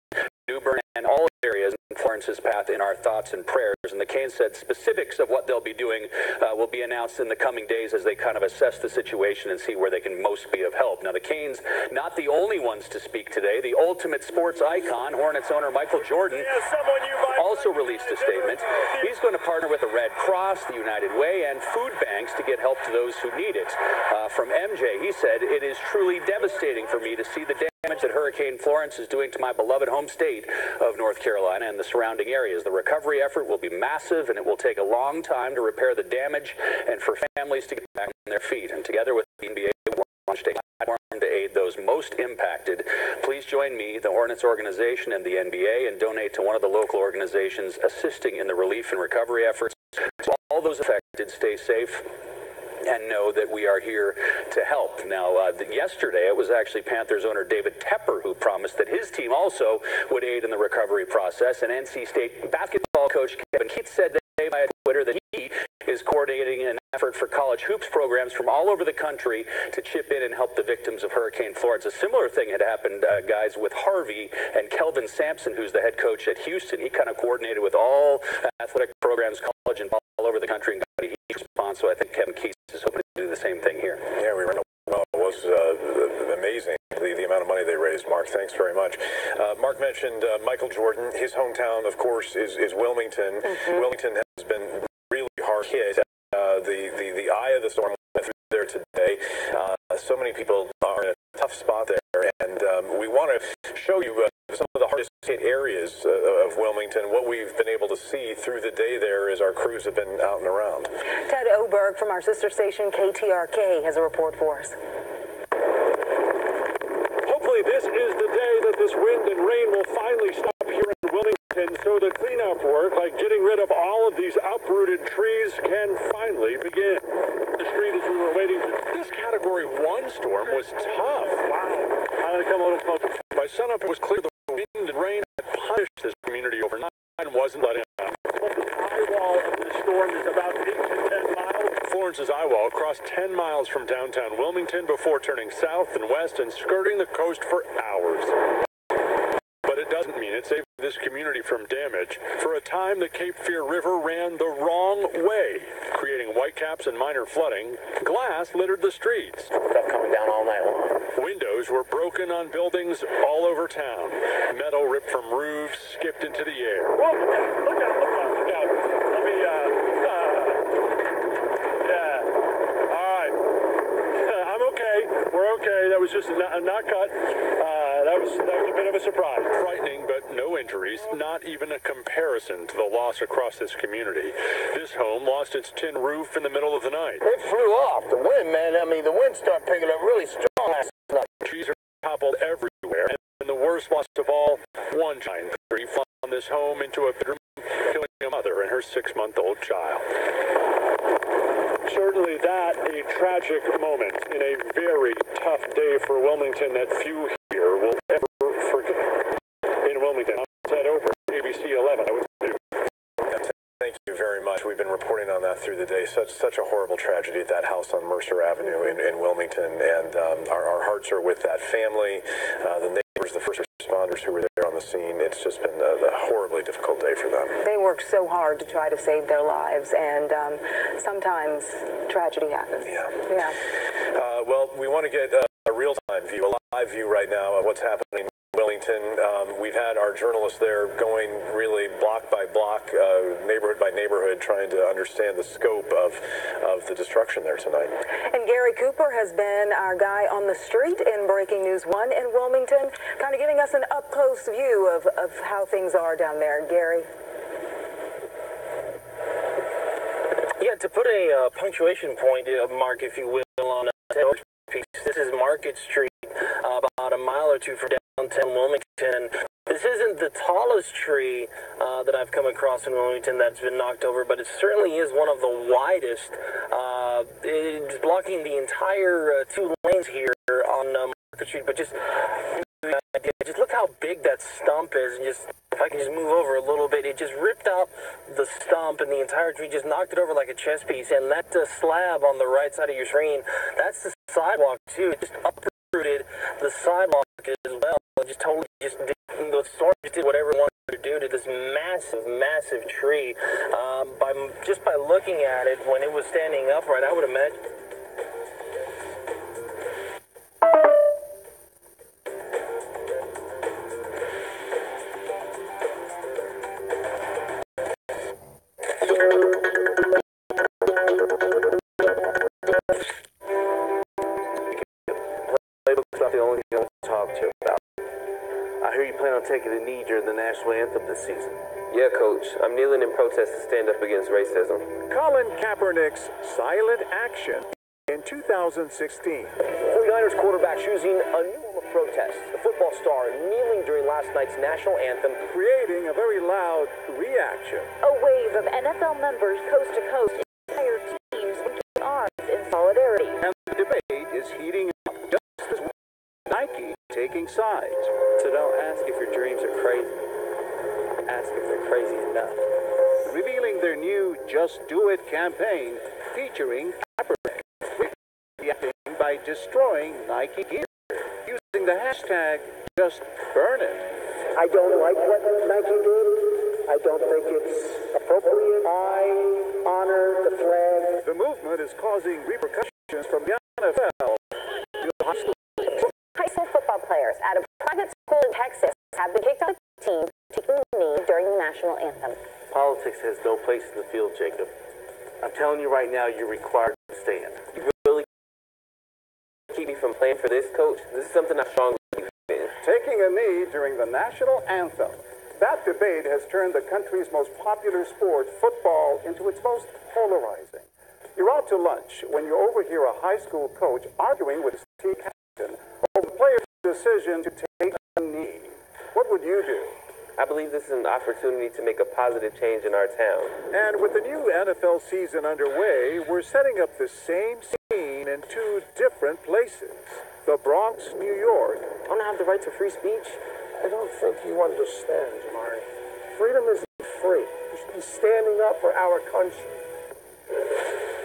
New Bern, and all areas in Florence's path in our thoughts and prayers." And the Canes said specifics of what they'll be doing will be announced in the coming days as they kind of assess the situation and see where they can most be of help. Now, the Canes, not the only ones to speak today. The ultimate sports icon, Hornets owner Michael Jordan, also released a statement. He's going to partner with the Red Cross, the United Way, and food banks to get help to those who need it. From MJ, he said, "It is truly devastating for me to see the damage that Hurricane Florence is doing to my beloved home state of North Carolina and the surrounding areas. The recovery effort will be massive, and it will take a long time to repair the damage and for families to get back on their feet. And together with the NBA, we launched a platform to aid those most impacted. Please join me, the Hornets organization, and the NBA, and donate to one of the local organizations assisting in the relief and recovery efforts. To all those affected, stay safe and know that we are here to help." Now, yesterday, it was actually Panthers owner David Tepper who promised that his team also would aid in the recovery process. And NC State basketball coach Kevin Keith said today via Twitter that he is coordinating an effort for college hoops programs from all over the country to chip in and help the victims of Hurricane Florence. A similar thing had happened, guys, with Harvey and Kelvin Sampson, who's the head coach at Houston. He kind of coordinated with all athletic programs, college and all over the country, and got a huge response. So I think Kevin Keith is hoping to do the same thing here. Yeah, we ran well. It was amazing, the amount of money they raised. Mark, thanks very much. Mark mentioned Michael Jordan. His hometown, of course, is Wilmington. Wilmington has been really hard hit. The eye of the storm went through there today. So many people are in a tough spot there, and we want to show you some of the hardest hit areas of Wilmington. What we've been able to see through the day there as our crews have been out and around. Ted Oberg from our sister station KTRK has a report for us. Hopefully this is the day that this wind and rain will finally stop here in Wilmington, so the cleanup work, like getting rid of all of these uprooted trees, can finally begin. The street as we were waiting for this Category 1 storm was tough. Wow. I'm going to come a little closer. By sunup, it was clear the wind and rain had punished this community overnight and wasn't letting up. The eye wall of the storm is about 8 to 10 miles. Florence's eye wall crossed 10 miles from downtown Wilmington before turning south and west and skirting the coast for hours. But it doesn't mean it saved this community from damage. For a time, the Cape Fear River ran the wrong way, creating whitecaps and minor flooding. Glass littered the streets. Stuff coming down all night long. Windows were broken on buildings all over town. Metal ripped from roofs, skipped into the air. Whoa, look out. Let me, all right. I'm okay. We're okay. That was just a not cut. That was a bit of a surprise. Frightening, but no injuries. Not even a comparison to the loss across this community. This home lost its tin roof in the middle of the night. It flew off. The wind, man. I mean, the wind started picking up really strong last night. Trees are toppled everywhere. And the worst loss of all, one giant tree fell on this home into a bedroom, killing a mother and her 6-month-old child. Certainly that a tragic moment in a very tough day for Wilmington that few here will ever forget. reporting on that through the day. Such a horrible tragedy at that house on Mercer Avenue in Wilmington, and our hearts are with that family, the neighbors, the first responders who were there on the scene. It's just been a horribly difficult day for them. They worked so hard to try to save their lives, and sometimes tragedy happens. Yeah. Well, we want to get a real-time view, a live view right now of what's happening in Wilmington. We've had our journalists there going really block by block, neighborhood by neighborhood, trying to understand the scope of the destruction there tonight. And Gary Cooper has been our guy on the street in Breaking News 1 in Wilmington, kind of giving us an up-close view of how things are down there. Gary? Yeah, to put a punctuation point, Mark, if you will, on that piece, this is Market Street, about a mile or two from downtown Wilmington. This isn't the tallest tree that I've come across in Wilmington that's been knocked over, but it certainly is one of the widest. It's blocking the entire 2 lanes here on Market Street, but just look how big that stump is, and just if I can just move over a little bit, it just ripped out the stump and the entire tree, just knocked it over like a chess piece. And that slab on the right side of your screen, that's the sidewalk too. It just uprooted the sidewalk as well. It just totally the storm just did whatever it wanted to do to this massive tree. By looking at it when it was standing upright, I would imagine. Playbook's not the only thing I want to talk to you about. I hear you plan on taking a knee during the national anthem this season. Yeah, Coach. I'm kneeling in protest to stand up against racism. Colin Kaepernick's silent action in 2016. 49ers quarterback choosing a new form of protest. The football star kneeling during last night's national anthem, creating a very loud reaction. A wave of NFL members coast to coast, entire teams linking arms in solidarity. And the debate is heating up, just as Nike taking sides. So don't ask if your dreams are crazy. Ask if they're crazy enough. Revealing their new Just Do It campaign featuring Kaepernick, reacting by destroying Nike gear, using the hashtag #JustBurnIt. I don't like what Nike did. I don't think it's appropriate. I honor the flag. The movement is causing repercussions from the NFL to high school. High school football players at a private school in Texas have been kicked out of the team taking a knee during the national anthem. Politics has no place in the field, Jacob. I'm telling you right now, you're required to stand. You really keep me from playing for this, Coach? This is something I strongly believe in. Taking a knee during the national anthem. That debate has turned the country's most popular sport, football, into its most polarizing. You're out to lunch when you overhear a high school coach arguing with his team captain over the player's decision to take a knee. What would you do? I believe this is an opportunity to make a positive change in our town. And with the new NFL season underway, we're setting up the same scene in 2 different places. The Bronx, New York. I don't have the right to free speech. I don't think you understand, Jamari. Freedom isn't free. You should be standing up for our country.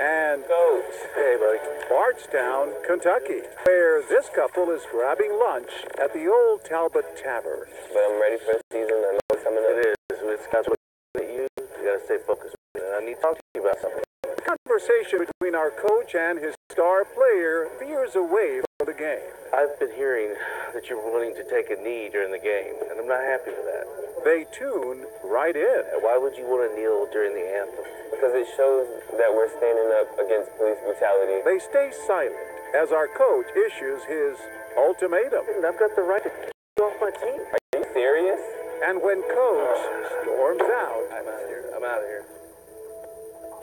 And Coach. Hey, buddy. Bardstown, Kentucky, where this couple is grabbing lunch at the old Talbot Tavern. But I'm ready for the season. I know it's coming up. It is. It's got to you. You got to stay focused. And I need to talk to you about something. The conversation between our coach and his star player veers away from the game. I've been hearing that you're willing to take a knee during the game, and I'm not happy with that. They tune right in. Why would you want to kneel during the anthem? Because it shows that we're standing up against police brutality. They stay silent as our coach issues his ultimatum. I've got the right to get off my team. Are you serious? And when coach storms out... I'm out of here. I'm out of here.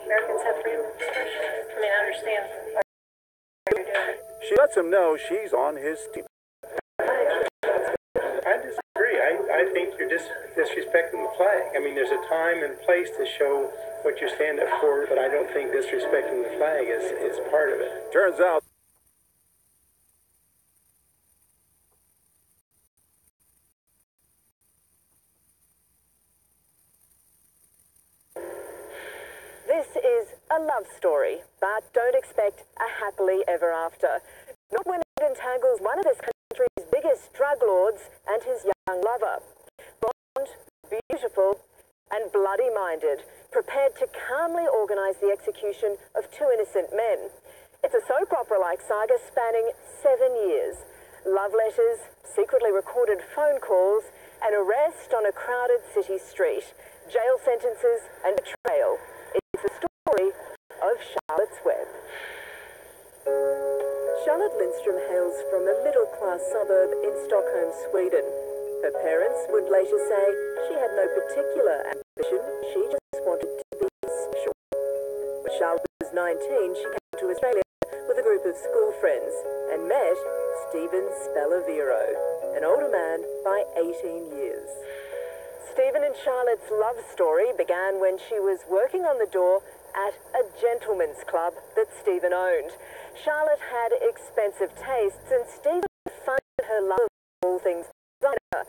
Americans have freedom of expression. I mean, I understand why you're doing it. She lets him know she's on his team. I disagree. I think you're disrespecting the flag. I mean, there's a time and place to show what you stand up for, but I don't think disrespecting the flag is part of it. Turns out This is a love story, but don't expect a happily ever after. Not when it entangles one of this country's biggest drug lords and his young lover. Blonde, beautiful, and bloody-minded, prepared to calmly organise the execution of two innocent men. It's a soap opera-like saga spanning 7 years. Love letters, secretly recorded phone calls, an arrest on a crowded city street, jail sentences and betrayal. It's the story of Charlotte's Web. Charlotte Lindström hails from a middle-class suburb in Stockholm, Sweden. Her parents would later say she had no particular ambition, she just wanted to be special. When Charlotte was 19, she came to Australia with a group of school friends and met Stephen Spallavero, an older man by 18 years. Stephen and Charlotte's love story began when she was working on the door at a gentleman's club that Stephen owned. Charlotte had expensive tastes and Stephen funded her love of all things designer.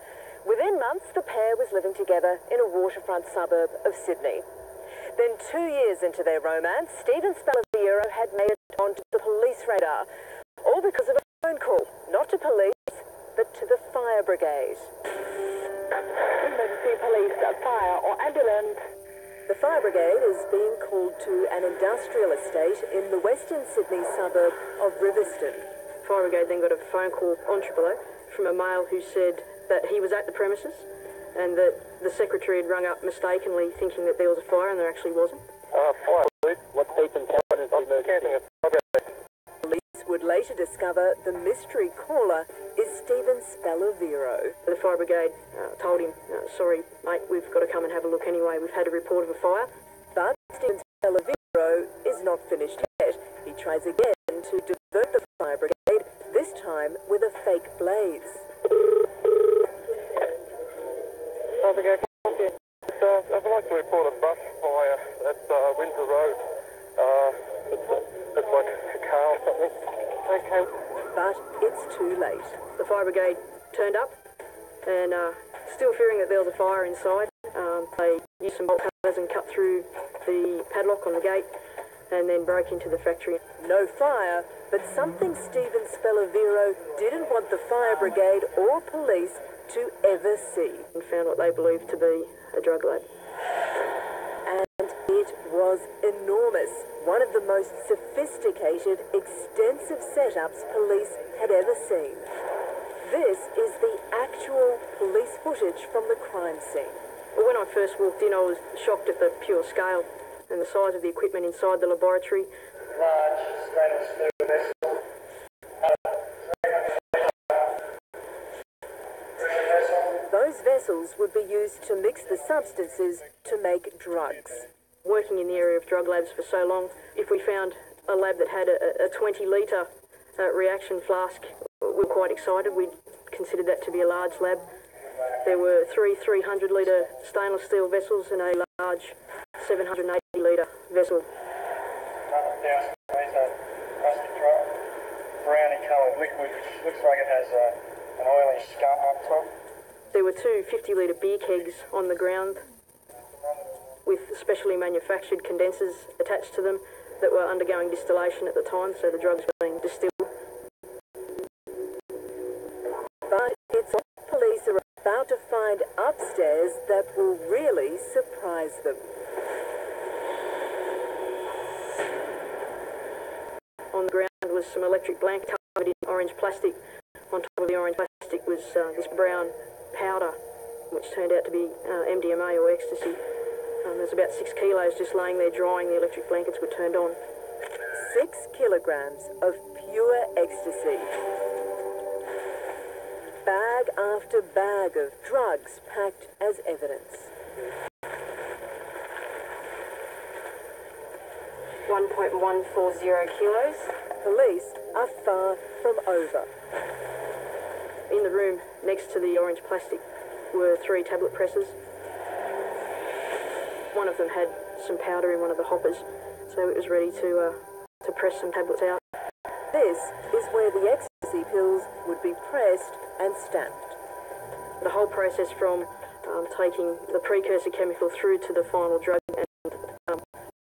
Within months, the pair was living together in a waterfront suburb of Sydney. Then 2 years into their romance, Stephen Spallavero had made it onto the police radar, all because of a phone call, not to police, but to the fire brigade. Emergency police, fire or ambulance. The fire brigade is being called to an industrial estate in the western Sydney suburb of Riverstone. Fire brigade then got a phone call on Triple O from a male who said that he was at the premises and that the secretary had rung up mistakenly thinking that there was a fire and there actually wasn't. Fire, please. What's taken part of the emergency? Police would later discover the mystery caller is Stephen Spallavero. The fire brigade told him, sorry mate, we've got to come and have a look anyway, we've had a report of a fire. But Stephen Spallavero is not finished yet. He tries again to divert the fire brigade, this time with a fake blaze. Fire brigade, I'd like to report a brush fire at Windsor Road. It's like a car or something. Okay. But it's too late. The fire brigade turned up and still fearing that there was a fire inside. They used some bolt cutters and cut through the padlock on the gate and then broke into the factory. No fire, but something Stephen Spallavero didn't want the fire brigade or police to ever see. And found what they believed to be a drug lab. And it was enormous. One of the most sophisticated, extensive setups police had ever seen. This is the actual police footage from the crime scene. Well, when I first walked in, I was shocked at the pure scale and the size of the equipment inside the laboratory. Large stainless steel vessel. Those vessels would be used to mix the substances to make drugs. Working in the area of drug labs for so long, if we found a lab that had a 20-litre reaction flask, we were quite excited. We considered that to be a large lab. There were three 300-litre stainless steel vessels and a large 780-litre vessel. Browny coloured liquid. Looks like it has an oily scum up top. There were two 50-litre beer kegs on the ground with specially manufactured condensers attached to them that were undergoing distillation at the time, so the drugs were being distilled. But it's what police are about to find upstairs that will really surprise them. On the ground was some electric blanket covered in orange plastic. On top of the orange plastic was this brown powder, which turned out to be MDMA or ecstasy. There's about 6 kilos just laying there drying. The electric blankets were turned on. 6 kilograms of pure ecstasy. Bag after bag of drugs packed as evidence. 1.140 kilos. Police are far from over. In the room next to the orange plastic were 3 tablet presses. One of them had some powder in one of the hoppers, so it was ready to press some tablets out. This is where the ecstasy pills would be pressed and stamped. The whole process from taking the precursor chemical through to the final drug and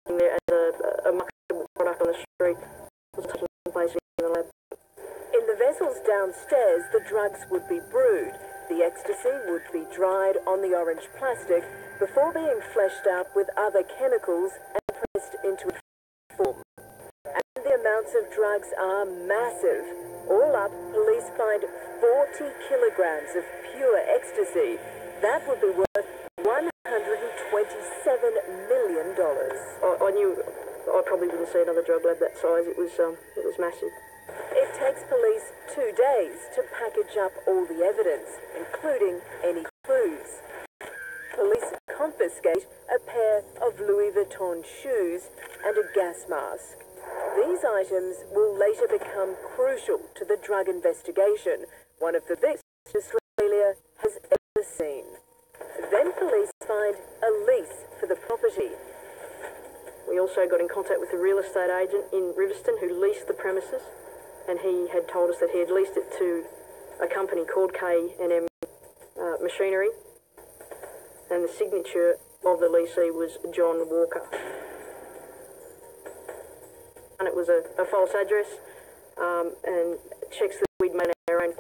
there as a Downstairs, the drugs would be brewed. The ecstasy would be dried on the orange plastic before being fleshed out with other chemicals and pressed into a form. And the amounts of drugs are massive. All up, police find 40 kilograms of pure ecstasy. That would be worth $127 million. I knew I probably wouldn't see another drug lab that size. It was massive. It takes police 2 days to package up all the evidence, including any clues. Police confiscate a pair of Louis Vuitton shoes and a gas mask. These items will later become crucial to the drug investigation, one of the biggest Australia has ever seen. Then police find a lease for the property. We also got in contact with a real estate agent in Riverstone who leased the premises, and he had told us that he had leased it to a company called K&M Machinery, and the signature of the leasee was John Walker. And it was a false address, and checks that we'd made our own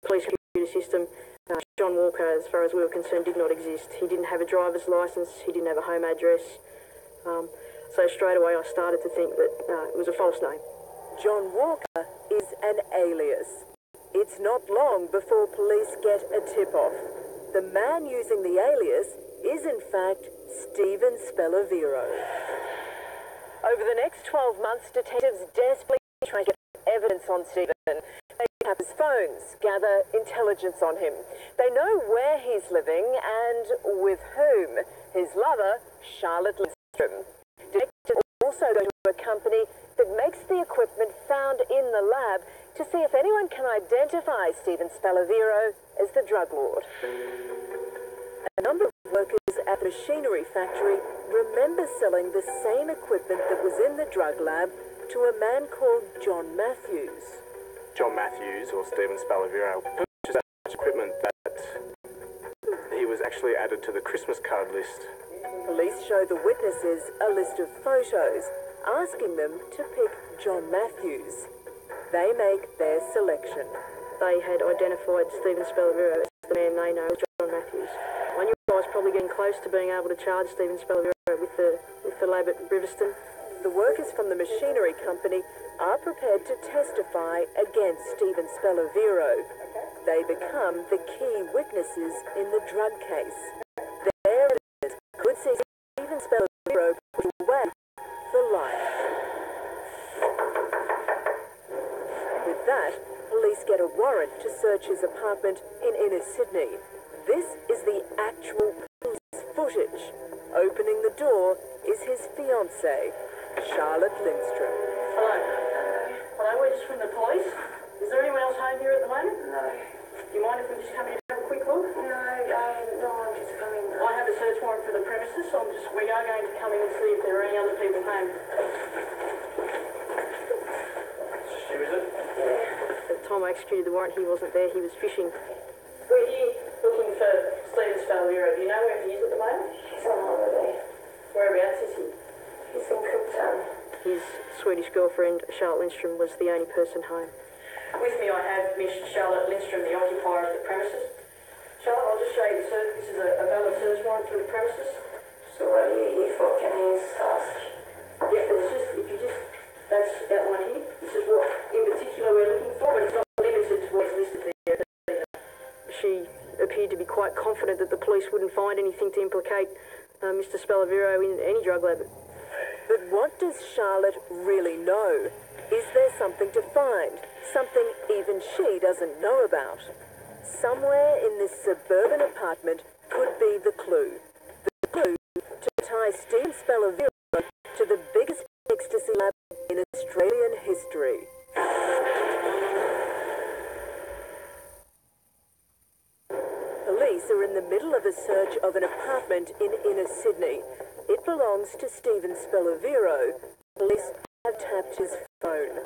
police computer system. John Walker, as far as we were concerned, did not exist. He didn't have a driver's licence, he didn't have a home address. So straight away I started to think that it was a false name. John Walker is an alias. It's not long before police get a tip-off. The man using the alias is in fact Stephen Spellavero. Over the next 12 months, detectives desperately try to get evidence on Stephen. They tap his phones, gather intelligence on him. They know where he's living and with whom. His lover, Charlotte Lindstrom. Detectives also go to a company that makes the equipment found in the lab to see if anyone can identify Stephen Spellavero as the drug lord. A number of workers at the machinery factory remember selling the same equipment that was in the drug lab to a man called John Matthews. John Matthews, or Stephen Spallavero, purchased that equipment that he was actually added to the Christmas card list. Police show the witnesses a list of photos, asking them to pick John Matthews. They make their selection. They had identified Stephen Spallavero as the man they know as John Matthews. I knew I was probably getting close to being able to charge Stephen Spallavero with the lab at Riverstone. The workers from the machinery company are prepared to testify against Stephen Spallavero. They become the key witnesses in the drug case. Their evidence could see Stephen Spallavero put away for life. With that, police get a warrant to search his apartment in inner Sydney. This is the actual police footage. Opening the door is his fiancée, Charlotte Lindstrom. Hello. Hello, we're just from the police. Is there anyone else home here at the moment? No. Do you mind if we just come in and have a quick look? No, no one just come in. I have a search warrant for the premises, so we are going to come in and see if there are any other people home. Who is it? At the time I executed the warrant, he wasn't there, he was fishing. We're here looking for Stephen Spallavero. Do you know where he is at the moment? He's on holiday. Whereabouts is he? He's in Cooktown. His Swedish girlfriend, Charlotte Lindstrom, was the only person home. With me I have Miss Charlotte Lindstrom, the occupier of the premises. Charlotte, I'll just show you the search. This is a valid search warrant for the premises. So what are you here for? Can you ask? Yeah, it's just, if you just, that's outlined here. This is what in particular we're looking for, but it's not limited to what's listed there. She appeared to be quite confident that the police wouldn't find anything to implicate Mr. Spallavero in any drug lab. But what does Charlotte really know? Is there something to find? Something even she doesn't know about? Somewhere in this suburban apartment could be the clue. The clue to tie Stephen Spallavero to the biggest ecstasy lab in Australian history. Police are in the middle of a search of an apartment in inner Sydney. It belongs to Stephen Spallavero. Police have tapped his phone.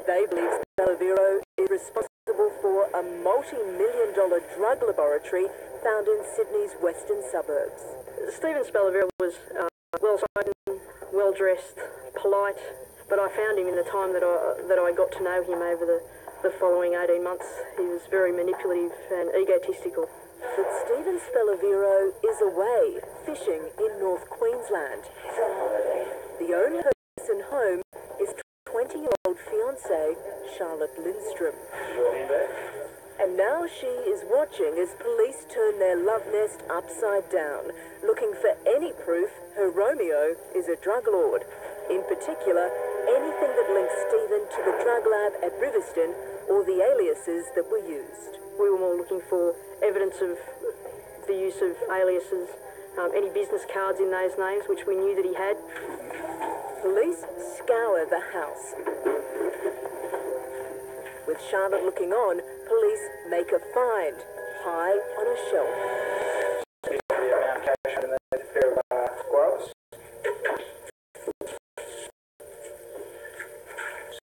They believe Spallavero is responsible for a multi-million-dollar drug laboratory found in Sydney's western suburbs. Stephen Spallavero was well-spoken, well-dressed, polite, but I found him in the time that I got to know him over the the following 18 months, he was very manipulative and egotistical. But Stephen Spellavero is away, fishing in North Queensland. The only person home is 20-year-old fiancée Charlotte Lindstrom. And now she is watching as police turn their love nest upside down, looking for any proof her Romeo is a drug lord. In particular, anything that links Stephen to the drug lab at Riverston or the aliases that were used. We were more looking for evidence of the use of aliases, any business cards in those names, which we knew that he had. Police scour the house. With Charlotte looking on, police make a find, high on a shelf. The amount of cash and a pair of gloves.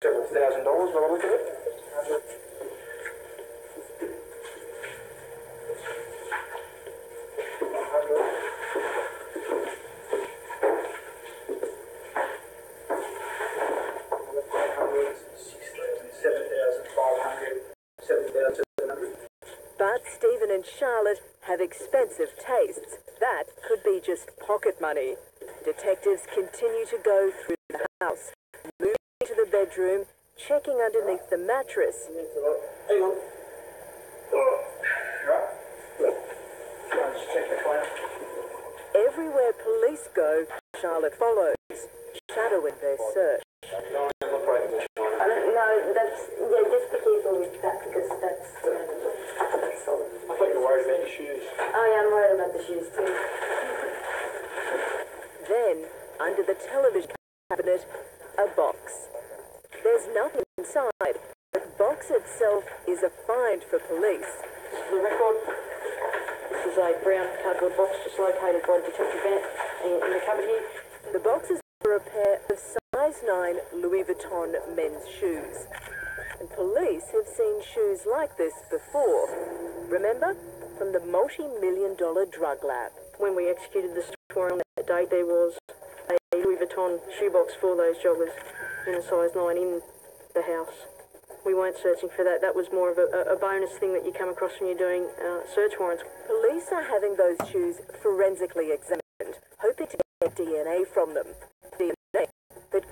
Several $1,000 by the look of it. But Stephen and Charlotte have expensive tastes. That could be just pocket money. Detectives continue to go through the house, moving to the bedroom, checking underneath the mattress. Hang on. Everywhere police go, Charlotte follows, shadowing their search. No, that's, yeah, just be careful with that because that's all. I thought you were worried about your shoes. Oh yeah, I'm worried about the shoes too. Then, under the television cabinet, a box. There's nothing inside. The box itself is a find for police. The record. This is a brown cardboard box just located by Detective Bennett in the cupboard here. The box is for a pair of size 9 Louis Vuitton men's shoes. And police have seen shoes like this before. Remember? From the multi-million-dollar drug lab. When we executed the warrant on that date, there was a Louis Vuitton shoebox for those joggers in a size 9 in the house. We weren't searching for that. That was more of a bonus thing that you come across when you're doing search warrants. Police are having those shoes forensically examined, hoping to get DNA from them. DNA that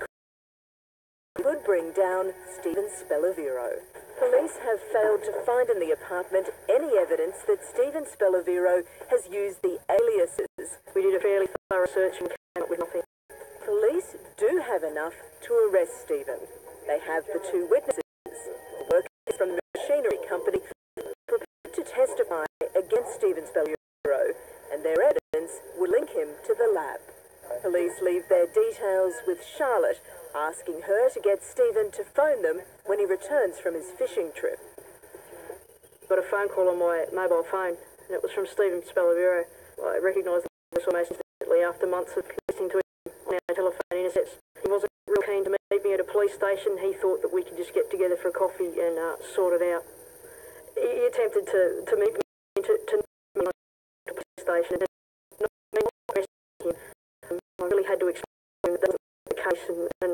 could bring down Stephen Spellavero. Police have failed to find in the apartment any evidence that Stephen Spellavero has used the aliases. We did a fairly thorough search and came up with nothing. Police do have enough to arrest Stephen. They have the 2 witnesses, workers from the machinery company, prepared to testify against Stephen Spellavero, and their evidence will link him to the lab. Police leave their details with Charlotte, asking her to get Stephen to phone them when he returns from his fishing trip. Got a phone call on my mobile phone, and it was from Stephen Spellavero. I recognised the voice almost instantly after months of listening to him on our telephone intercepts. He wasn't real keen to meet me at a police station. He thought that we could just get together for a coffee and sort it out. He attempted to meet me, to meet me at the police station, and not me arresting him. I really had to explain that that was the case, and